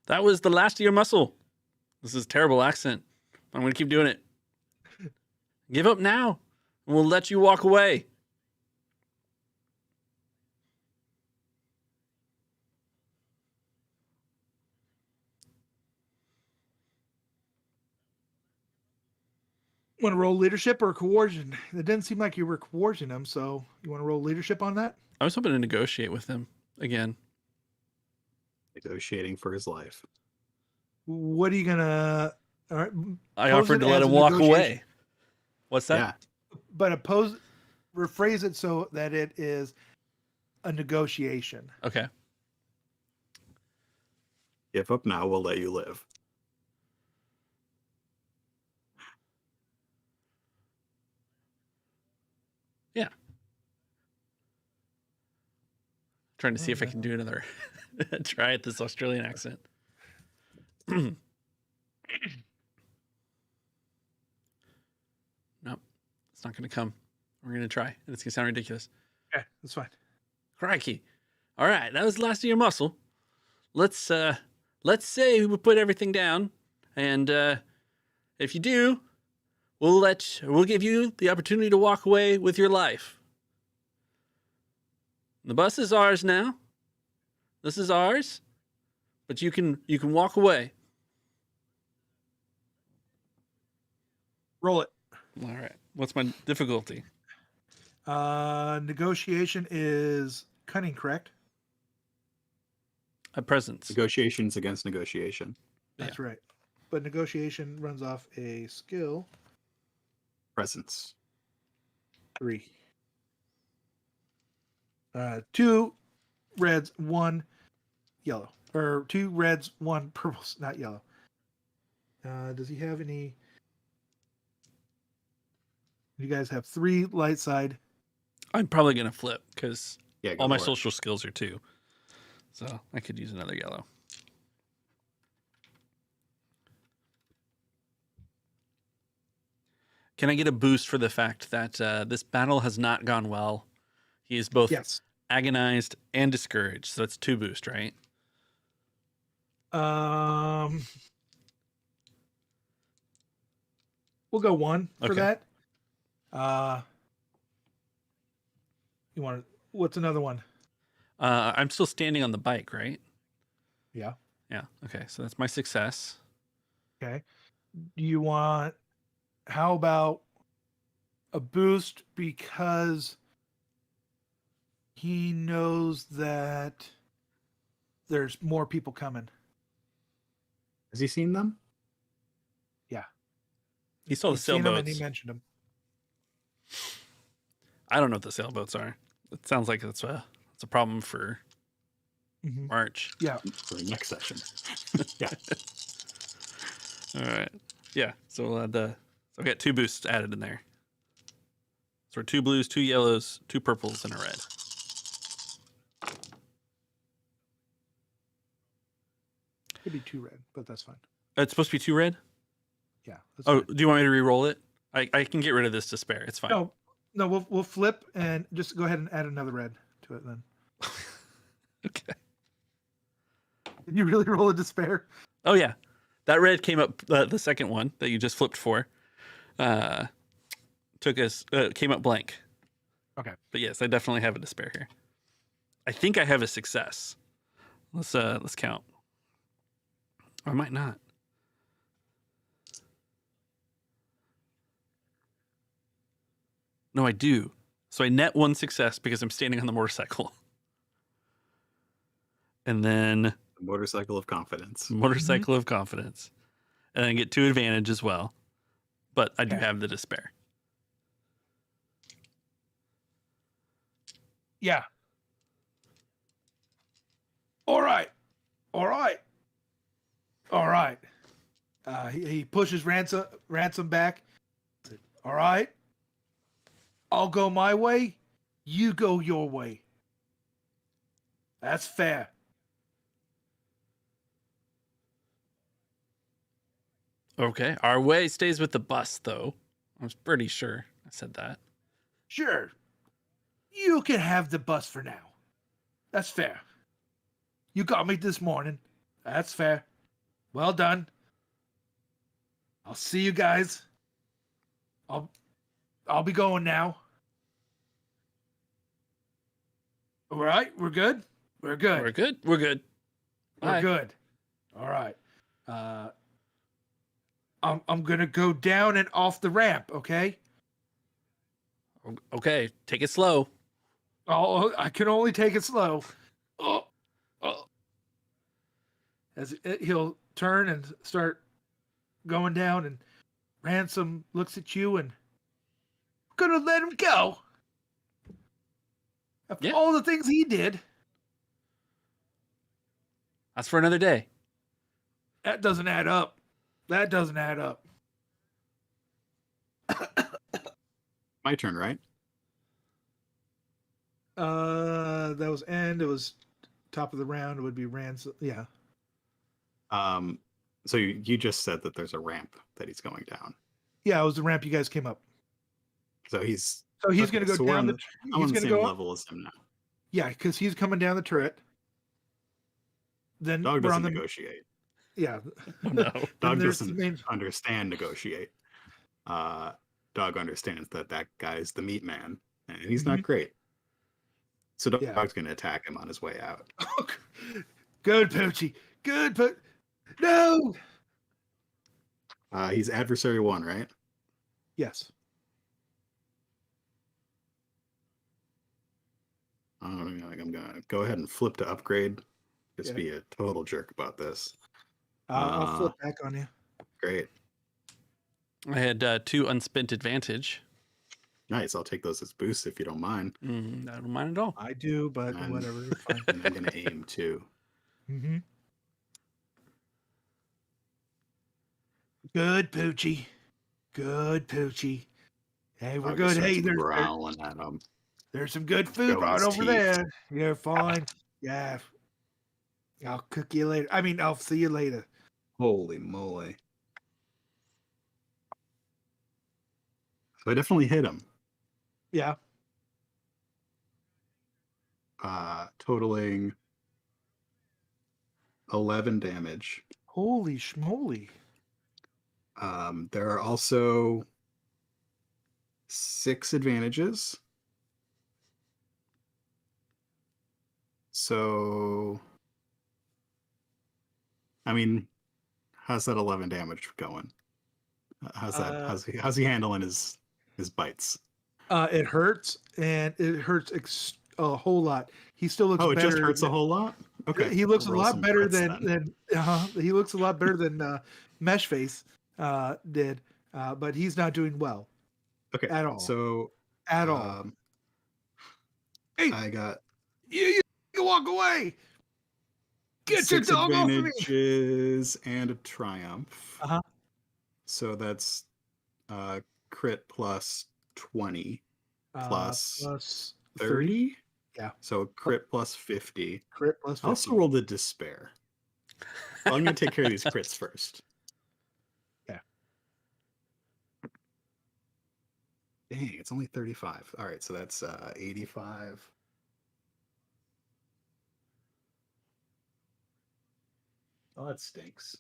that was the last of your muscle. This is a terrible accent. I'm going to keep doing it. Give up now, and we'll let you walk away. Want to roll leadership or coercion? It didn't seem like you were coercing him, so you want to roll leadership on that? I was hoping to negotiate with him again. Negotiating for his life. What are you gonna? All right, I offered to let him walk away. What's that? Yeah. But rephrase it so that it is a negotiation. Okay. Give up now, we'll let you live. Yeah. Trying to see if I can do another try at this Australian accent. Nope. It's not going to come. We're going to try, and it's going to sound ridiculous. Okay, that's fine. Crikey. All right, that was the last of your muscle. Let's say we put everything down, and if you do, we'll give you the opportunity to walk away with your life. The bus is ours now. This is ours, but you can walk away. Roll it. All right. What's my difficulty? Negotiation is cunning, correct? A presence. Negotiations against negotiation. That's right. But negotiation runs off a skill. Presence. 3. 2 reds, 1 yellow. Or 2 reds, 1 purple, not yellow. Does he have any? You guys have 3 light side. I'm probably going to flip because Yeah, all my for it. social skills are 2. So I could use another yellow. Can I get a boost for the fact that this battle has not gone well? He is both Yes. agonized and discouraged. So that's 2 boost, right? We'll go 1 for Okay. that. You want to, what's another one? I'm still standing on the bike, right? Yeah. Yeah. Okay. So that's my success. Okay. Do you want, how about a boost because he knows that there's more people coming? Has he seen them? He saw the He's seen him and sailboats. he mentioned him. I don't know what the sailboats are. It sounds like it's a problem for Mhm. March. Yeah. For the next session. Yeah. All right. Yeah. So we'll add so I got 2 boosts added in there. So we're 2 blues, 2 yellows, 2 purples, and a red. Could be 2 red, but that's fine. It's supposed to be 2 red? Yeah. That's Oh, fine. do you want me to re-roll it? I can get rid of this to spare. It's fine. No, we'll flip and just go ahead and add another red to it then. Okay. Did you really roll a despair? Oh yeah, that red came up. The second one that you just flipped for, came up blank. Okay. But yes, I definitely have a despair here. I think I have a success. Let's count. Or I might not. No, I do. So I net one success because I'm standing on the motorcycle. And then Motorcycle of confidence. motorcycle of confidence. And then get 2 advantage as well. But I do Okay. have the despair. Yeah. All right. All right. All right. He pushes ransom back. All right. I'll go my way. You go your way. That's fair. Okay. Our way stays with the bus, though. I was pretty sure I said that. Sure. You can have the bus for now. That's fair. You got me this morning. That's fair. Well done. I'll see you guys. I'll be going now. All right, we're good. We're good. We're good. We're good. We're Bye. good. All right. I'm gonna go down and off the ramp. Okay. Okay. Take it slow. Oh, I can only take it slow. Oh. He'll turn and start going down, and Ransom looks at you and gonna let him go. After all the things he did. That's for another day. That doesn't add up. That doesn't add up. My turn, right? That was end. It was top of the round. It would be Ransom. Yeah. So you just said that there's a ramp that he's going down. Yeah, it was the ramp you guys came up. So he's gonna go so down I'm on the same go level as him now. Yeah, because he's coming down the turret. Then Dog we're doesn't on the negotiate. yeah. Oh, no. Dog there's the doesn't main- understand negotiate. Dog understands that guy's the meat man, and he's not great. So Dog's going to attack him on his way out. Good, Poochie. Good, no. He's adversary 1, right? Yes. I'm gonna go ahead and flip to upgrade. Just be a total jerk about this. I'll flip back on you. Great. I had 2 unspent advantage. Nice. I'll take those as boosts if you don't mind. I don't mind at all. I do, but And- whatever. It's fine. And I'm gonna aim too. Mm-hmm. Good, Poochie. Good, Poochie. Hey, we're Dog good. just Hey, starts there's growling at him. some good food Go right his over teeth. there. You're fine. Yeah. I'll cook you later. I mean, I'll see you later. Holy moly! So I definitely hit him. Yeah. Totaling 11 damage. Holy schmoly. There are also 6 advantages. So, I mean, how's that 11 damage going? How's he handling his bites? It hurts, and it hurts a whole lot. He still looks Oh, it better. just hurts a whole lot? Okay. He looks a Roll lot some better crits then. he looks a lot better than Meshface did, but he's not doing well. Okay. At all. So At all. Hey, I got You walk away. Get your 6 dog off of me. advantages and a triumph. Uh-huh. So that's crit plus 20 plus 30. Yeah. So crit plus 50. Crit plus 50. I also rolled a despair. Well, I'm going to take care of these crits first. Yeah. Dang, it's only 35. All right, so that's 85. Oh, that stinks.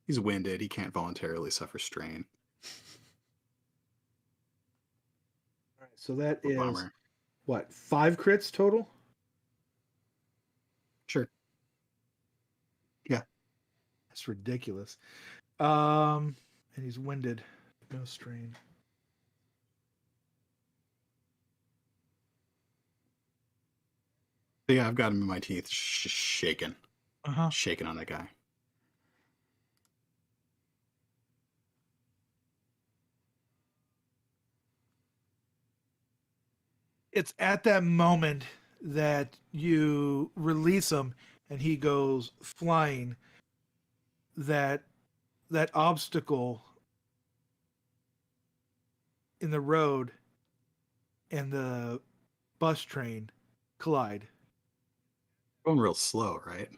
He's winded. He can't voluntarily suffer strain. All right, so that A is bummer. what, 5 crits total? Sure. Yeah. That's ridiculous. And he's winded. No strain. But yeah, I've got him in my teeth, shaking, Uh-huh. shaking on that guy. It's at that moment that you release him and he goes flying, that obstacle in the road and the bus train collide. Going real slow, right?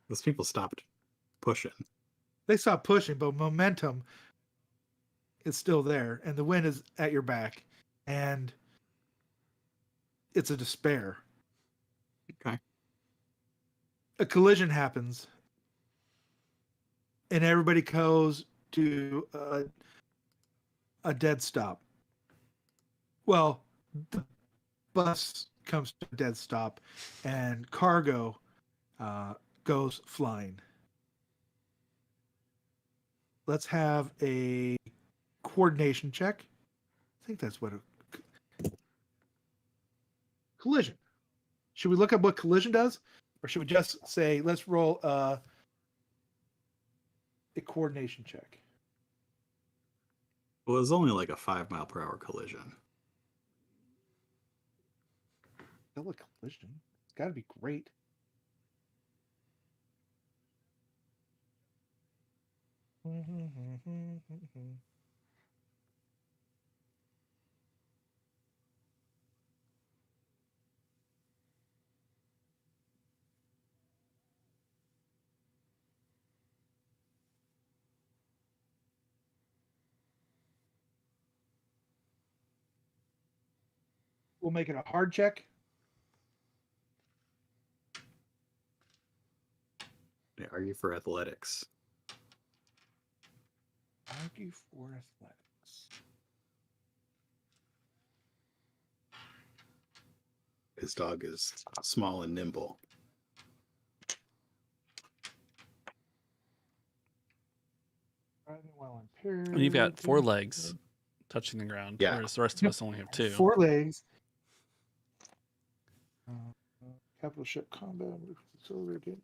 Those people stopped pushing. They stop pushing, but momentum is still there, and the wind is at your back, and it's a despair. Okay. A collision happens, and everybody goes to a dead stop. Well, the bus comes to a dead stop, and cargo goes flying. Let's have a coordination check. I think that's what a collision. Should we look at what collision does, or should we just say let's roll a coordination check? Well, it was only like a 5-mile-per-hour collision. Still a collision. It's got to be great. We'll make it a hard check. Yeah, argue for athletics. Argue for athletics. His dog is small and nimble. And you've got 4 legs touching the ground, Yeah. whereas the rest of us only have 2. 4 legs. Capital ship combat. Accelerated.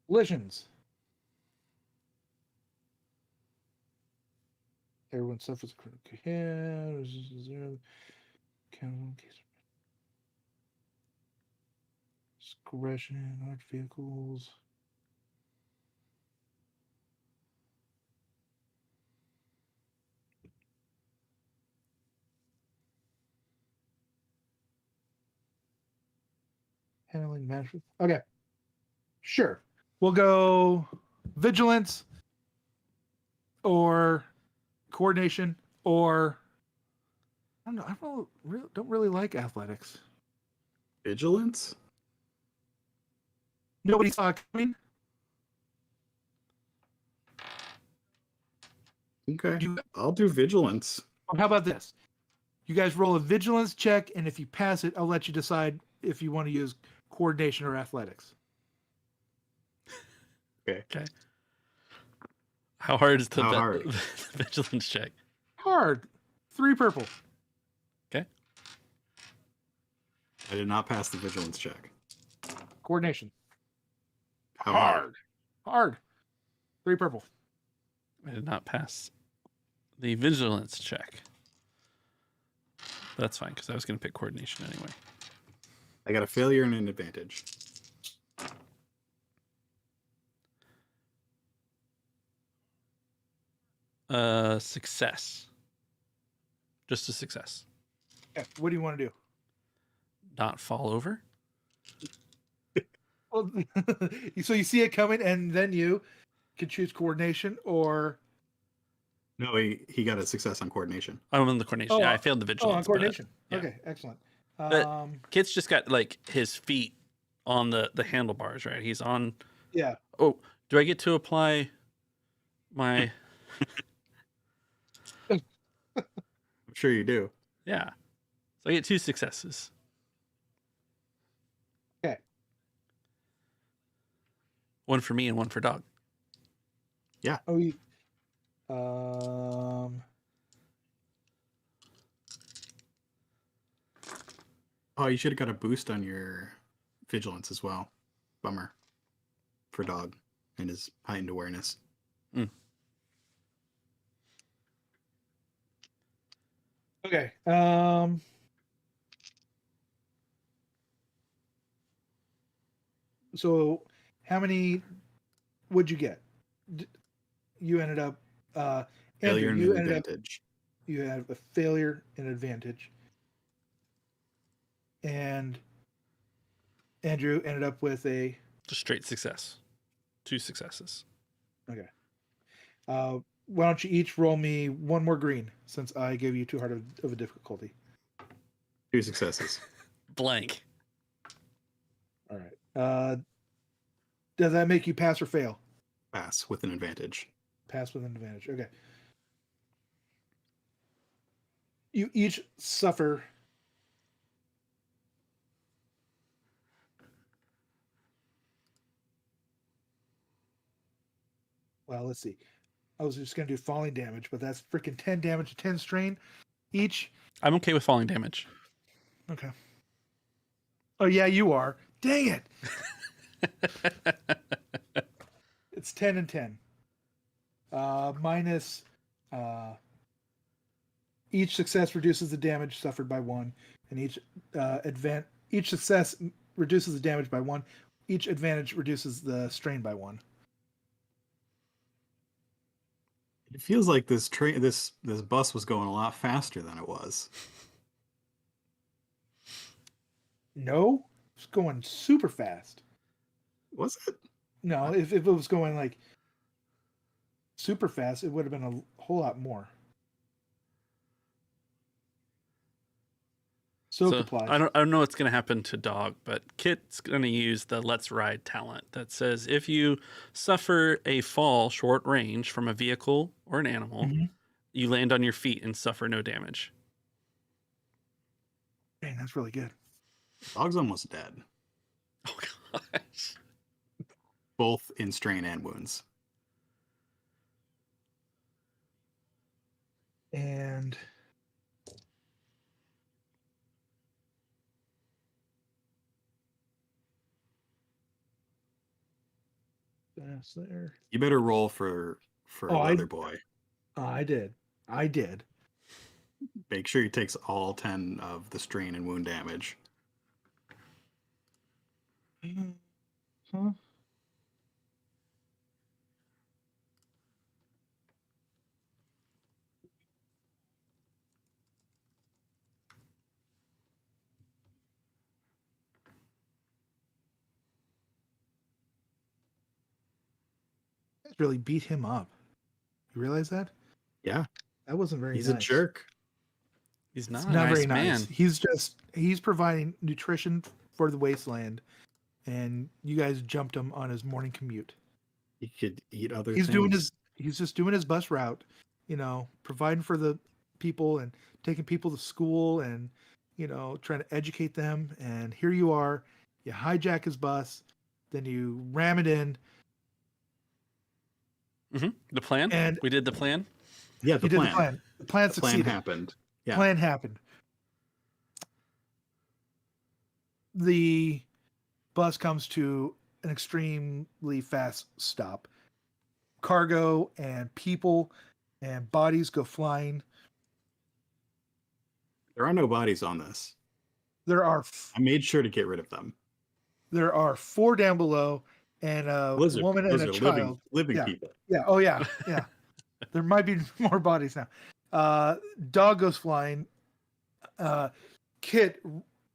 Collisions. Everyone suffers a critical hit. Discretion, armed vehicles. Handling management. Okay. Sure. We'll go vigilance or coordination or I don't know. I don't really like athletics. Vigilance? Nobody saw it coming. Okay. I'll do vigilance. How about this? You guys roll a vigilance check, and if you pass it, I'll let you decide if you want to use coordination or athletics. Okay. How hard is How hard? the vigilance check? Hard. 3 purple. Okay. I did not pass the vigilance check. Coordination. How hard? Hard. 3 purple. I did not pass the vigilance check. But that's fine, because I was going to pick coordination anyway. I got a failure and an advantage. Success. Just a success. Yeah. What do you want to do? not fall over? Well, so you see it coming, and then you can choose coordination or No, he got a success on coordination. I'm on the coordination. Yeah, I failed the vigilance. on coordination. yeah. Okay, excellent. But Kit's just got like his feet on the handlebars, right? He's on. Yeah. Oh, do I get to apply my? I'm sure you do. Yeah. So I get 2 successes. Okay. One for me and one for dog. Yeah. Oh, you, Oh, you should have got a boost on your vigilance as well. Bummer. For dog and his heightened awareness. okay. So how many would you get? You ended up Failure Andrew, and advantage. you had a failure and advantage. And Andrew ended up with a Just straight success. 2 successes. okay. Why don't you each roll me one more green since I gave you too hard of a difficulty. 2 successes. Blank. All right. Does that make you pass or fail? Pass with an advantage. Pass with an advantage. Okay. You each suffer well, let's see. I was just going to do falling damage, but that's freaking 10 damage, 10 strain each. I'm okay with falling damage. Okay. Oh, yeah, you are. Dang it. It's 10 and 10. Minus each success reduces the damage suffered by 1, and each success reduces the damage by 1. Each advantage reduces the strain by 1. It feels like this bus was going a lot faster than it was. No, it's going super fast. Was it? No, if it was going like super fast, it would have been a whole lot more. Soak applies. I don't know what's going to happen to dog, but Kit's going to use the Let's Ride talent that says if you suffer a fall short range from a vehicle or an animal, you land on your feet and suffer no damage. Dang, that's really good. Dog's almost dead. Oh gosh. Both in strain and wounds. And that's there. You better roll for Leather Boy. I did. Make sure he takes all 10 of the strain and wound damage. Huh? Really beat him up. You realize that? Yeah. That wasn't very He's nice. a jerk. He's not, It's a not nice very man. nice. He's providing nutrition for the wasteland, and you guys jumped him on his morning commute. He could eat other He's things. he's just doing his bus route, providing for the people and taking people to school and trying to educate them. And here you are, you hijack his bus, then you ram it in. The plan? And we did the plan? Yeah, the plan. The plan The succeeded. plan happened. Yeah. Plan happened. The bus comes to an extremely fast stop. Cargo and people and bodies go flying. There are no bodies on this. There are I made sure to get rid of them. There are 4 down below and a woman and a child. Living people. Yeah. Oh yeah. Yeah. There might be more bodies now. Dog goes flying. Kit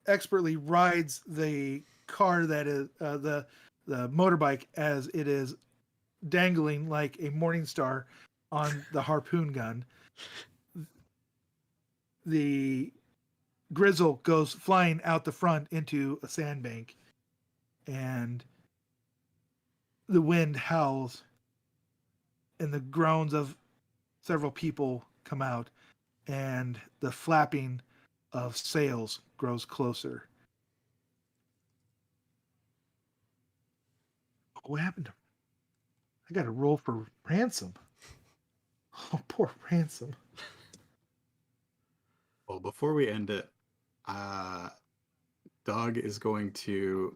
expertly rides the car that is the motorbike as it is dangling like a morning star on the harpoon gun. The Grizzle goes flying out the front into a sandbank, and the wind howls, and the groans of several people come out, and the flapping of sails grows closer. What happened to I got to roll for Ransom. Oh, poor Ransom. Well, before we end it, Dog is going to.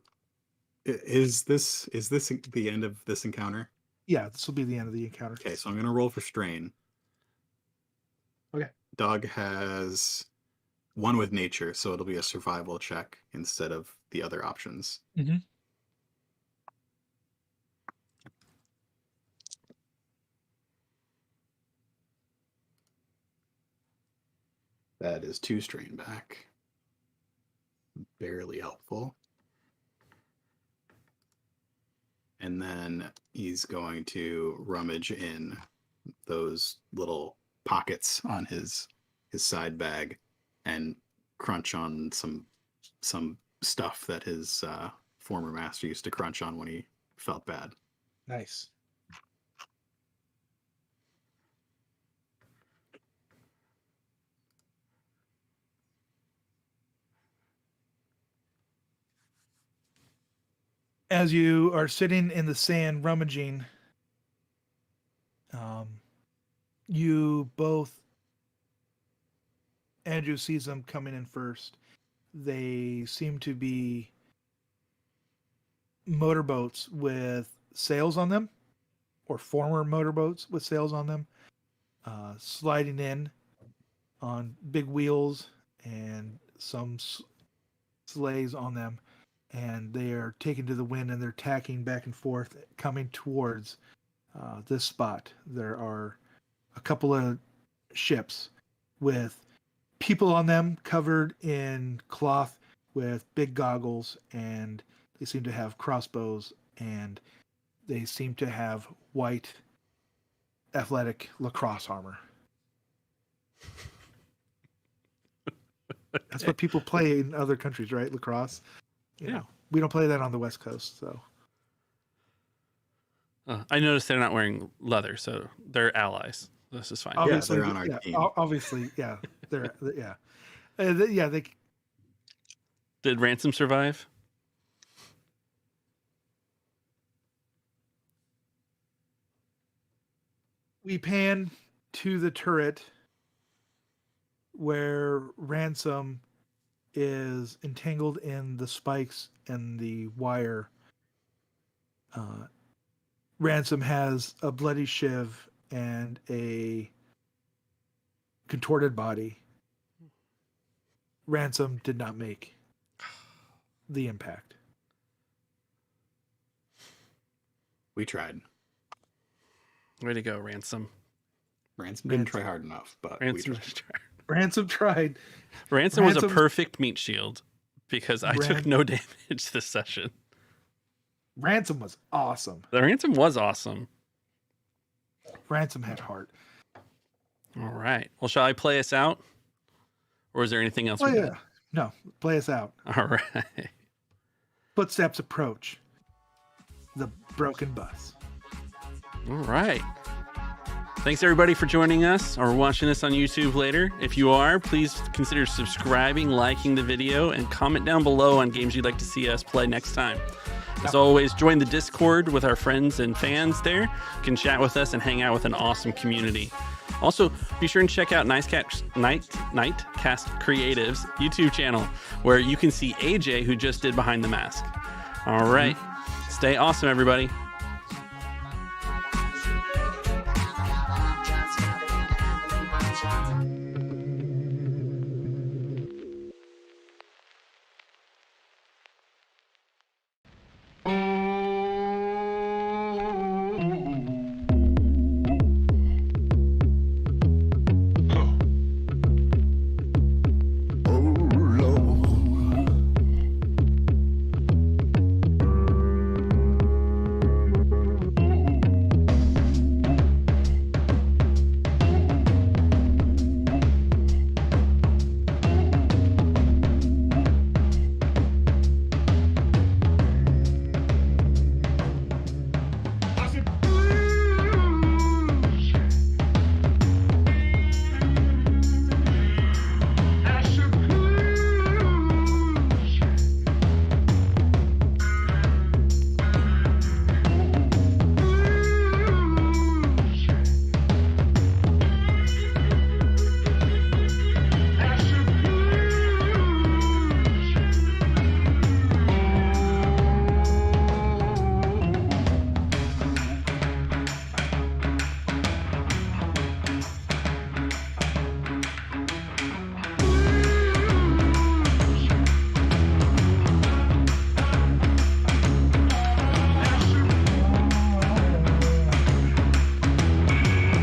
Is this the end of this encounter? Yeah, this will be the end of the encounter. Okay, so I'm going to roll for strain. Okay. Dog has 1 with nature, so it'll be a survival check instead of the other options. Mm-hmm. That is 2 strain back. Barely helpful. And then he's going to rummage in those little pockets on his side bag and crunch on some stuff that his former master used to crunch on when he felt bad. Nice. As you are sitting in the sand rummaging, you both, Andrew sees them coming in first. They seem to be motorboats with sails on them, or former motorboats with sails on them, sliding in on big wheels and some sleighs on them. And they are taken to the wind, and they're tacking back and forth, coming towards this spot. There are a couple of ships with people on them covered in cloth with big goggles, and they seem to have crossbows, and they seem to have white athletic lacrosse armor. That's what people play in other countries, right? Lacrosse. You know, we don't play that on the West Coast, so. I noticed they're not wearing leather, so they're allies. This is fine. Obviously, they're on our team. Obviously, yeah, they. Did Ransom survive? We pan to the turret where Ransom is entangled in the spikes and the wire. Ransom has a bloody shiv and a contorted body. Ransom did not make the impact. We tried. Way to go, Ransom. Ransom didn't try hard enough, but we tried. Ransom tried. Ransom was a perfect meat shield because I took no damage this session. Ransom was awesome. The Ransom was awesome. Ransom had heart. All right. Well, shall I play us out? Or is there anything else? No, play us out. All right. Footsteps approach the broken bus. All right. Thanks everybody for joining us or watching us on YouTube later. If you are, please consider subscribing, liking the video, and comment down below on games you'd like to see us play next time. As always, join the Discord with our friends and fans there. You can chat with us and hang out with an awesome community. Also, be sure and check out Nightcast Creative's YouTube channel, where you can see AJ, who just did Behind the Mask. All right. Stay awesome, everybody.